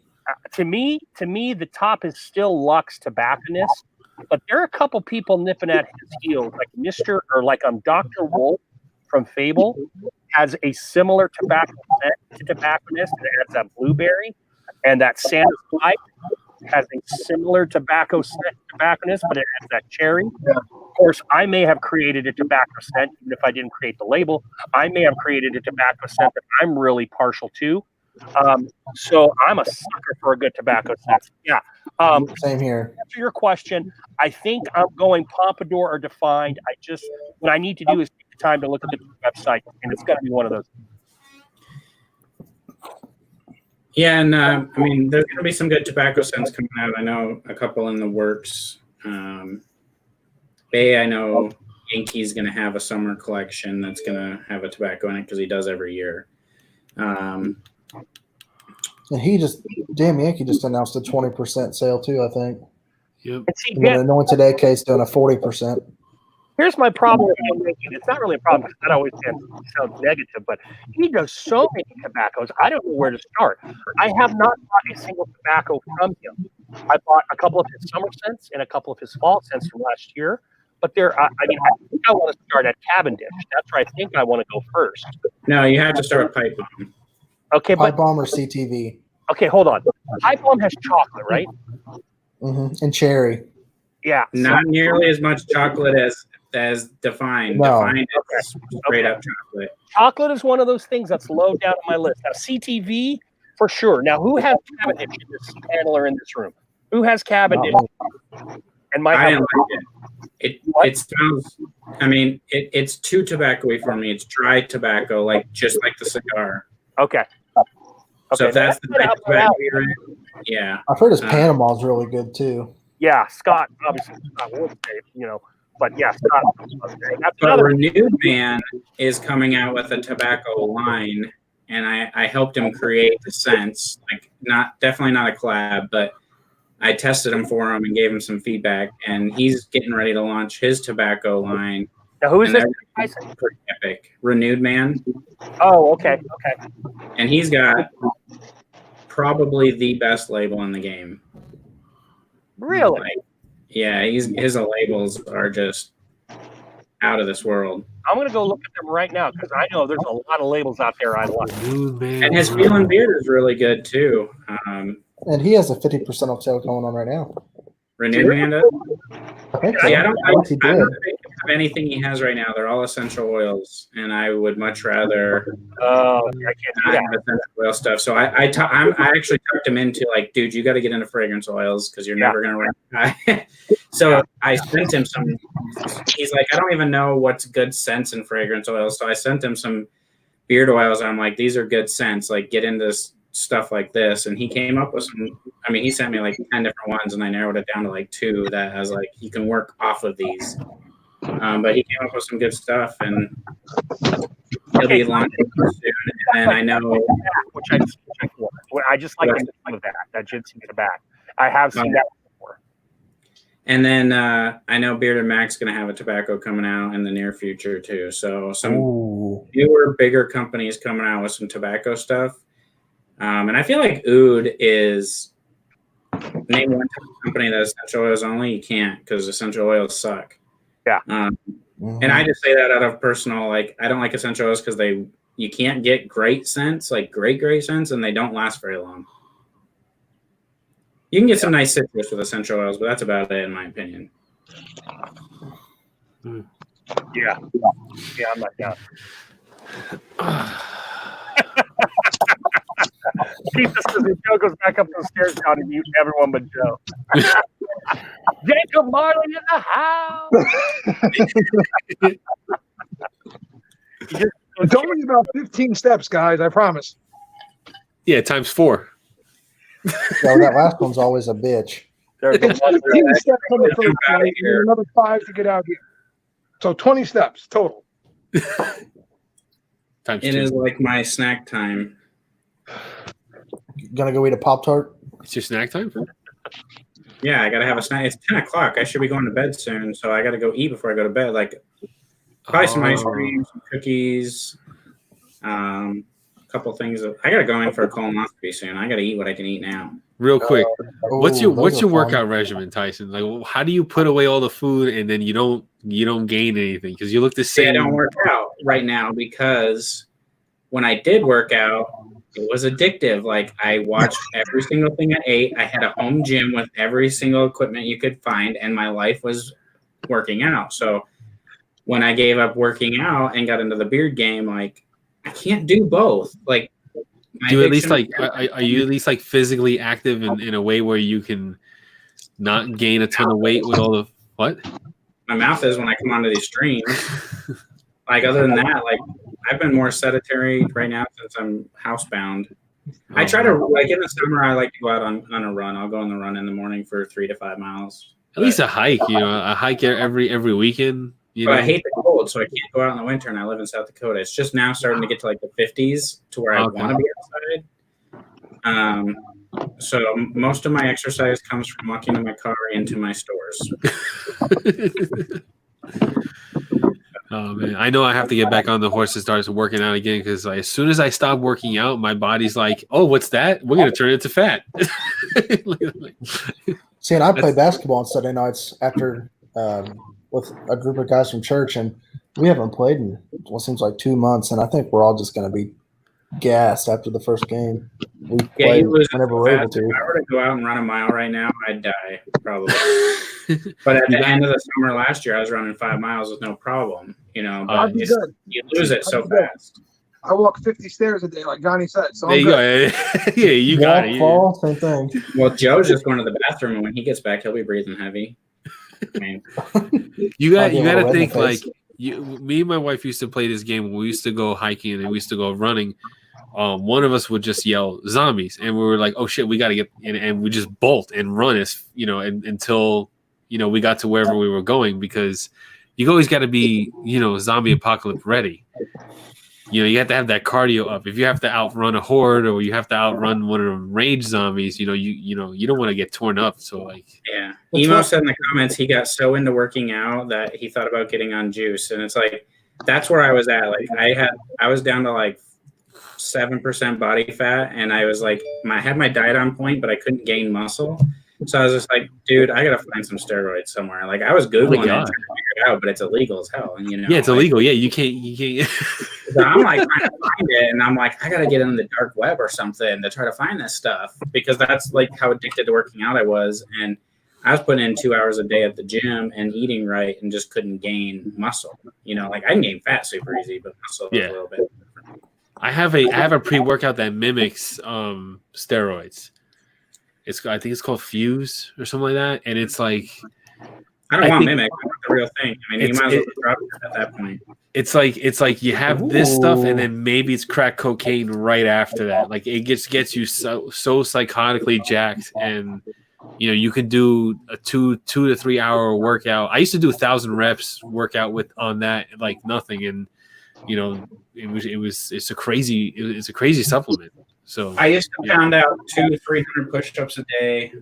To me, the top is still Lux Tobacconist, but there are a couple people nipping at his heels, like Dr. Wolf from Fable has a similar tobacco scent to Tobacconist. It adds that blueberry, and that Santa's Pipe has a similar tobacco scent to Tobacconist, but it adds that cherry. Of course, I may have created a tobacco scent, even if I didn't create the label. I may have created a tobacco scent that I'm really partial to. So I'm a sucker for a good tobacco scent. Yeah. Same here. To answer your question, I think I'm going Pompadour or Defined. What I need to do is take the time to look at the website, and it's going to be one of those. Yeah, and I mean, there's going to be some good tobacco scents coming out. I know a couple in the works. I know Yankee's going to have a summer collection that's going to have a tobacco in it because he does every year. And Yankee just announced a 20% sale too, I think. Yep. And then Anointed AK's doing a 40%. Here's my problem with Yankee. It's not really a problem because that always sounds negative, but he does so many tobaccos. I don't know where to start. I have not bought a single tobacco from him. I bought a couple of his summer scents and a couple of his fall scents from last year. But I think I want to start at Cavendish. That's where I think I want to go first. No, you have to start with Pipe Bomb. Okay, Pipe Bomb or CTV. Okay, hold on. Pipe Bomb has chocolate, right? Mm-hmm. And cherry. Yeah. Not nearly as much chocolate as Defined. No. Defined is straight up chocolate. Chocolate is one of those things that's low down on my list. Now, CTV, for sure. Now, who has Cavendish in this panel or in this room? Who has Cavendish? And I didn't like it. It smells. I mean, it's too tobacco-y for me. It's dry tobacco, just like the cigar. Okay. So if that's the type of tobacco you're in, yeah. I've heard his Panama's really good too. Yeah, Scott, obviously Scott would say, but yeah, Scott. But Renewed Man is coming out with a tobacco line, and I helped him create the scents. Definitely not a collab, but I tested him for him and gave him some feedback, and he's getting ready to launch his tobacco line. Now, who is this? Pretty epic. Renewed Man. Oh, okay. And he's got probably the best label in the game. Really? Yeah, his labels are just out of this world. I'm going to go look at them right now because I know there's a lot of labels out there I like. And his Feelin' Beard is really good too. And he has a 50% off sale going on right now. Renewed Man does? I think so. Yeah, I don't think of anything he has right now. They're all essential oils, and I would much rather I can't do that. have essential oil stuff. So I actually tucked him into dude, you got to get into fragrance oils because you're never gonna run. So I sent him some. He's like, I don't even know what's good scents in fragrance oils. So I sent him some beard oils. I'm like, these are good scents. Get into stuff like this, and he came up with some. I mean, he sent me 10 different ones, and I narrowed it down to 2 that has you can work off of these. But he came up with some good stuff, and he'll be launching soon. And I know, which I just like the name of that ginseng tobacco. I have seen that before. And then I know Bearded Mac's going to have a tobacco coming out in the near future too. So some newer, bigger companies coming out with some tobacco stuff. And I feel like Oud is name one company that's essential oils only. You can't because essential oils suck. Yeah. And I just say that out of personal, I don't like essential oils because you can't get great scents, great scents, and they don't last very long. You can get some nice citrus with essential oils, but that's about it in my opinion. Yeah, I'm not down. Jesus, because Joe goes back up those stairs down and mute everyone but Joe. Jacob Marley in the house. It's only about 15 steps, guys. I promise. Yeah, times 4. So that last one's always a bitch. There's 15 steps on the first one, and then another 5 to get out here. So 20 steps total. Times it 2. is like my snack time. Gonna go eat a Pop-Tart? It's your snack time? Yeah, I gotta have a snack. It's 10 o'clock. I should be going to bed soon, so I gotta go eat before I go to bed. Probably some ice cream, some cookies, a couple things. I gotta go in for a colonoscopy soon. I gotta eat what I can eat now. Real quick, what's your fun. workout regimen, Tyson? Like, how do you put away all the food and then you don't gain anything because you look the same? I don't work out right now because when I did work out, it was addictive. Like I watched every single thing I ate. I had a home gym with every single equipment you could find, and my life was working out. So when I gave up working out and got into the beard game, like I can't do both. Like, do you at least like are you at least like physically active in a way where you can not gain a ton of weight with all the what? My mouth is when I come onto these streams. Like other than that, like I've been more sedentary right now since I'm housebound. I try to like in the summer. I like to go out on a run. I'll go on the run in the morning for 3 to 5 miles. At least a hike, a hike every weekend. But I hate the cold, so I can't go out in the winter. And I live in South Dakota. It's just now starting to get to like the 50s to where I want to be outside. So most of my exercise comes from walking to my car into my stores. Oh man, I know I have to get back on the horse and start working out again because as soon as I stop working out, my body's like, "Oh, what's that? We're gonna turn it to fat." See, and I play basketball on Sunday nights after with a group of guys from church, and we haven't played in what seems like 2 months, and I think we're all just gonna be gassed after the first game. We play whenever we're able to. If I were to go out and run a mile right now, I'd die probably. But at the end of the summer last year, I was running 5 miles with no problem. But you lose it so fast. I walk 50 stairs a day, like Johnny said. So there you go. Yeah, you got it. Fall, same thing. Well, Joe's just going to the bathroom, and when he gets back, he'll be breathing heavy. You got to think like me and my wife used to play this game when we used to go hiking and we used to go running. One of us would just yell zombies, and we were like, "Oh shit, we got to get!" And we just bolt and run until we got to wherever we were going because you always got to be zombie apocalypse ready. You have to have that cardio up. If you have to outrun a horde or you have to outrun one of the rage zombies, you don't want to get torn up. So like, yeah. Emo said in the comments he got so into working out that he thought about getting on juice, and it's like that's where I was at. Like I was down to like 7% body fat, and I was like, I had my diet on point, but I couldn't gain muscle. So I was just like, dude, I gotta find some steroids somewhere. Like I was googling it, trying to figure it out, but it's illegal as hell. And yeah, it's illegal. Yeah, you can't. So I'm like trying to find it, and I'm like, I gotta get in the dark web or something to try to find this stuff because that's like how addicted to working out I was, and I was putting in 2 hours a day at the gym and eating right, and just couldn't gain muscle. Like I can gain fat super easy, but muscle is a little bit different. I have a pre-workout that mimics steroids. I think it's called Fuse or something like that, and it's like I don't want mimic. I want the real thing. I mean, you might as well drop it at that point. It's like you have this stuff, and then maybe it's crack cocaine right after that. Like it gets you so psychotically jacked, and you can do a 2 to 3 hour workout. I used to do 1,000 reps workout on that like nothing, and it's a crazy supplement. So I used to pound out 200-300 push-ups a day,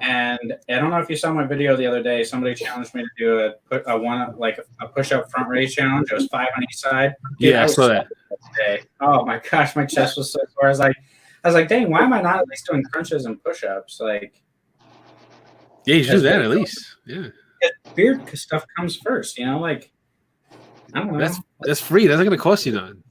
and I don't know if you saw my video the other day. Somebody challenged me to do a push-up front raise challenge. It was 5 on each side. Dude, I saw that. Today. Oh my gosh, my chest was so sore. I was like, dang, why am I not at least doing crunches and push-ups? Like, yeah, you should do that at least. Yeah, beard stuff comes first. Like I don't know. That's free. That's not going to cost you nothing.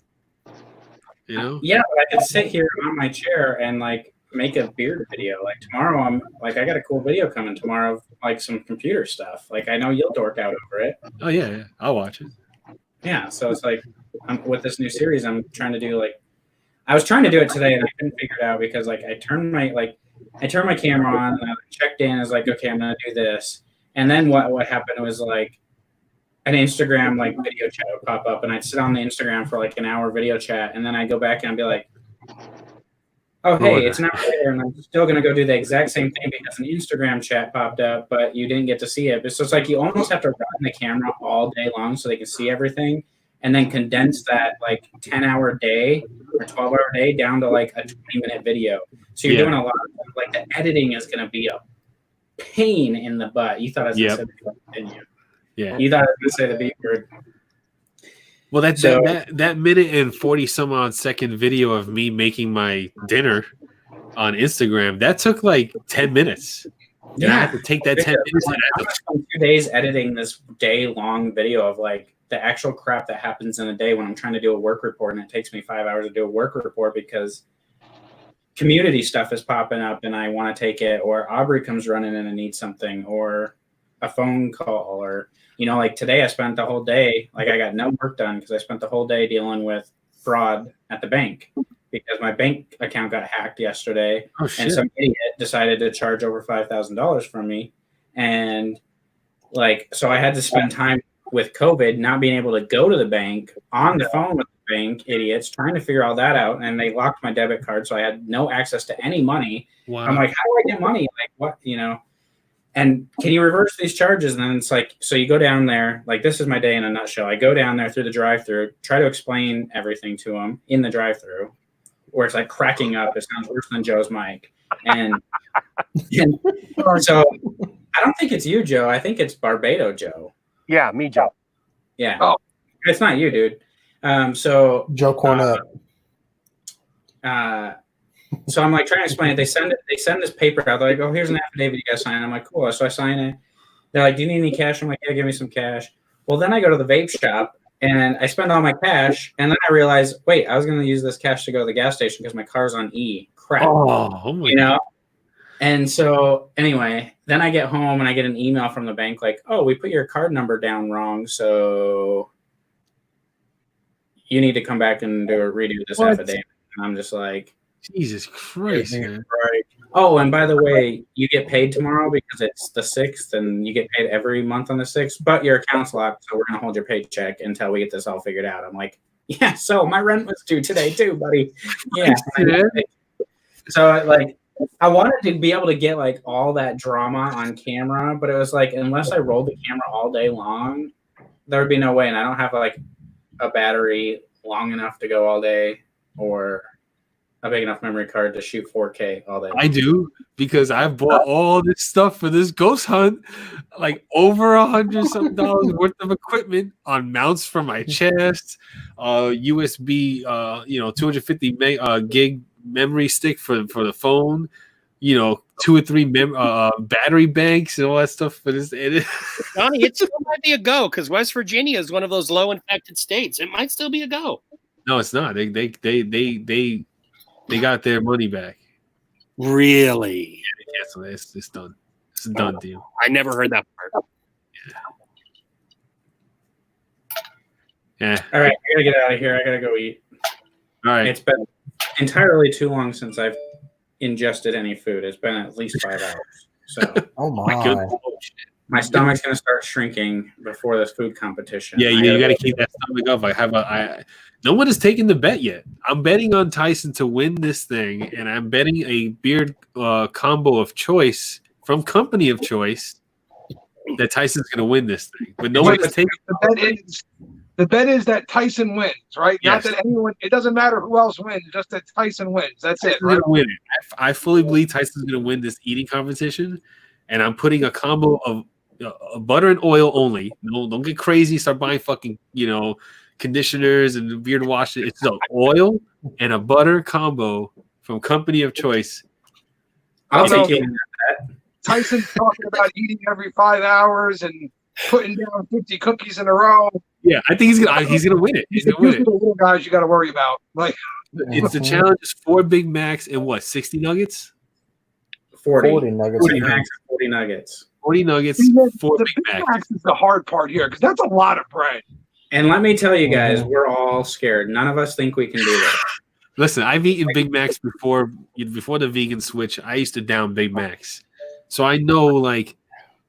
Yeah, but I can sit here on my chair and like make a beard video. Like tomorrow, I got a cool video coming tomorrow of like some computer stuff. Like I know you'll dork out over it. Oh yeah, I'll watch it. Yeah, so it's like with this new series, I'm trying to do I was trying to do it today and I couldn't figure it out because like I turned my camera on and I checked in. I was like, okay, I'm gonna do this, and then what happened was like an Instagram like video chat would pop up, and I'd sit on the Instagram for like an hour video chat, and then I'd go back and I'd be like, oh hey, it's not there, and I'm still gonna go do the exact same thing because an Instagram chat popped up, but you didn't get to see it. So it's like you almost have to run the camera all day long so they can see everything, and then condense that like 10-hour day or 12-hour day down to like a 20-minute video. So you're doing a lot of like the editing is gonna be a pain in the butt. You thought I was gonna say the didn't you? Yeah. You thought I was going to say the beard. Well, that minute and 40 some odd second video of me making my dinner on Instagram, that took like 10 minutes. And I had to take that 10 minutes. I spent 2 days editing this day-long video of like the actual crap that happens in a day when I'm trying to do a work report, and it takes me 5 hours to do a work report because community stuff is popping up and I want to take it, or Aubrey comes running in and needs something, or a phone call, or like today I spent the whole day, like I got no work done because I spent the whole day dealing with fraud at the bank because my bank account got hacked yesterday. Oh, shit. And some idiot decided to charge over $5,000 from me. And so I had to spend time with COVID, not being able to go to the bank, on the phone with the bank, idiots, trying to figure all that out. And they locked my debit card. So I had no access to any money. Wow. I'm like, how do I get money? Like what, And can you reverse these charges? And then it's like, so you go down there, like this is my day in a nutshell. I go down there through the drive-through, try to explain everything to them in the drive-through, where it's like cracking up. It sounds worse than Joe's mic. And so I don't think it's you, Joe. I think it's Barbado Joe. Yeah, me, Joe. Yeah. Oh, it's not you, dude. So Joe Cornette. So I'm like trying to explain it. They send this paper out. They're like, oh, here's an affidavit you guys sign. I'm like, cool. So I sign it. They're like, do you need any cash? I'm like, yeah, give me some cash. Well, then I go to the vape shop and I spend all my cash. And then I realize, wait, I was going to use this cash to go to the gas station because my car's on E. Crap. Oh my God. And so anyway, then I get home and I get an email from the bank like, oh, we put your card number down wrong. So you need to come back and redo this affidavit. And I'm just like, Jesus Christ, man. Right. Oh, and by the way, you get paid tomorrow because it's the 6th and you get paid every month on the 6th, but your account's locked, so we're going to hold your paycheck until we get this all figured out. I'm like, yeah, so my rent was due today too, buddy. Yeah. So like, I wanted to be able to get like all that drama on camera, but it was like, unless I rolled the camera all day long, there would be no way. And I don't have like a battery long enough to go all day or a big enough memory card to shoot 4K all day. I do, because I bought all this stuff for this ghost hunt, like over $100-something worth of equipment on mounts for my chest, USB, 250 gig memory stick for the phone, 2 or 3 battery banks and all that stuff for this. Johnny, it still might be a go because West Virginia is one of those low infected states. It might still be a go. No, it's not. They got their money back. Really? Yeah, so it's done. It's a done deal. I never heard that part. Yeah. All right, I gotta get out of here. I gotta go eat. All right. It's been entirely too long since I've ingested any food. It's been at least 5 hours. So Oh my. my stomach's gonna start shrinking before this food competition. Yeah, you got to keep that stomach up. No one has taken the bet yet. I'm betting on Tyson to win this thing, and I'm betting a beard combo of choice from Company of Choice that Tyson's going to win this thing. But no one has taken the bet is that Tyson wins, right? Yes. Not that anyone. It doesn't matter who else wins, just that Tyson wins. That's it, Tyson's right? gonna win it. I fully believe Tyson's going to win this eating competition, and I'm putting a combo of butter and oil only. No, don't get crazy. Start buying fucking conditioners and beard wash. It's an oil and a butter combo from Company of Choice. I'll take it. Tyson's talking about eating every 5 hours and putting down 50 cookies in a row. Yeah, I think he's gonna win it. He's gonna win it. The little guys you got to worry about. Like It's the challenge is 4 Big Macs and what, 60 nuggets? 40 nuggets. 40 max, 40 nuggets. 40 nuggets, 4 Big Macs. is the hard part here because that's a lot of bread. And let me tell you guys, we're all scared. None of us think we can do this. Listen, I've eaten Big Macs before the vegan switch. I used to down Big Macs. So I know like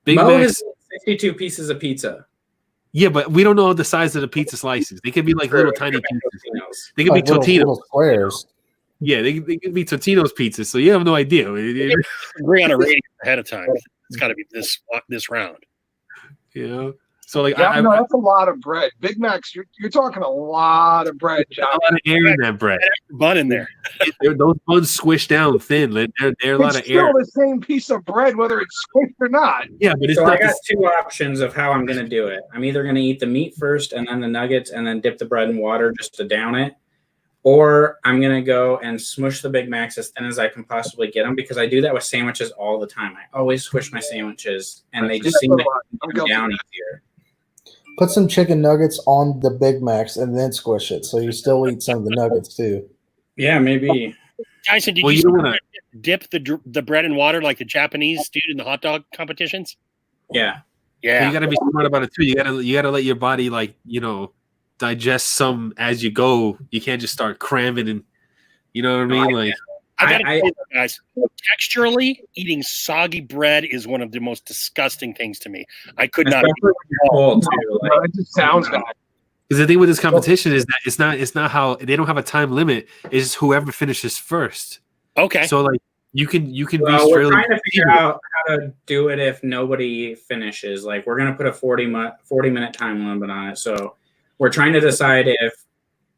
Big Mo Macs. has 62 pieces of pizza. Yeah, but we don't know the size of the pizza slices. They could be like little tiny pieces. They could be Like Totino's. little squares. Yeah, they could be Totino's pizzas. So you have no idea. Agree on a rating ahead of time. It's got to be this round. You know? So like, yeah, no, that's a lot of bread. Big Macs, you're talking a lot of bread, John. A lot of air in that bread. Bun in there. Those buns squish down thin. They're a lot of air. It's still the same piece of bread, whether it's squished or not. Yeah, but it's So not. I got two options of how I'm going to do it. I'm either going to eat the meat first and then the nuggets and then dip the bread in water just to down it. Or I'm going to go and smush the Big Macs as thin as I can possibly get them, because I do that with sandwiches all the time. I always squish my sandwiches and they just seem to come down easier. Put some chicken nuggets on the Big Macs and then squish it, so you still eat some of the nuggets too. Yeah, maybe. Tyson, did Well, you you don't wanna- dip the bread in water like the Japanese do in the hot dog competitions? Yeah. But you got to be smart about it too. You got to let your body digest some as you go. You can't just start cramming and you know what I mean. Like I gotta tell you, guys, texturally, eating soggy bread is one of the most disgusting things to me. I could not. Especially when you're cold too. Like, It just sounds bad. because the thing with this competition is that it's not how they don't have a time limit. It's just whoever finishes first. Okay. So like you can well, be we're really trying to figure out how to do it if nobody finishes. Like, we're going to put a 40-minute time limit on it. So we're trying to decide if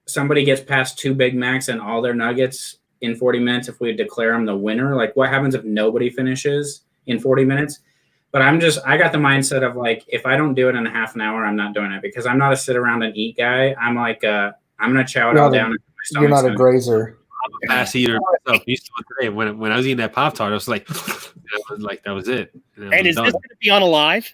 somebody gets past 2 Big Macs and all their nuggets in 40 minutes, if we declare them the winner. Like, what happens if nobody finishes in 40 minutes? But I got the mindset of like, if I don't do it in a half an hour, I'm not doing it, because I'm not a sit around and eat guy. I'm like, I'm going to chow it all down. You're not a grazer. I'm a fast eater myself. Used to it today. When I was eating that Pop-Tart, I was like, that was it. And is this going to be on a live?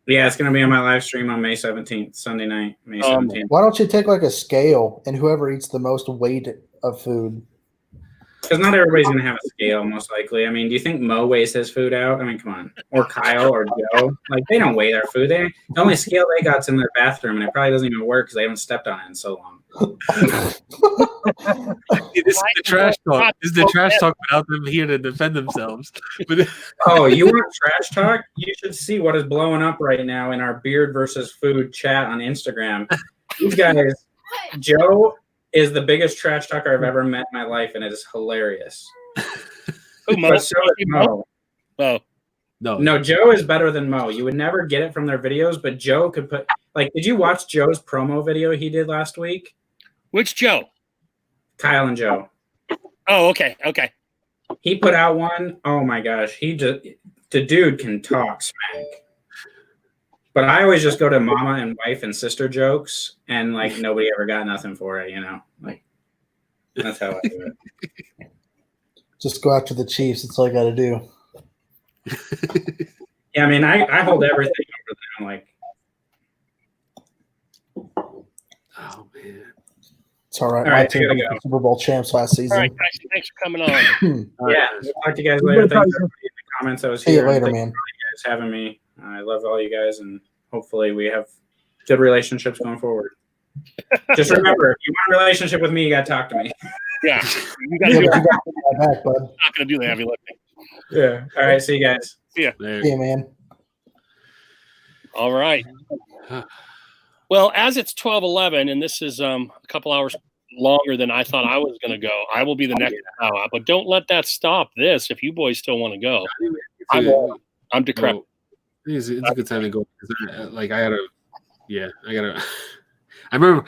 Yeah, it's going to be on my live stream on May 17th, Sunday night, May 17th. Why don't you take like a scale and whoever eats the most weight of food? Because not everybody's going to have a scale, most likely. I mean, do you think Mo weighs his food out? I mean, come on. Or Kyle or Joe. Like, they don't weigh their food. The only scale they got's in their bathroom, and it probably doesn't even work because they haven't stepped on it in so long. This is the trash talk. This is the trash talk without them here to defend themselves. But Oh, you want trash talk? You should see what is blowing up right now in our beard versus food chat on Instagram. These guys, Joe is the biggest trash talker I've ever met in my life, and it is hilarious. Who, Mo? But so is Mo. Oh, No, Joe is better than Mo. You would never get it from their videos, but Joe could put like, did you watch Joe's promo video he did last week? which Joe? Kyle and Joe. Oh, okay. He put out one. Oh my gosh, the dude can talk smack. But I always just go to mama and wife and sister jokes, and like nobody ever got nothing for it, Like, that's how I do it. Just go after the Chiefs. That's all I got to do. Yeah, I mean, I hold everything over them. Like, oh man, It's all right. All My right, team I gotta was go. the Super Bowl champs last season. All right, guys, thanks for coming on. yeah, we'll talk to you guys later. Thanks for everybody in the comments. I was See you here. later, Thank man. you guys having me. I love all you guys, and hopefully we have good relationships going forward. Just remember, if you want a relationship with me, you got to talk to me. Yeah, you got to Yeah, do but it. you got to put my back, bud. Not going to do the heavy lifting. Yeah. All right. See you guys. there. Yeah, man. All right. Well, as it's 12:11, and this is a couple hours longer than I thought I was going to go, I will be the next hour. But don't let that stop this if you boys still want to go. I'm decrepit. It's a good time to go. I remember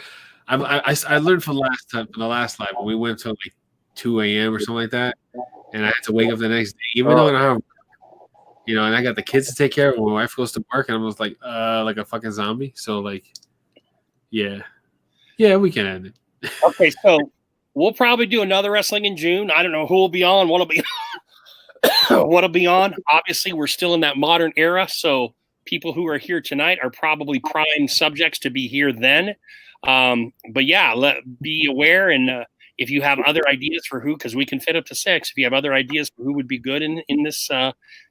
I learned from the last live when we went to like 2 a.m. or something like that, and I had to wake up the next day, even though I don't have, and I got the kids to take care of. My wife goes to work, and I was like a fucking zombie. So like, yeah, we can end it. Okay, so we'll probably do another wrestling in June. I don't know who will be on, what'll be on. Obviously, we're still in that modern era, so people who are here tonight are probably prime subjects to be here then. But yeah, be aware, and if you have other ideas for who, because we can fit up to 6, if you have other ideas for who would be good in this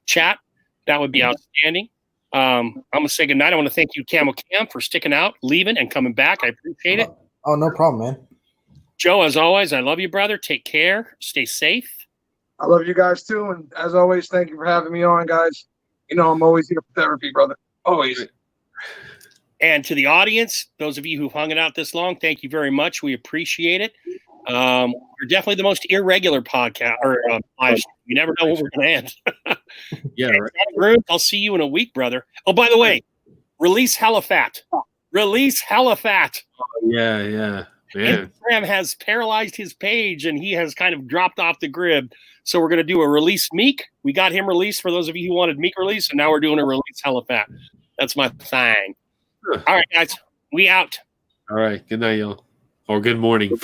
chat, that would be outstanding. I'm gonna say goodnight. I want to thank you, Camel Cam, for sticking out, leaving, and coming back. I appreciate it. Oh, no problem, man. Joe, as always, I love you, brother. Take care. Stay safe. I love you guys too, and as always, thank you for having me on, guys. I'm always here for therapy, brother. Always. And to the audience, those of you who've hung it out this long, thank you very much. We appreciate it. You're definitely the most irregular podcast or live stream. You never know what we're going to end. Yeah, right. Ruth, I'll see you in a week, brother. Oh, by the way, Release Helifat. Release Helifat. Yeah. Man. Instagram has paralyzed his page and he has kind of dropped off the grid. So we're going to do a release Meek. We got him released for those of you who wanted Meek release, and now we're doing a release Helifat. That's my thing. Huh. All right, guys. We out. All right. Good night, y'all. Or good morning.